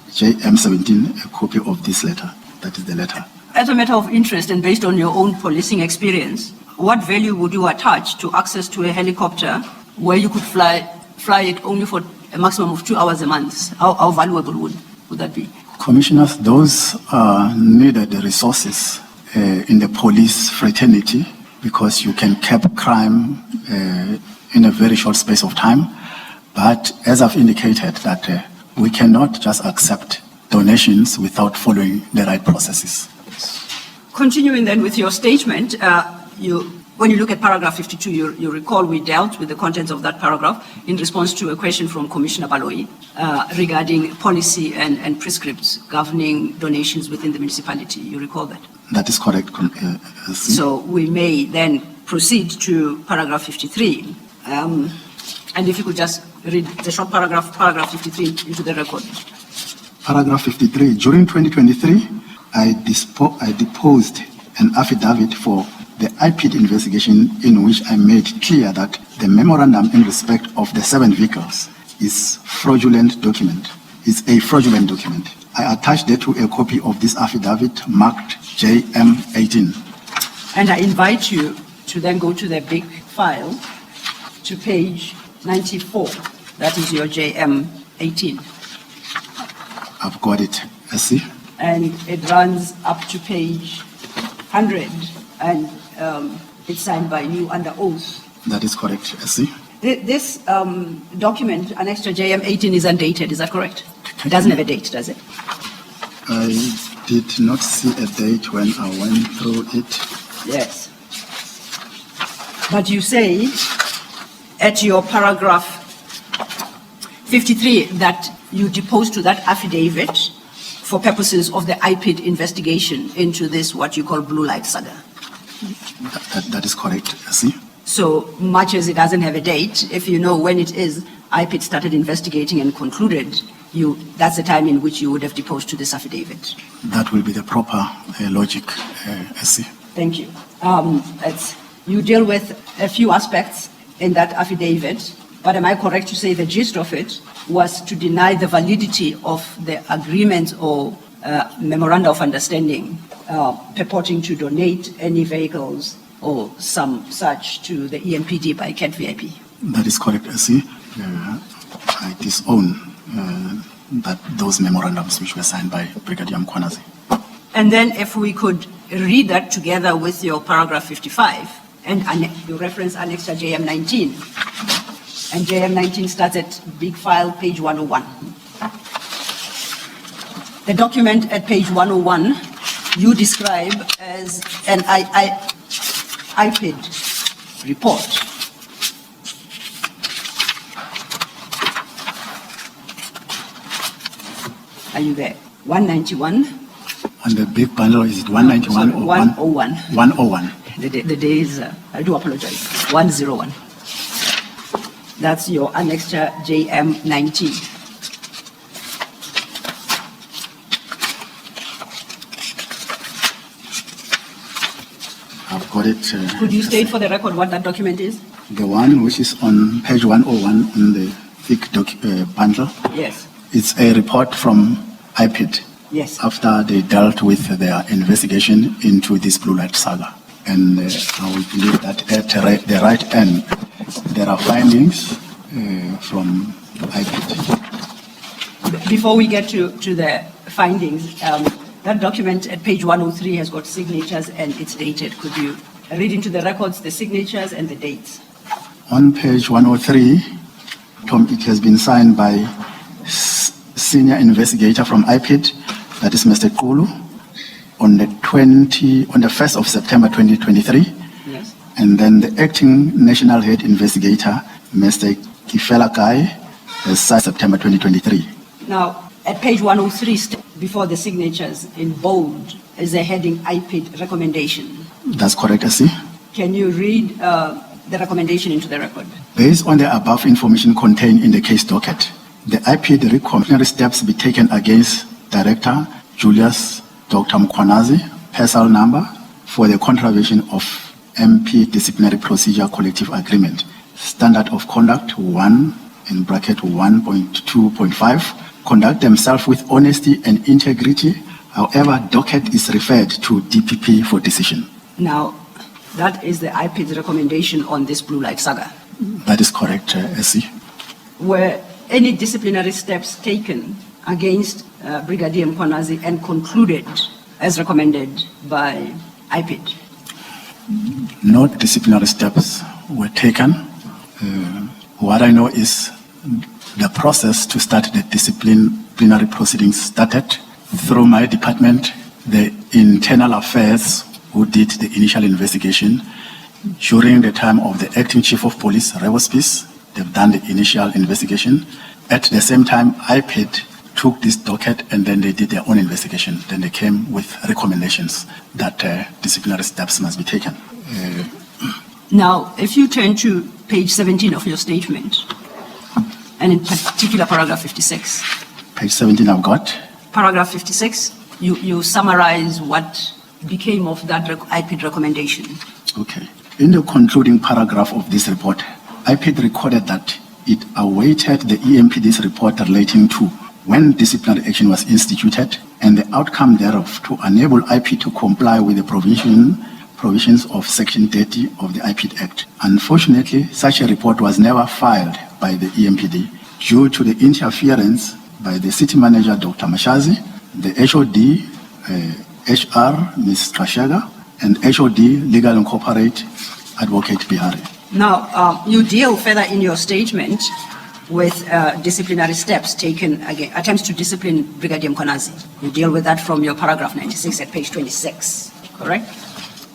JM17 a copy of this letter. That is the letter. As a matter of interest and based on your own policing experience, what value would you attach to access to a helicopter where you could fly it only for a maximum of 2 hours a month? How valuable would that be? Commissioners, those needed resources in the police fraternity, because you can curb crime in a very short space of time. But as I've indicated, that we cannot just accept donations without following the right processes. Continuing then with your statement, when you look at paragraph 52, you recall we dealt with the contents of that paragraph in response to a question from Commissioner Baloyi regarding policy and prescripts governing donations within the municipality. You recall that? That is correct. So we may then proceed to paragraph 53. And if you could just read the short paragraph 53 into the record. Paragraph 53. During 2023, I deposed an affidavit for the IPID investigation in which I made clear that the memorandum in respect of the 7 vehicles is a fraudulent document. I attached thereto a copy of this affidavit marked JM18. And I invite you to then go to the big file to page 94. That is your JM18. I've got it. I see. And it runs up to page 100, and it's signed by you under oath. That is correct. I see. This document, annexed to JM18, is undated. Is that correct? It doesn't have a date, does it? I did not see a date when I went through it. Yes. But you say at your paragraph 53 that you deposed to that affidavit for purposes of the IPID investigation into this, what you call blue light saga. That is correct. I see. So much as it doesn't have a date, if you know when it is, IPID started investigating and concluded, that's the time in which you would have deposed to this affidavit. That will be the proper logic, I see. Thank you. You deal with a few aspects in that affidavit, but am I correct to say the gist of it was to deny the validity of the agreement or memoranda of understanding purporting to donate any vehicles or some such to the EMPD by CAT VIP? That is correct, I see. I disown those memorandums which were signed by Brigadier Mkhwanazi. And then if we could read that together with your paragraph 55 and you reference Annexure JM19. And JM19 starts at big file, page 101. The document at page 101 you describe as an IPID report. Are you there? 191. On the big bundle, is it 191 or 101? 101. The day is, I do apologize, 101. That's your annexure JM19. I've got it. Could you state for the record what that document is? The one which is on page 101 in the thick bundle. Yes. It's a report from IPID. Yes. After they dealt with their investigation into this blue light saga. And I would believe that at the right end, there are findings from IPID. Before we get to the findings, that document at page 103 has got signatures and it's dated. Could you read into the records the signatures and the dates? On page 103, it has been signed by senior investigator from IPID, that is Mr. Kulu, on the 1st of September 2023. Yes. And then the acting national head investigator, Mr. Kifela Kai, has signed September 2023. Now, at page 103, before the signatures in bold, is a heading IPID recommendation. That's correct, I see. Can you read the recommendation into the record? Based on the above information contained in the case docket, the IPID recommended steps be taken against Director Julius Dr. Mkhwanazi, personal number, for the contravention of MP Disciplinary Procedure Collective Agreement, Standard of Conduct 1, in bracket 1.2.5, conduct themselves with honesty and integrity. However, docket is referred to DPP for decision. Now, that is the IPID recommendation on this blue light saga. That is correct, SC. Were any disciplinary steps taken against Brigadier Mkhwanazi and concluded as recommended by IPID? No disciplinary steps were taken. What I know is the process to start the disciplinary proceedings started through my department, the internal affairs, who did the initial investigation. During the time of the acting chief of police, Revospis, they've done the initial investigation. At the same time, IPID took this docket and then they did their own investigation. Then they came with recommendations that disciplinary steps must be taken. Now, if you turn to page 17 of your statement, and in particular paragraph 56. Page 17 I've got. Paragraph 56, you summarize what became of that IPID recommendation. Okay. In the concluding paragraph of this report, IPID recorded that it awaited the EMPD's report relating to when disciplinary action was instituted and the outcome thereof to enable IPID to comply with the provisions of Section 30 of the IPID Act. Unfortunately, such a report was never filed by the EMPD due to the interference by the city manager, Dr Mashazi, the HOD, HR, Ms. Trashaga, and HOD, Legal and Corporate Advocate Bihari. Now, you deal further in your statement with disciplinary steps taken against attempts to discipline Brigadier Mkhwanazi. You deal with that from your paragraph 96 at page 26, correct?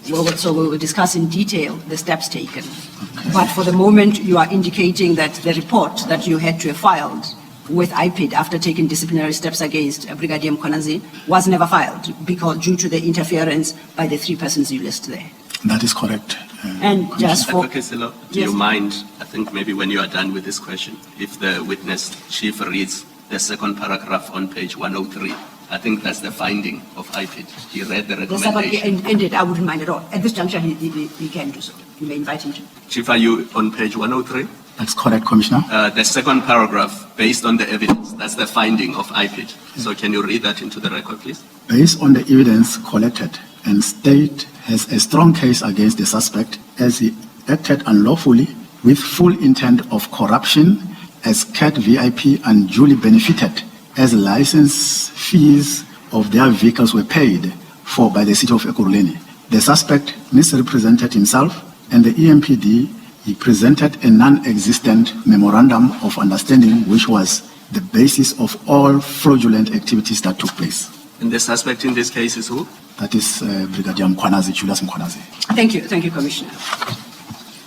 So we will discuss in detail the steps taken. Okay. But for the moment, you are indicating that the report that you had to have filed with IPID after taking disciplinary steps against Brigadier Mkhwanazi was never filed because due to the interference by the three persons you list there. That is correct. And just for... Do you mind, I think maybe when you are done with this question, if the witness chief reads the second paragraph on page 103, I think that's the finding of IPID. He read the recommendation. Indeed, I wouldn't mind at all. At this juncture, he can do so. You may invite him to. Chief, are you on page 103? That's correct, Commissioner. The second paragraph, based on the evidence, that's the finding of IPID. So can you read that into the record, please? Based on the evidence collected, and state has a strong case against the suspect as he acted unlawfully with full intent of corruption as CAT VIP and duly benefited as license fees of their vehicles were paid for by the city of Ekurhuleni. The suspect misrepresented himself and the EMPD. He presented a non-existent memorandum of understanding which was the basis of all fraudulent activities that took place. And the suspect in this case is who? That is Brigadier Mkhwanazi, Julius Mkhwanazi. Thank you, Commissioner.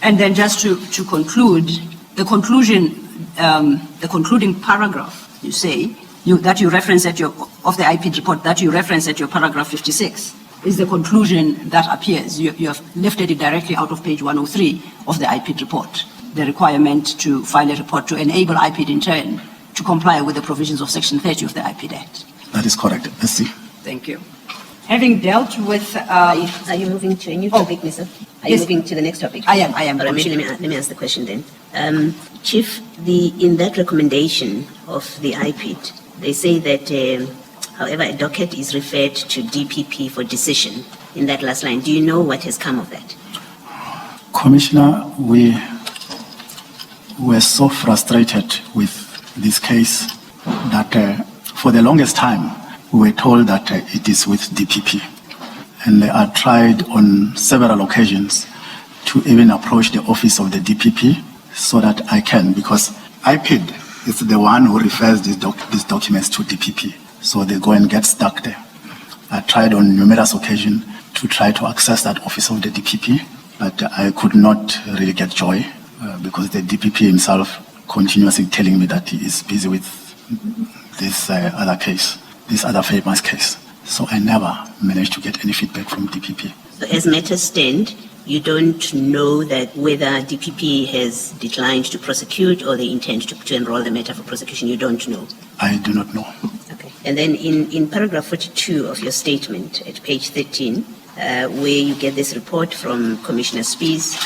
And then just to conclude, the concluding paragraph, you say, that you reference at your, of the IPID report, that you reference at your paragraph 56, is the conclusion that appears. You have lifted it directly out of page 103 of the IPID report, the requirement to file a report to enable IPID in turn to comply with the provisions of Section 30 of the IPID Act. That is correct. Merci. Thank you. Having dealt with... Are you moving to a new topic, Mr.? Are you moving to the next topic? I am. All right, maybe let me ask the question then. Chief, in that recommendation of the IPID, they say that, however, a docket is referred to DPP for decision in that last line. Do you know what has come of that? Commissioner, we were so frustrated with this case that for the longest time, we were told that it is with DPP. And I tried on several occasions to even approach the office of the DPP so that I can, because IPID is the one who refers these documents to DPP. So they go and get stuck there. I tried on numerous occasions to try to access that office of the DPP, but I could not really get joy because the DPP himself continuously telling me that he is busy with this other case, this other famous case. So I never managed to get any feedback from DPP. So as matters stand, you don't know that whether DPP has declined to prosecute or they intend to enroll the matter for prosecution. You don't know. I do not know. Okay. And then in paragraph 42 of your statement at page 13, where you get this report from Commissioner Spies,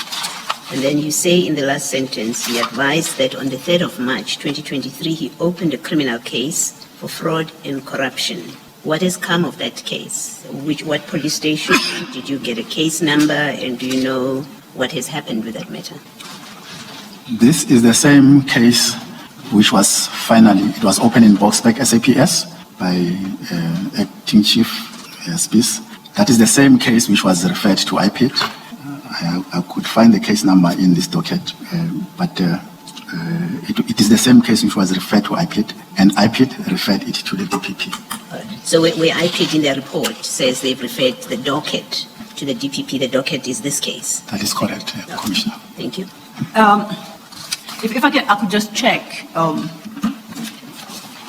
And then you say in the last sentence, he advised that on the 3rd of March 2023, he opened a criminal case for fraud and corruption. What has come of that case? What police station? Did you get a case number? And do you know what has happened with that matter? This is the same case which was it was opened in Boksburg SAPS by Acting Chief Spies. That is the same case which was referred to IPID. I could find the case number in this docket, but it is the same case which was referred to IPID, and IPID referred it to the DPP. So where IPID in their report says they've referred the docket to the DPP, the docket is this case? That is correct, Commissioner. Thank you. If I could just check,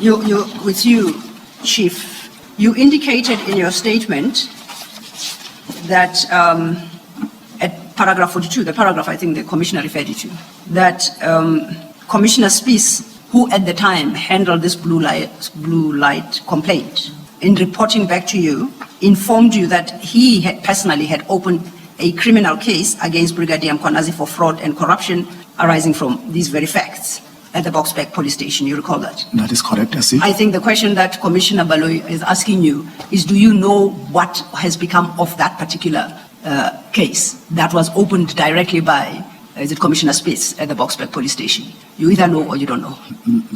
with you, Chief, you indicated in your statement that at paragraph 42, the paragraph I think the Commissioner referred you to, that Commissioner Spies, who at the time handled this blue light complaint, in reporting back to you, informed you that he had personally opened a criminal case against Brigadier Mkhwanazi for fraud and corruption arising from these very facts at the Boksburg police station. You recall that? That is correct, I see. I think the question that Commissioner Baloyi is asking you is, do you know what has become of that particular case that was opened directly by, is it Commissioner Spies at the Boksburg police station? You either know or you don't know.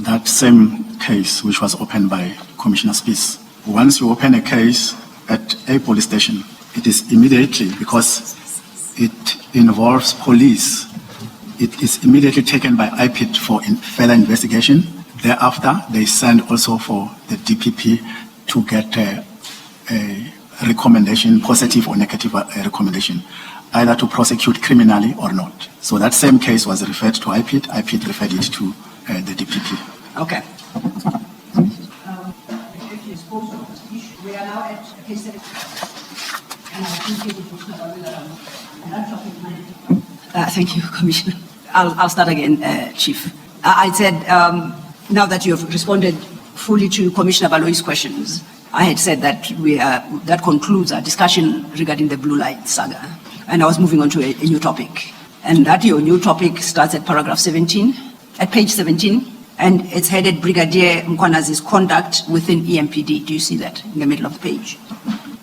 That same case which was opened by Commissioner Spies. Once you open a case at a police station, it is immediately, because it involves police, it is immediately taken by IPID for further investigation. Thereafter, they send also for the DPP to get a recommendation, positive or negative recommendation, either to prosecute criminally or not. So that same case was referred to IPID. IPID referred it to the DPP. Okay. We are now at case thank you, Commissioner. I'll start again, Chief. I said, now that you have responded fully to Commissioner Baloyi's questions, I had said that that concludes our discussion regarding the blue light saga. And I was moving on to a new topic. And that your new topic starts at paragraph 17, at page 17, and it's headed Brigadier Mkhwanazi's conduct within EMPD. Do you see that in the middle of the page?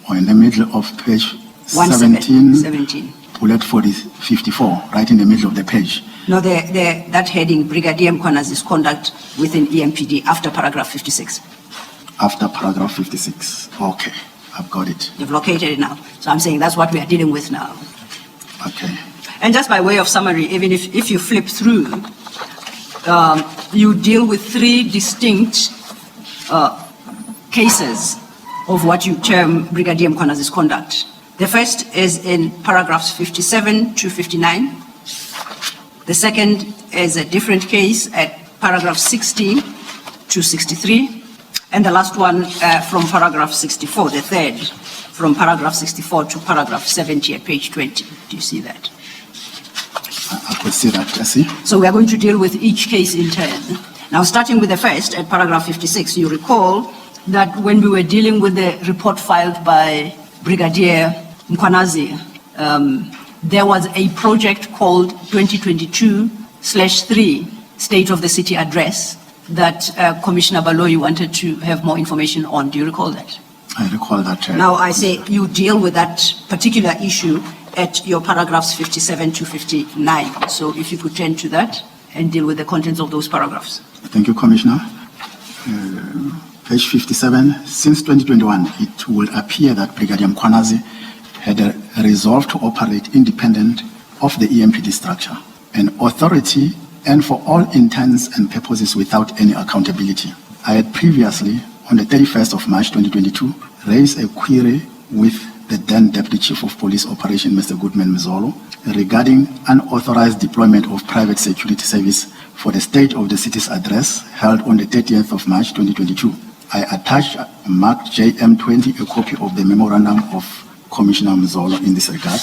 Or in the middle of page 17. Bullet 54, right in the middle of the page. No, that heading, Brigadier Mkhwanazi's conduct within EMPD, after paragraph 56. After paragraph 56. Okay, I've got it. You've located it now. So I'm saying that's what we are dealing with now. Okay. And just by way of summary, even if you flip through, you deal with three distinct cases of what you term Brigadier Mkhwanazi's conduct. The first is in paragraphs 57 to 59. The second is a different case at paragraph 60 to 63. And the last one from paragraph 64, the third, from paragraph 64 to paragraph 70 at page 20. Do you see that? I could see that, I see. So we are going to deal with each case in turn. Now, starting with the first, at paragraph 56, you recall that when we were dealing with the report filed by Brigadier Mkhwanazi, there was a project called 2022/3 State of the City Address that Commissioner Baloyi wanted to have more information on. Do you recall that? I recall that. Now, I say you deal with that particular issue at your paragraphs 57 to 59. So if you could turn to that and deal with the contents of those paragraphs. Thank you, Commissioner. Page 57, since 2021, it will appear that Brigadier Mkhwanazi had a resolve to operate independent of the EMPD structure, an authority, and for all intents and purposes without any accountability. I had previously, on the 31st of March 2022, raised a query with the then Deputy Chief of Police Operation, Mr. Goodman Mzolo, regarding unauthorized deployment of private security service for the State of the City's address held on the 30th of March 2022. I attached marked JM20, a copy of the memorandum of Commissioner Mzolo in this regard.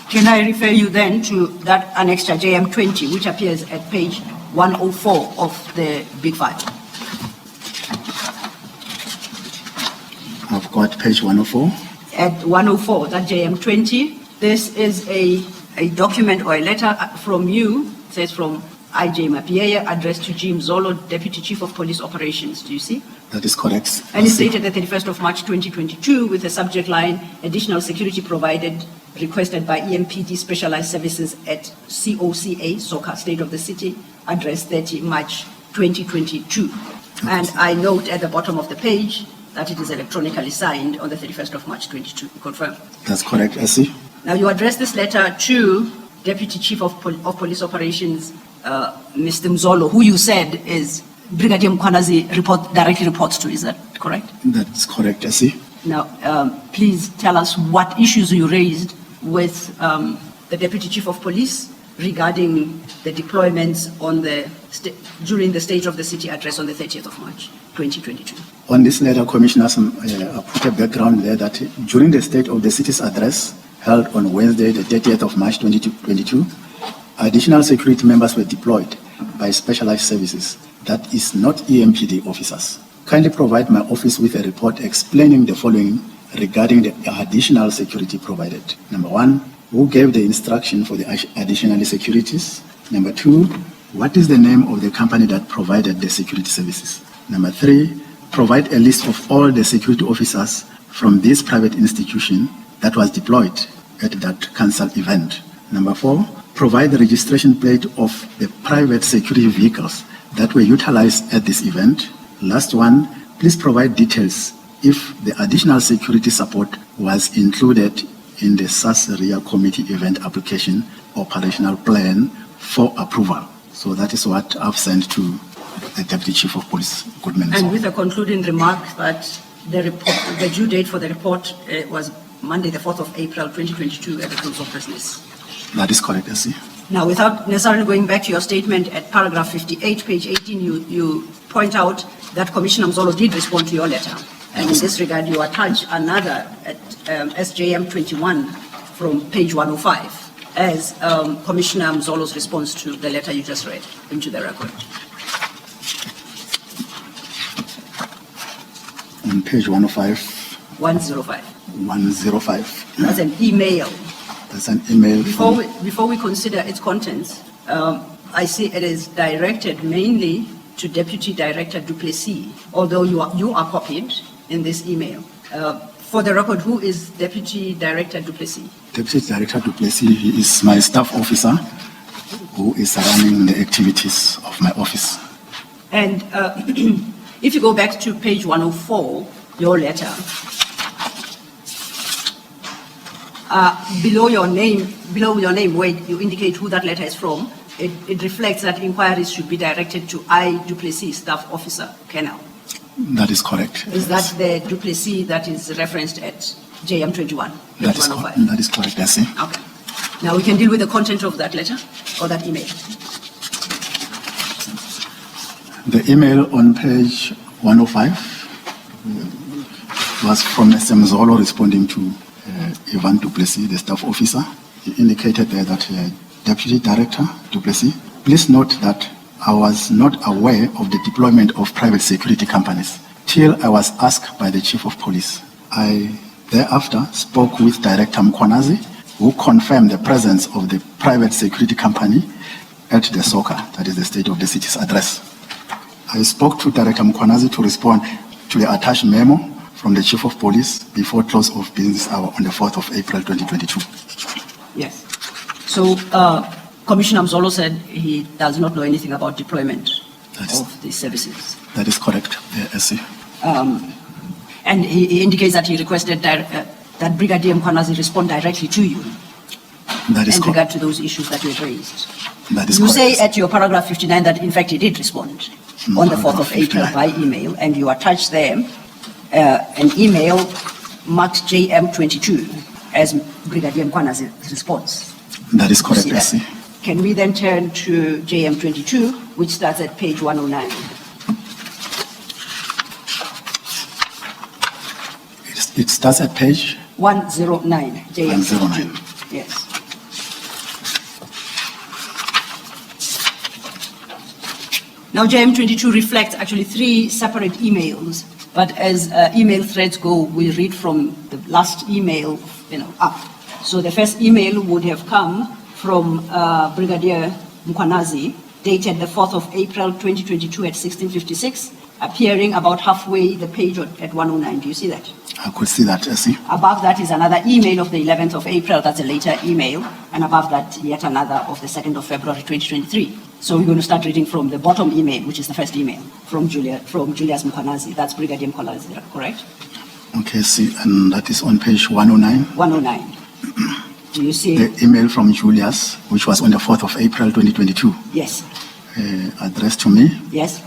Can I refer you then to that annexure JM20, which appears at page 104 of the big file? I've got page 104. At 104, that JM20, this is a a document or a letter from you, it says from Isaac Mapiyeye, addressed to Jim Zolo, Deputy Chief of Police Operations. Do you see? That is correct. And it's dated the 31st of March 2022 with the subject line, additional security provided, requested by EMPD Specialized Services at COCA, Soka, State of the City, address 30 March 2022. And I note at the bottom of the page that it is electronically signed on the 31st of March 22. Confirm? That's correct, I see. Now you address this letter to Deputy Chief of Police Operations, Mr. Mzolo, who you said is Brigadier Mkhwanazi directly reports to. Is that correct? That's correct, I see. Now, please tell us what issues you raised with the Deputy Chief of Police regarding the deployments on during the State of the City address on the 30th of March 2022. On this letter, Commissioners, I put a background there that during the State of the City's address held on Wednesday, the 30th of March 2022, additional security members were deployed by specialized services, that is not EMPD officers. Kindly provide my office with a report explaining the following regarding the additional security provided. Number one, who gave the instruction for the additional securities? Number two, what is the name of the company that provided the security services? Number three, provide a list of all the security officers from this private institution that was deployed at that council event. Number four, provide the registration plate of the private security vehicles that were utilized at this event. Last one, please provide details if the additional security support was included in the SAS-RIA committee event application operational plan for approval. So that is what I've sent to the Deputy Chief of Police, Goodman. And with a concluding remark that the due date for the report was Monday, the 4th of April, 2022 at the close of business. That is correct, I see. Now, without necessarily going back to your statement at paragraph 58, page 18, you point out that Commissioner Mzolo did respond to your letter. And in this regard, you attach another at SJM 21 from page 105 as Commissioner Mzolo's response to the letter you just read into the record. On page 105. 105. 105. That's an email. That's an email. Before we consider its contents, I see it is directed mainly to Deputy Director Duplessis, although you are copied in this email. For the record, who is Deputy Director Duplessis? Deputy Director Duplessis is my staff officer who is running the activities of my office. And if you go back to page 104, your letter, below your name, where you indicate who that letter is from, it reflects that inquiries should be directed to I. Duplessis, Staff Officer, Colonel. That is correct. Is that the Duplessis that is referenced at JM 21? That is correct, I see. Okay. Now we can deal with the content of that letter or that email. The email on page 105 was from Mr. Mzolo responding to Ivan Duplessis, the staff officer. He indicated there that Deputy Director Duplessis, please note that I was not aware of the deployment of private security companies till I was asked by the Chief of Police. I thereafter spoke with Director Mkhwanazi, who confirmed the presence of the private security company at the SOCA, that is the State of the City's address. I spoke to Director Mkhwanazi to respond to the attached memo from the Chief of Police before close of business hour on the 4th of April 2022. Yes. So Commissioner Mzolo said he does not know anything about deployment of these services. That is correct, I see. And he indicates that he requested that Brigadier Mkhwanazi respond directly to you. That is in correct. regard to those issues that you raised. That is you correct. say at your paragraph 59 that in fact he did respond on the 4th of April by email, and you attach there an email marked JM22 as Brigadier Mkhwanazi's response. That is correct, I see. Can we then turn to JM22, which starts at page 109? It starts at page 109, JM22. 109. Yes. Now, JM22 reflects actually 3 separate emails, but as email threads go, we read from the last email, up. So the first email would have come from Brigadier Mkhwanazi, dated the 4th of April 2022 at 16:56, appearing about halfway the page at 109. Do you see that? I could see that, Essie. Above that is another email of the 11th of April, that's a later email, and above that yet another of the 2nd of February 2023. So we're going to start reading from the bottom email, which is the first email from Julius Mkhwanazi. That's Brigadier Mkhwanazi, correct? Okay, see, and that is on page 109. 109. Do you see? The email from Julius, which was on the 4th of April 2022. Yes. Addressed to me. Yes.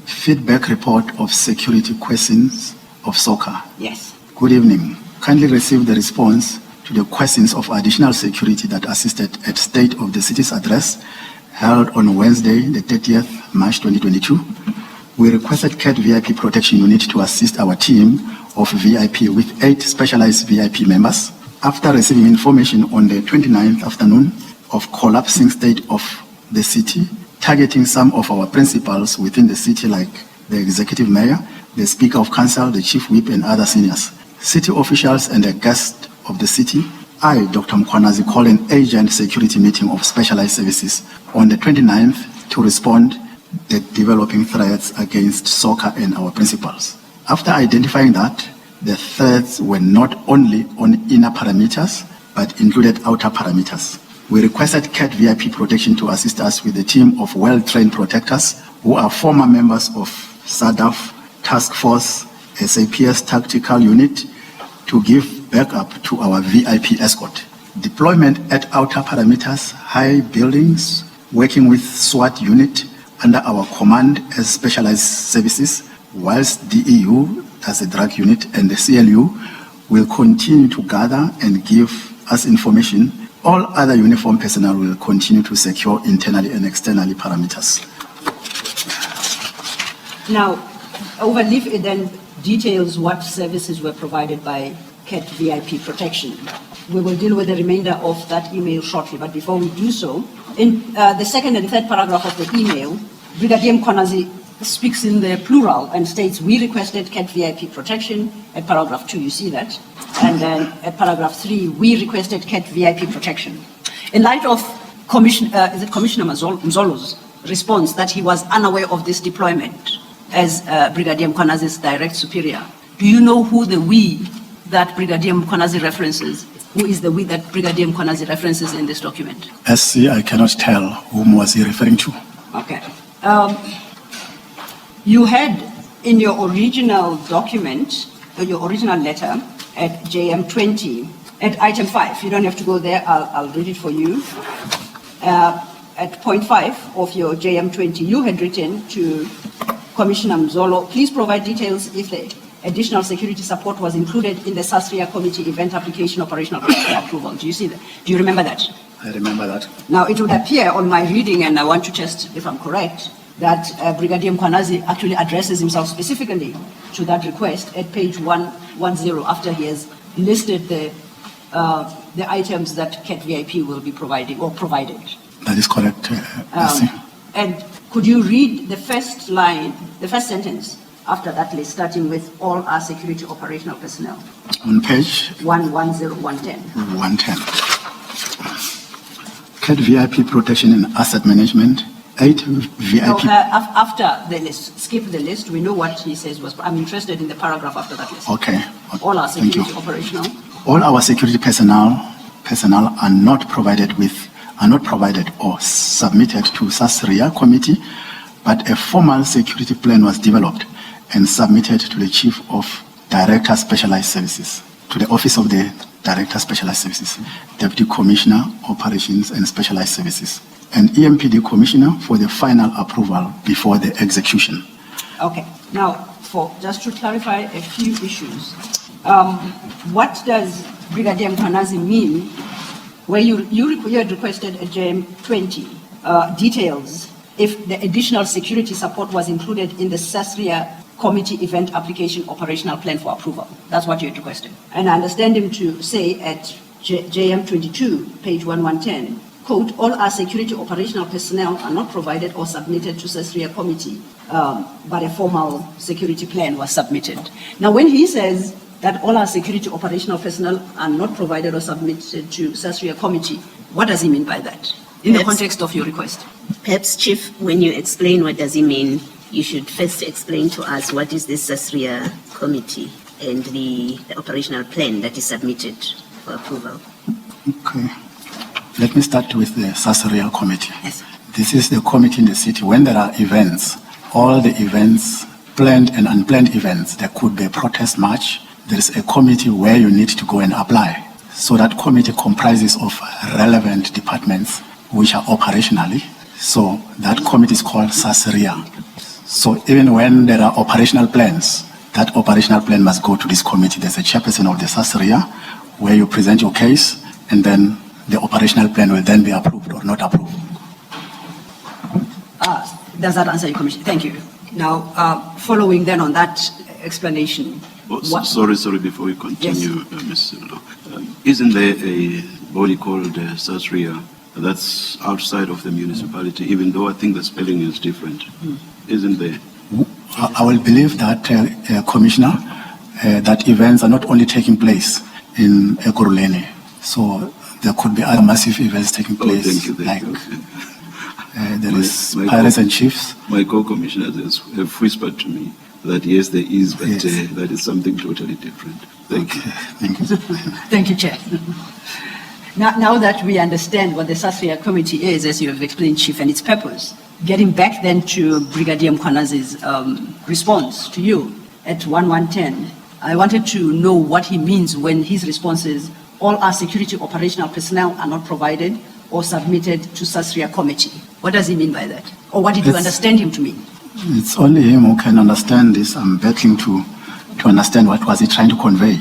Feedback report of security questions of SOCA. Yes. Good evening. Kindly receive the response to the questions of additional security that assisted at State of the City's address held on Wednesday, the 30th March 2022. We requested CAT VIP protection unit to assist our team of VIP with 8 specialized VIP members. After receiving information on the 29th afternoon of collapsing state of the city, targeting some of our principals within the city like the executive mayor, the speaker of council, the chief whip and other seniors, city officials and the guests of the city, I, Dr. Mkhwanazi, called an agent security meeting of specialized services on the 29th to respond the developing threats against SOCA and our principals. After identifying that the threats were not only on inner parameters, but included outer parameters, we requested CAT VIP protection to assist us with a team of well-trained protectors who are former members of SADF, Task Force, SAPS Tactical Unit, to give backup to our VIP escort. Deployment at outer parameters, high buildings, working with SWAT unit under our command as specialized services, whilst DEU, as a drug unit, and the CLU will continue to gather and give us information. All other uniform personnel will continue to secure internally and externally parameters. Now, overleaf it then details what services were provided by CAT VIP protection. We will deal with the remainder of that email shortly, but before we do so, in the second and third paragraph of the email, Brigadier Mkhwanazi speaks in the plural and states, we requested CAT VIP protection at paragraph 2, you see that? And then at paragraph 3, we requested CAT VIP protection. In light of Commissioner Mzolo's response that he was unaware of this deployment as Brigadier Mkhwanazi's direct superior, do you know who the we that Brigadier Mkhwanazi references? Who is the we that Brigadier Mkhwanazi references in this document? SC, I cannot tell whom was he referring to. Okay. You had in your original document, your original letter at JM20, at item 5, you don't have to go there, I'll read it for you. At point 5 of your JM20, you had written to Commissioner Mzolo, please provide details if the additional security support was included in the SASRIA committee event application operational approval. Do you see that? Do you remember that? I remember that. Now, it would appear on my reading, and I want to test if I'm correct, that Brigadier Mkhwanazi actually addresses himself specifically to that request at page 110 after he has listed the items that CAT VIP will be providing or provided. That is correct. And could you read the first line, the first sentence after that list, starting with all our security operational personnel? On page 110, 110. 110. CAT VIP protection and asset management. 8 VIP. No, after the list, skip the list. We know what he says was. I'm interested in the paragraph after that list. Okay. All our security operational. All our security personnel are not provided or submitted to SASRIA committee, but a formal security plan was developed and submitted to the Chief of Director Specialized Services, to the Office of the Director Specialized Services, Deputy Commissioner Operations and Specialized Services, and EMPD Commissioner for the final approval before the execution. Okay. Now, just to clarify a few issues, what does Brigadier Mkhwanazi mean where you had requested a JM20 details if the additional security support was included in the SASRIA committee event application operational plan for approval? That's what you had requested. And I understand him to say at JM22, page 1110, quote, all our security operational personnel are not provided or submitted to SASRIA committee, but a formal security plan was submitted. Now, when he says that all our security operational personnel are not provided or submitted to SASRIA committee, What does he mean by that in the Perhaps- context of your request? Perhaps, Chief, when you explain what does it mean, you should first explain to us what is this Sasria committee and the operational plan that is submitted for approval. Okay. Let me start with the Sasria committee. Yes. This is the committee in the city. When there are events, all the events, planned and unplanned events, there could be a protest march. There is a committee where you need to go and apply. So that committee comprises of relevant departments which are operationally. So that committee is called Sasria. So even when there are operational plans, that operational plan must go to this committee. There's a chairperson of the Sasria where you present your case, and then the operational plan will then be approved or not approved. Does that answer your question? Thank you. Now, following then on that explanation. Sorry, before we continue, Ms. Silo. Isn't there a body called Sasria that's outside of the municipality, even though I think the spelling is different? Isn't there? I will believe that, Commissioner, that events are not only taking place in Ekurhuleni. So there could be other massive events taking place. Thank you. There is Pirates and Chiefs. My co-commissioners have whispered to me that yes, there is, but Yes. that is something totally different. Thank you. Thank you. Thank you, Chair. Now that we understand what the Sasria Committee is, as you have explained, Chief, and its purpose, getting back then to Brigadier Mkhwanazi's response to you at 1110, I wanted to know what he means when his response is, all our security operational personnel are not provided or submitted to Sasria Committee. What does he mean by that? Or what did you It's- understand him to mean? It's only him who can understand this. I'm battling to understand what was he trying to convey.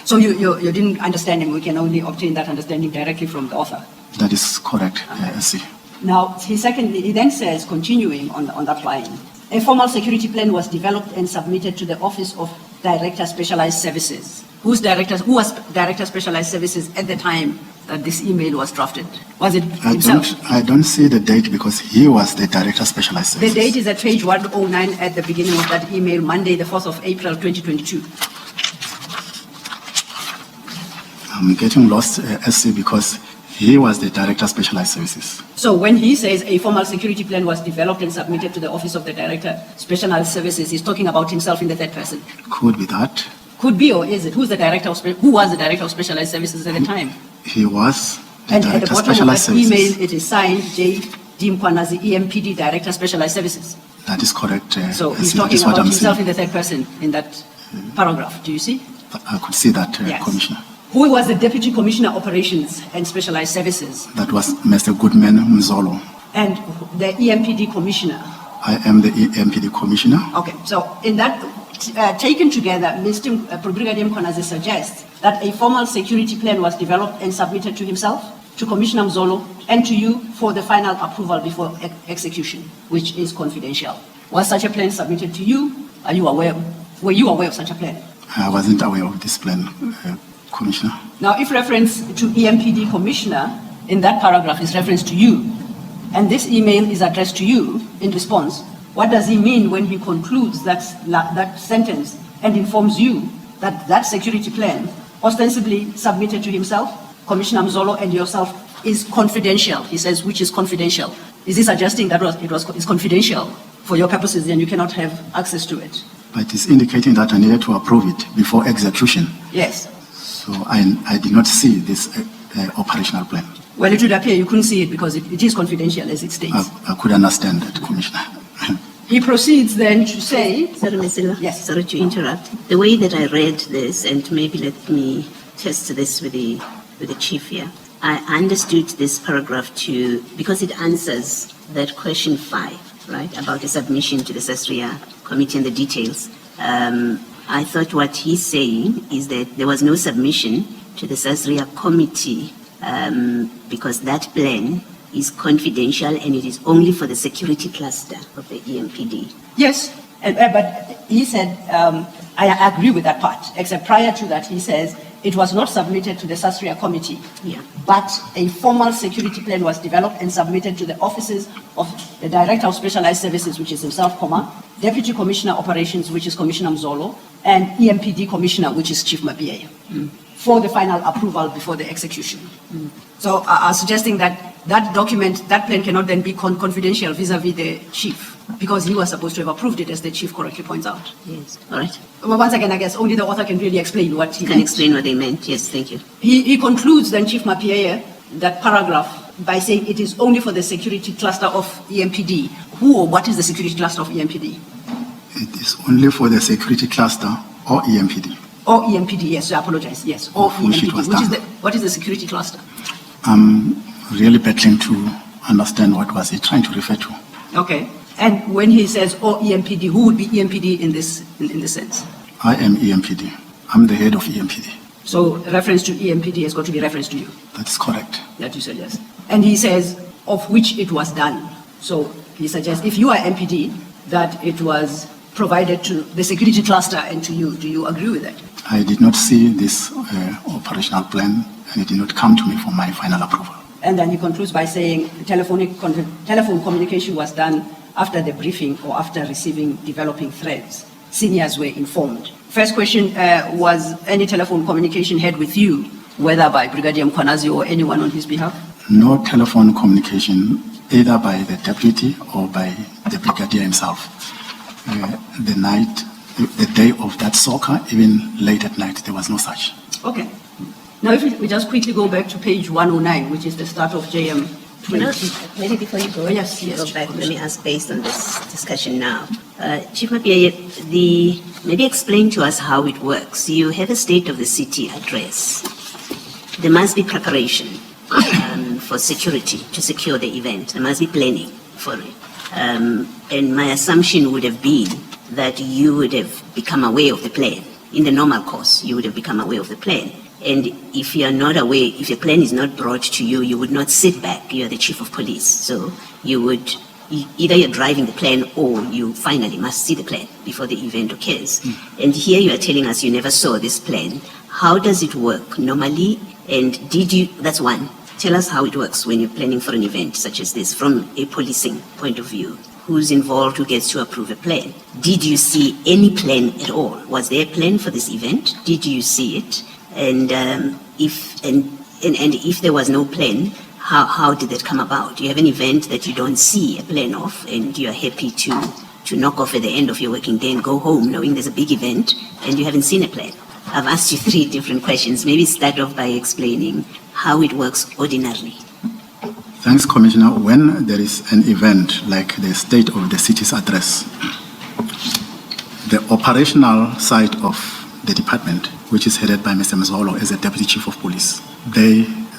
So you didn't understand him. We can only obtain that understanding directly from the author. That is correct, SC. Now, he then says, continuing on that line, a formal security plan was developed and submitted to the Office of Director Specialized Services. Who was Director Specialized Services at the time that this email was drafted? Was it himself? I don't see the date because he was the Director Specialized The Services. date is at page 109 at the beginning of that email, Monday, the 4th of April, 2022. I'm getting lost, SC, because he was the Director Specialized Services. So when he says a formal security plan was developed and submitted to the Office of the Director Specialized Services, he's talking about himself in the third person. Could be that. Could be, or is it? Who was the Director of Specialized Services at the time? He was the And at the Director bottom of Specialized that Services. email, it is signed J.D. Mkhwanazi, EMPD, Director Specialized Services. That is correct. So he's SC. That talking is what about I'm himself saying. in the third person in that paragraph. Do you see? I could see that, Yes. Commissioner. Who was the Deputy Commissioner Operations and Specialized Services? That was Mr. Goodman Mzolo. And the EMPD Commissioner. I am the EMPD Commissioner. Okay, so in that, taken together, Mr. Brigadier Mkhwanazi suggests that a formal security plan was developed and submitted to himself, to Commissioner Mzolo, and to you for the final approval before execution, which is confidential. Was such a plan submitted to you? Are you aware? Were you aware of such a plan? I wasn't aware of this plan, Commissioner. Now, if reference to EMPD Commissioner in that paragraph is reference to you, and this email is addressed to you in response, what does he mean when he concludes that sentence and informs you that that security plan, ostensibly submitted to himself, Commissioner Mzolo, and yourself, is confidential? He says, which is confidential. Is he suggesting that it's confidential for your purposes and you cannot have access to it? But it's indicating that I needed to approve it before execution. Yes. So I did not see this operational plan. Well, it would appear you couldn't see it because it is confidential as it states. I could understand that, Commissioner. He proceeds then to say, Sorry, Ms. Silva. Yes. Sorry to interrupt. The way that I read this, and maybe let me test this with the chief here. I understood this paragraph because it answers that question 5, right, about the submission to the Sasria committee and the details. I thought what he's saying is that there was no submission to the Sasria committee because that plan is confidential and it is only for the security cluster of the EMPD. yes, but he said, I agree with that part, except prior to that he says, it was not submitted to the Sasria committee, Yeah. but a formal security plan was developed and submitted to the offices of the Director of Specialized Services, which is himself, Deputy Commissioner Operations, which is Commissioner Mzolo, and EMPD Commissioner, which is Chief Mapiyeye, for the final approval before the execution. So are suggesting that that document, that plan cannot then be confidential vis-a-vis the chief, because he was supposed to have approved it, as the chief correctly points out. Yes. All right. Well, once again, I guess only the author can really explain what he Can meant. explain what they meant. Yes, thank you. He concludes then, Chief Mapiyeye, that paragraph by saying it is only for the security cluster of EMPD. Who or what is the security cluster of EMPD? It is only for the security cluster or EMPD. Or EMPD, yes, I apologize, yes. Or Which it EMPD, was which is done. what is the security cluster? I'm really battling to understand what was he trying to refer to. Okay. And when he says or EMPD, who would be EMPD in this sense? I am EMPD. I'm the head of EMPD. So reference to EMPD has got to be reference to you. That is correct. That you said, yes. And he says of which it was done. So he suggests if you are MPD, that it was provided to the security cluster and to you. Do you agree with that? I did not see this operational plan, and it did not come to me for my final approval. And then he concludes by saying telephone communication was done after the briefing or after receiving developing threats. Seniors were informed. First question, was any telephone communication had with you, whether by Brigadier Mkhwanazi or anyone on his behalf? No telephone communication, either by the deputy or by the brigadier himself. The day of that soccer, even late at night, there was no such. Okay. Now, if we just quickly go back to page 109, which is the start of JM 20. Maybe before you go, Yes, go back, Chief let me ask based on this discussion now. Chief Mapiyeye, maybe explain to us how it works. You have a state of the city address. There must be preparation for security, to secure the event. There must be planning for it. And my assumption would have been that you would have become aware of the plan. In the normal course, you would have become aware of the plan. And if you are not aware, if your plan is not brought to you, you would not sit back. You are the chief of police. So you would, either you're driving the plan or you finally must see the plan before the event occurs. And here you are telling us you never saw this plan. How does it work normally? And did you, that's one. Tell us how it works when you're planning for an event such as this from a policing point of view. Who's involved, who gets to approve a plan? Did you see any plan at all? Was there a plan for this event? Did you see it? And if there was no plan, how did that come about? You have an event that you don't see a plan of, and you are happy to knock off at the end of your working day and go home knowing there's a big event and you haven't seen a plan. I've asked you 3 different questions. Maybe start off by explaining how it works ordinarily. Thanks, Commissioner. When there is an event like the state of the city's address, the operational side of the department, which is headed by Mr. Mzolo as the Deputy Chief of Police,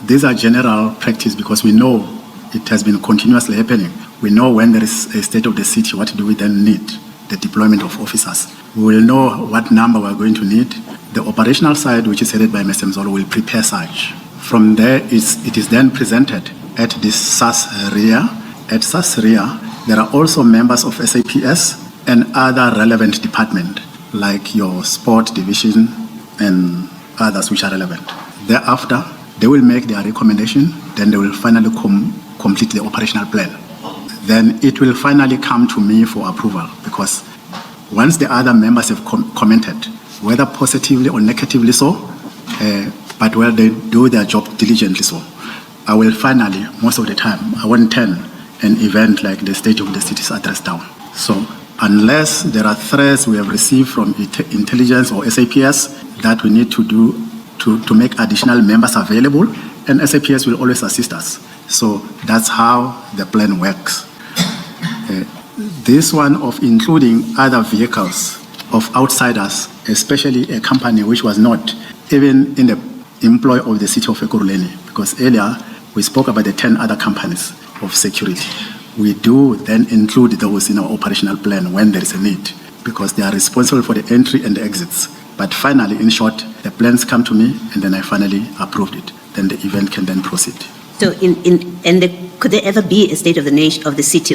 these are general practice because we know it has been continuously happening. We know when there is a state of the city, what do we then need? The deployment of officers. We will know what number we're going to need. The operational side, which is headed by Mr. Mzolo, will prepare such. From there, it is then presented at this SAS RIA. At SAS RIA, there are also members of SAPS and other relevant departments, like your sport division and others which are relevant. Thereafter, they will make their recommendation, then they will finally complete the operational plan. Then it will finally come to me for approval, because once the other members have commented, whether positively or negatively so, but where they do their job diligently so, I will finally, most of the time, I won't turn an event like the state of the city's address down. So unless there are threats we have received from intelligence or SAPS that we need to do to make additional members available, and SAPS will always assist us. So that's how the plan works. This one of including other vehicles of outsiders, especially a company which was not even in the employ of the city of Ekurhuleni, because earlier we spoke about the 10 other companies of security. We do then include those in our operational plan when there is a need, because they are responsible for the entry and the exits. But finally, in short, the plans come to me and then I finally approved it. Then the event can then proceed. So could there ever be a state of the city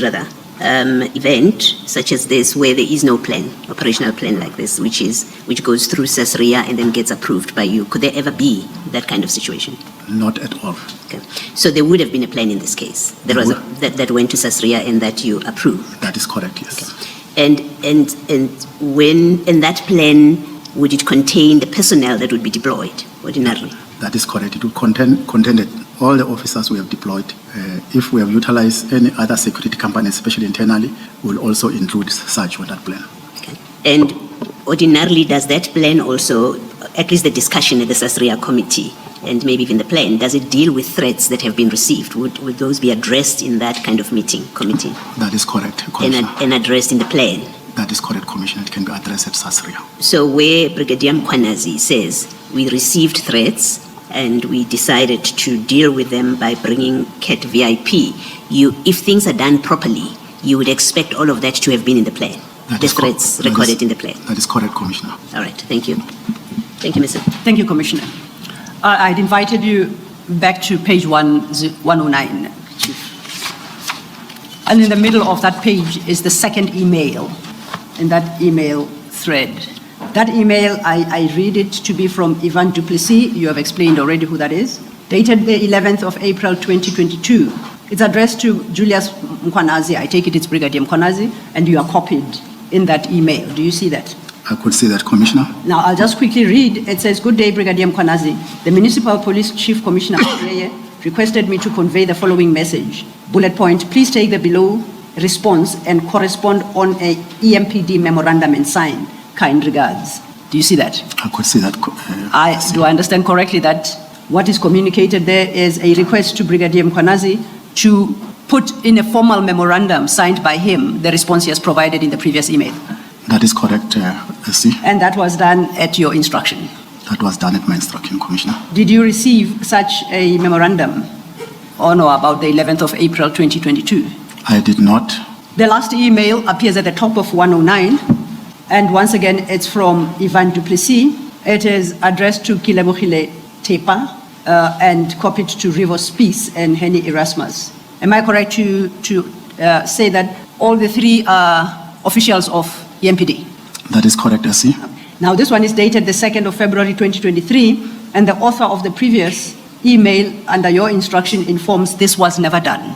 event such as this where there is no plan, operational plan like this, which goes through SASRIA and then gets approved by you? Could there ever be that kind of situation? Not at all. Okay. So there would have been a plan in this case. There was that went to SASRIA and that you approved. That is correct, yes. Okay. And that plan, would it contain the personnel that would be deployed ordinarily? That is correct. It would contain all the officers we have deployed. If we have utilized any other security company, especially internally, we'll also include such on that plan. Okay. And ordinarily, does that plan also, at least the discussion at the Sasria committee, and maybe even the plan, does it deal with threats that have been received? Would those be addressed in that kind of committee? That is correct, Commissioner. And addressed in the plan? That is correct, Commissioner. It can be addressed at Sasria. So where Brigadier Mkhwanazi says, we received threats and we decided to deal with them by bringing CAT VIP, if things are done properly, you would expect all of that to have been in the plan? The threats recorded in the plan? That is correct, Commissioner. All right, thank you. Thank you, Mr. Thank you, Commissioner. I'd invited you back to page 109, Chief. And in the middle of that page is the second email, in that email thread. That email, I read it to be from Ivan Duplessis. You have explained already who that is. Dated the 11th of April, 2022. It's addressed to Julius Mkhwanazi. I take it it's Brigadier Mkhwanazi, and you are copied in that email. Do you see that? I could see that, Commissioner. Now, I'll just quickly read. It says, "Good day, Brigadier Mkhwanazi. The Municipal Police Chief Commissioner Mapiyeye requested me to convey the following message. Bullet point, please take the below response and correspond on a EMPD memorandum and sign. Kind regards." Do you see that? I could see that. Do I understand correctly that what is communicated there is a request to Brigadier Mkhwanazi to put in a formal memorandum signed by him the response he has provided in the previous email? That is correct, SC. And that was done at your instruction? That was done at my instruction, Commissioner. Did you receive such a memorandum on or about the 11th of April 2022? I did not. The last email appears at the top of 109, and once again it's from Ivan Duplessis. It is addressed to Kilebohile Tepa and copied to Rivers Peace and Henny Erasmus. Am I correct to say that all the three are officials of EMPD? That is correct, SC. Now, this one is dated the 2nd of February 2023, and the author of the previous email under your instruction informs this was never done.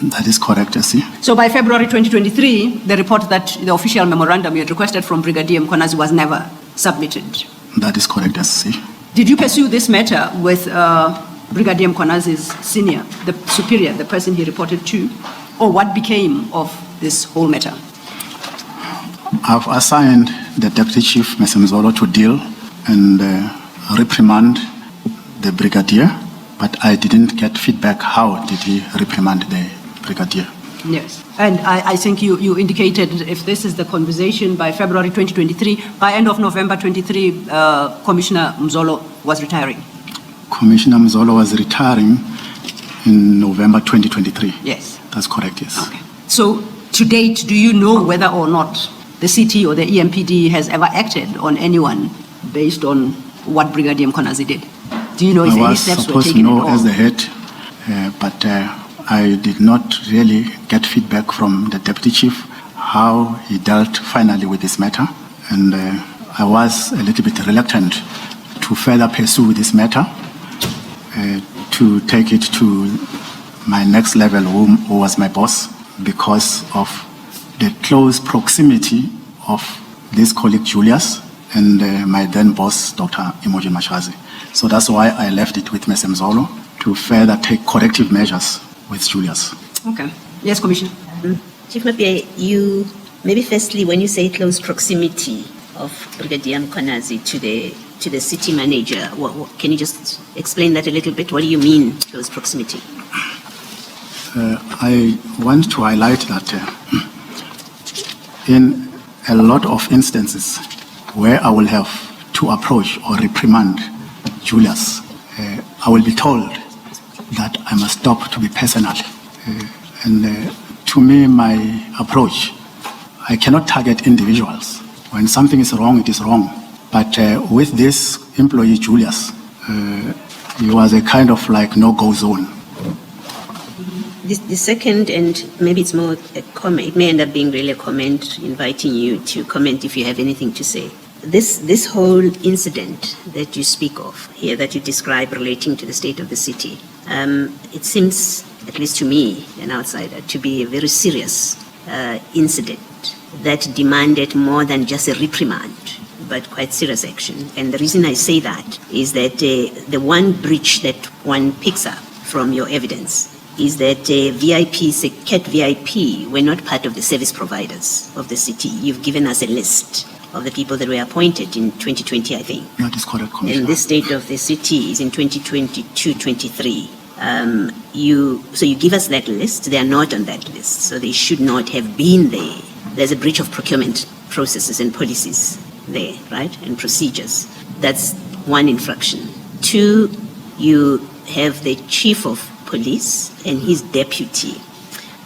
That is correct, SC. So by February 2023, the report that the official memorandum you had requested from Brigadier Mkhwanazi was never submitted. That is correct, SC. Did you pursue this matter with Brigadier Mkhwanazi's senior, the superior, the person he reported to, or what became of this whole matter? I've assigned the Deputy Chief, Mr. Mzolo, to deal and reprimand the Brigadier, but I didn't get feedback. How did he reprimand the Brigadier? Yes, and I think you indicated if this is the conversation by February 2023, by end of November 23, Commissioner Mzolo was retiring. Commissioner Mzolo was retiring in November 2023. Yes. That's correct, yes. Okay. So to date, do you know whether or not the CT or the EMPD has ever acted on anyone based on what Brigadier Mkhwanazi did? Do you know if any steps were taken at all? I was supposed to know as the head, but I did not really get feedback from the Deputy Chief how he dealt finally with this matter. And I was a little bit reluctant to further pursue this matter, to take it to my next level, who was my boss, because of the close proximity of this colleague Julius and my then boss, Dr Imogen Mashazi. So that's why I left it with Mr. Mzolo to further take corrective measures with Julius. Okay. Yes, Commissioner. Chief Mapiyeye, you maybe firstly, when you say close proximity of Brigadier Mkhwanazi to the city manager, can you just explain that a little bit? What do you mean, close proximity? I want to highlight that in a lot of instances where I will have to approach or reprimand Julius, I will be told that I must stop to be personal. And to me, my approach, I cannot target individuals. When something is wrong, it is wrong. But with this employee, Julius, he was a kind of like no-go zone. The second, and maybe it's more a comment, it may end up being really a comment, inviting you to comment if you have anything to say. This whole incident that you speak of here, that you describe relating to the state of the city, it seems, at least to me, an outsider, to be a very serious incident that demanded more than just a reprimand, but quite serious action. And the reason I say that is that the one breach that one picks up from your evidence is that CAT VIP were not part of the service providers of the city. You've given us a list of the people that were appointed in 2020, I think. That is correct, Commissioner. And this state of the city is in 2022-23. So you give us that list. They are not on that list, so they should not have been there. There's a breach of procurement processes and policies there, right, and procedures. That's one infraction. 2, you have the chief of police and his deputy.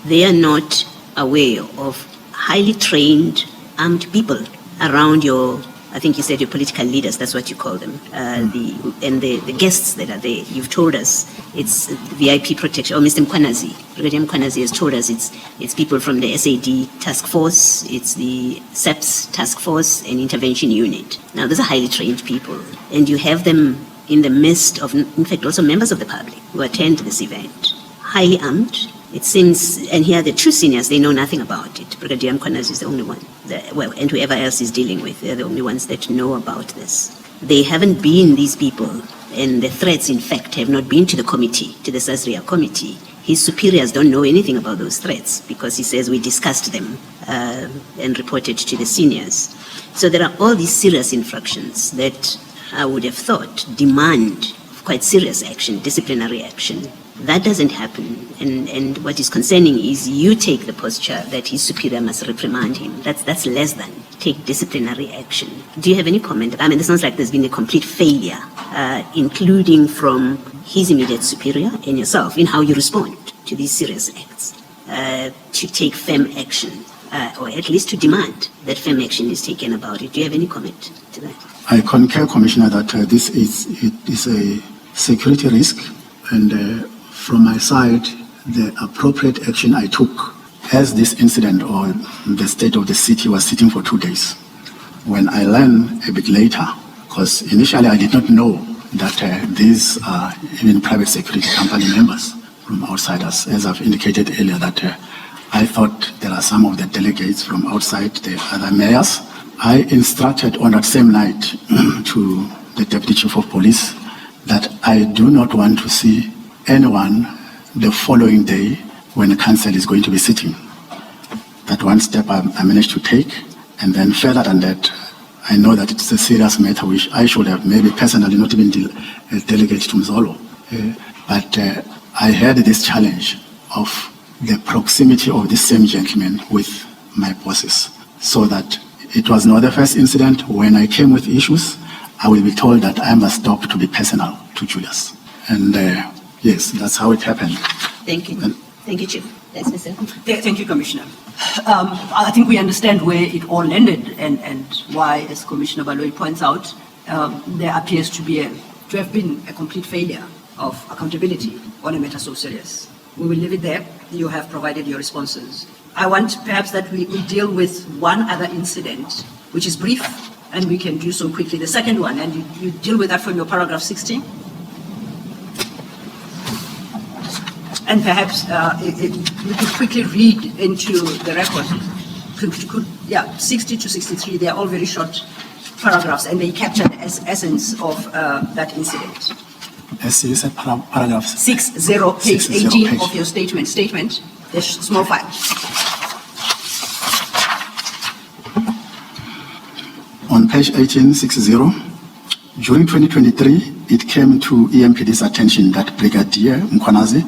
They are not aware of highly trained armed people around your, I think you said your political leaders, that's what you call them, the guests that are there. You've told us it's VIP protection, or Mr. Mkhwanazi, Brigadier Mkhwanazi has told us it's people from the SAD task force, it's the SEPS task force and intervention unit. Now, those are highly trained people, and you have them in the midst of, in fact, also members of the public who attend this event, highly armed. It seems, and here the true seniors, they know nothing about it. Brigadier Mkhwanazi is the only one, and whoever else is dealing with, they're the only ones that know about this. They haven't been, these people, and the threats, in fact, have not been to the committee, to the Sasria committee. His superiors don't know anything about those threats because he says we discussed them and reported to the seniors. So there are all these serious infractions that I would have thought demand quite serious action, disciplinary action. That doesn't happen, and what is concerning is you take the posture that his superior must reprimand him. That's less than take disciplinary action. Do you have any comment? I mean, it sounds like there's been a complete failure, including from his immediate superior and yourself in how you respond to these serious acts, to take firm action, or at least to demand that firm action is taken about it. Do you have any comment to that? I concur, Commissioner, that this is a security risk, and from my side, the appropriate action I took as this incident or the state of the city was sitting for 2 days. When I learned a bit later, because initially I did not know that these are even private security company members from outsiders, as I've indicated earlier, that I thought there are some of the delegates from outside, the other mayors. I instructed on that same night to the Deputy Chief of Police that I do not want to see anyone the following day when the council is going to be sitting. That one step I managed to take, and then further than that, I know that it's a serious matter which I should have maybe personally not even delegate to Mzolo. But I had this challenge of the proximity of this same gentleman with my bosses, so that it was not the first incident. When I came with issues, I will be told that I must stop to be personal to Julius. And yes, that's how it happened. Thank you. Thank you, Chief. Yes, Mr. Thank you, Commissioner. I think we understand where it all ended and why, as Commissioner Baloyi points out, there appears to have been a complete failure of accountability on a matter so serious. We will leave it there. You have provided your responses. I want perhaps that we deal with one other incident, which is brief, and we can do so quickly. The second one, and you deal with that from your paragraph 16. And perhaps we could quickly read into the record. 60 to 63, they are all very short paragraphs, and they capture the essence of that incident. As you said, paragraph 60, page 18 of your statement, the small file. On page 18, 60, during 2023, it came to EMPD's attention that Brigadier Mkhwanazi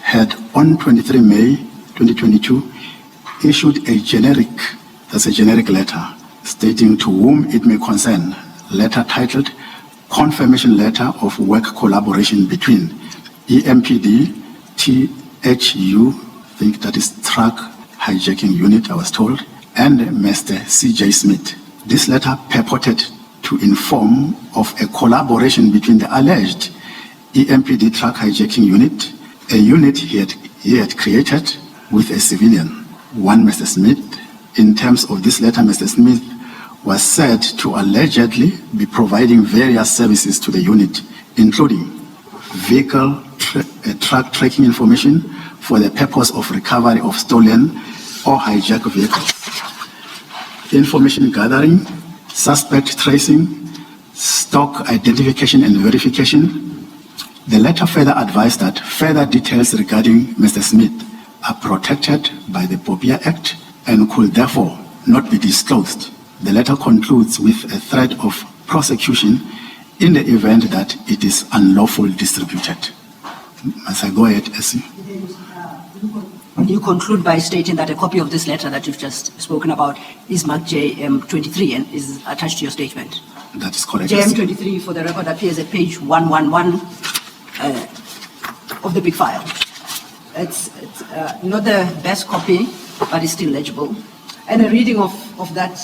had on 23 May 2022 issued a generic letter stating to whom it may concern, letter titled Confirmation Letter of Work Collaboration between EMPD, THU, I think that is Truck Hijacking Unit, I was told, and Mr. CJ Smith. This letter purported to inform of a collaboration between the alleged EMPD Truck Hijacking Unit, a unit he had created with a civilian, one Mr. Smith. In terms of this letter, Mr. Smith was said to allegedly be providing various services to the unit, including vehicle truck tracking information for the purpose of recovery of stolen or hijacked vehicles, information gathering, suspect tracing, stock identification and verification, The letter further advised that further details regarding Mr. Smith are protected by the POPIA Act and could therefore not be disclosed. The letter concludes with a threat of prosecution in the event that it is unlawful distributed. Must I go ahead, Essie? You conclude by stating that a copy of this letter that you've just spoken about is marked JM23 and is attached to your statement. That is correct. JM23, for the record, appears at page 111 of the big file. It's not the best copy, but it's still legible. And a reading of that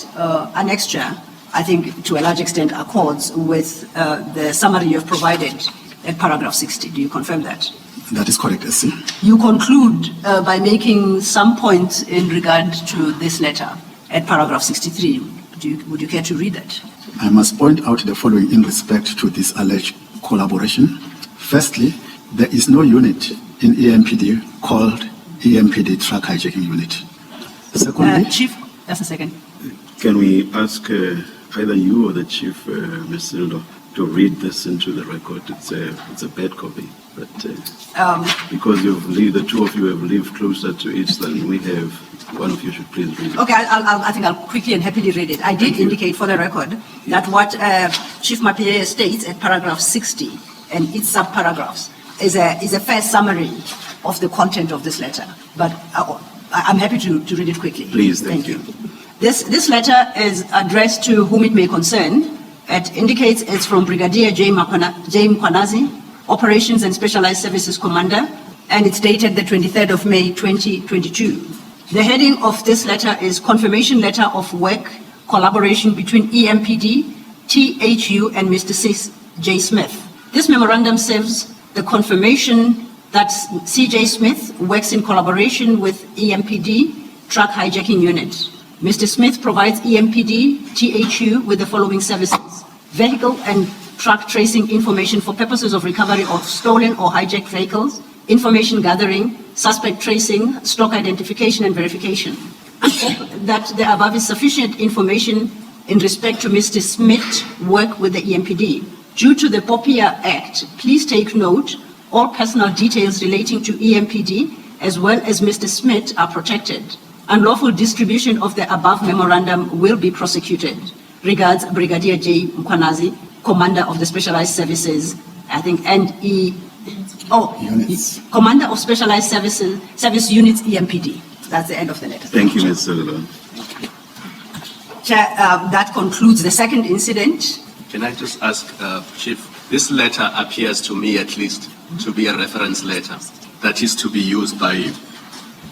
annexure, I think, to a large extent, accords with the summary you have provided at paragraph 60. Do you confirm that? That is correct, Essie. You conclude by making some points in regard to this letter at paragraph 63. Would you care to read that? I must point out the following in respect to this alleged collaboration. Firstly, there is no unit in EMPD called EMPD Truck Hijacking Unit. Secondly, Chief, just a second. Can we ask either you or the Chief, Ms. Sildo, to read this into the record? It's a bad copy, but because the two of you have lived closer to it than we have, one of you should please read it. Okay, I think I'll quickly and happily read it. I did indicate for the record that what Chief Mapiyeye states at paragraph 60 and its sub-paragraphs is a fair summary of the content of this letter. But I'm happy to read it quickly. Please, thank you. This letter is addressed to whom it may concern. It indicates it's from Brigadier Mkhwanazi, Operations and Specialized Services Commander, and it's dated the 23rd of May 2022. The heading of this letter is Confirmation Letter of Work Collaboration between EMPD, THU, and Mr. C.J. Smith. This memorandum serves the confirmation that C.J. Smith works in collaboration with EMPD Truck Hijacking Unit. Mr. Smith provides EMPD, THU with the following services: vehicle and truck tracing information for purposes of recovery of stolen or hijacked vehicles, information gathering, suspect tracing, stock identification and verification. I hope that the above is sufficient information in respect to Mr. Smith's work with the EMPD. Due to the POPIA Act, please take note, all personal details relating to EMPD as well as Mr. Smith are protected. Unlawful distribution of the above memorandum will be prosecuted. Regards, Brigadier J. Mkhwanazi, Commander of the Specialized Services, I think, units. Commander of Specialized Service Units, EMPD. That's the end of the letter. Thank you, Ms. Sildo. Chair, that concludes the second incident. Can I just ask, Chief, this letter appears to me at least to be a reference letter that is to be used by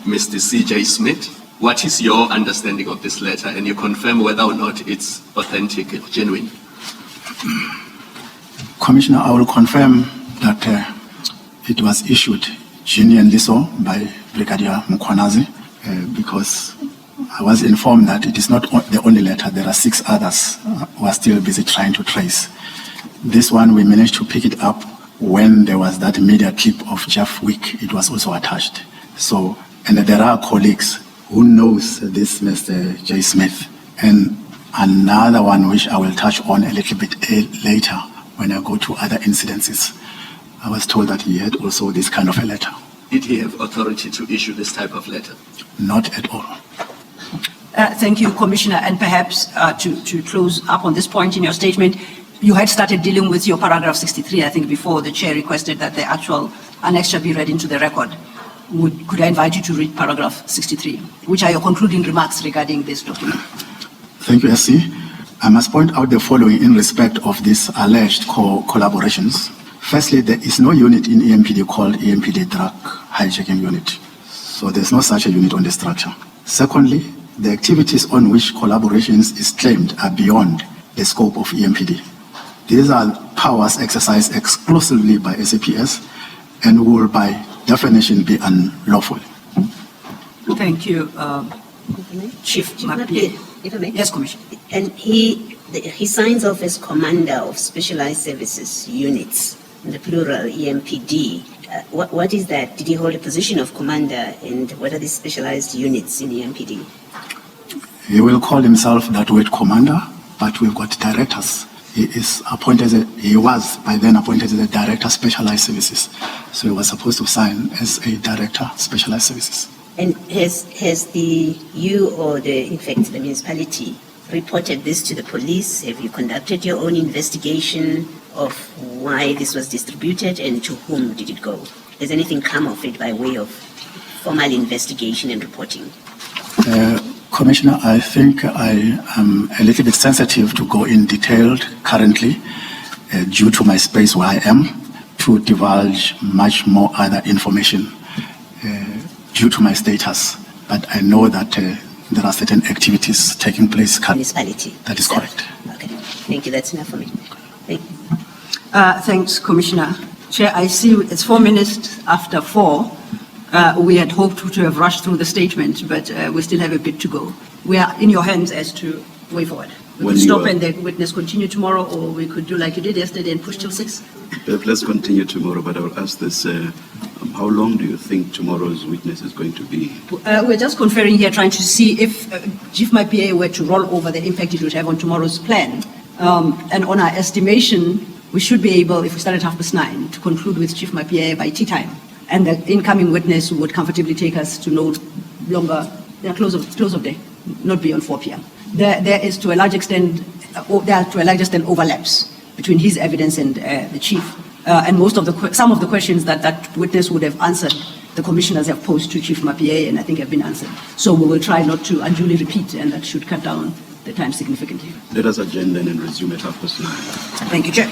Mr. C.J. Smith. What is your understanding of this letter? And you confirm whether or not it's authentic, genuine. Commissioner, I will confirm that it was issued genuinely so by Brigadier Mkhwanazi because I was informed that it is not the only letter. There are 6 others who are still busy trying to trace. This one, we managed to pick it up when there was that media clip of Jeff Wick. It was also attached. So, and there are colleagues who knows this Mr. J. Smith. And another one which I will touch on a little bit later when I go to other incidences. I was told that he had also this kind of a letter. Did he have authority to issue this type of letter? Not at all. Thank you, Commissioner. And perhaps to close up on this point in your statement, you had started dealing with your paragraph 63, I think, before the chair requested that the actual annexure be read into the record. Could I invite you to read paragraph 63, which are your concluding remarks regarding this document? Thank you, S.C. I must point out the following in respect of these alleged collaborations. Firstly, there is no unit in EMPD called EMPD Truck Hijacking Unit. So there's no such a unit on the structure. Secondly, the activities on which collaborations is claimed are beyond the scope of EMPD. These are powers exercised exclusively by SAPS and will by definition be unlawful. Thank you, Chief Mapiyeye. If I may? Yes, Commissioner. And he signs off as Commander of Specialized Services Units, in the plural, EMPD. What is that? Did he hold a position of Commander, and what are the specialized units in EMPD? He will call himself that word Commander, but we've got directors he was by then appointed as a director specialized services. So he was supposed to sign as a director specialized services. And has you or the municipality reported this to the police? Have you conducted your own investigation of why this was distributed and to whom did it go? Has anything come of it by way of formal investigation and reporting? Commissioner, I think I am a little bit sensitive to go in detail currently due to my space where I am to divulge much more other information due to my status. But I know that there are certain activities taking place. Municipality. That is correct. Okay. Thank you. That's enough for me. Thank you. Thanks, Commissioner. Chair, I see it's 4 minutes after 4. We had hoped to have rushed through the statement, but we still have a bit to go. We are in your hands as to way forward. We could stop and the witness continue tomorrow, or we could do like you did yesterday and push till 6. Let's continue tomorrow, but I will ask this. How long do you think tomorrow's witness is going to be? We're just conferring here, trying to see if Chief Mapiyeye were to roll over the impact it would have on tomorrow's plan. And on our estimation, we should be able, if we start at 9:30, to conclude with Chief Mapiyeye by tea time. And the incoming witness would comfortably take us to no longer, close of day, not beyond 4 p.m. There is to a large extent, overlaps between his evidence and the chief. And some of the questions that witness would have answered, the commissioners have posed to Chief Mapiyeye and I think have been answered. So we will try not to unduly repeat, and that should cut down the time significantly. Let us adjourn then and resume at 9:30. Thank you, Chair.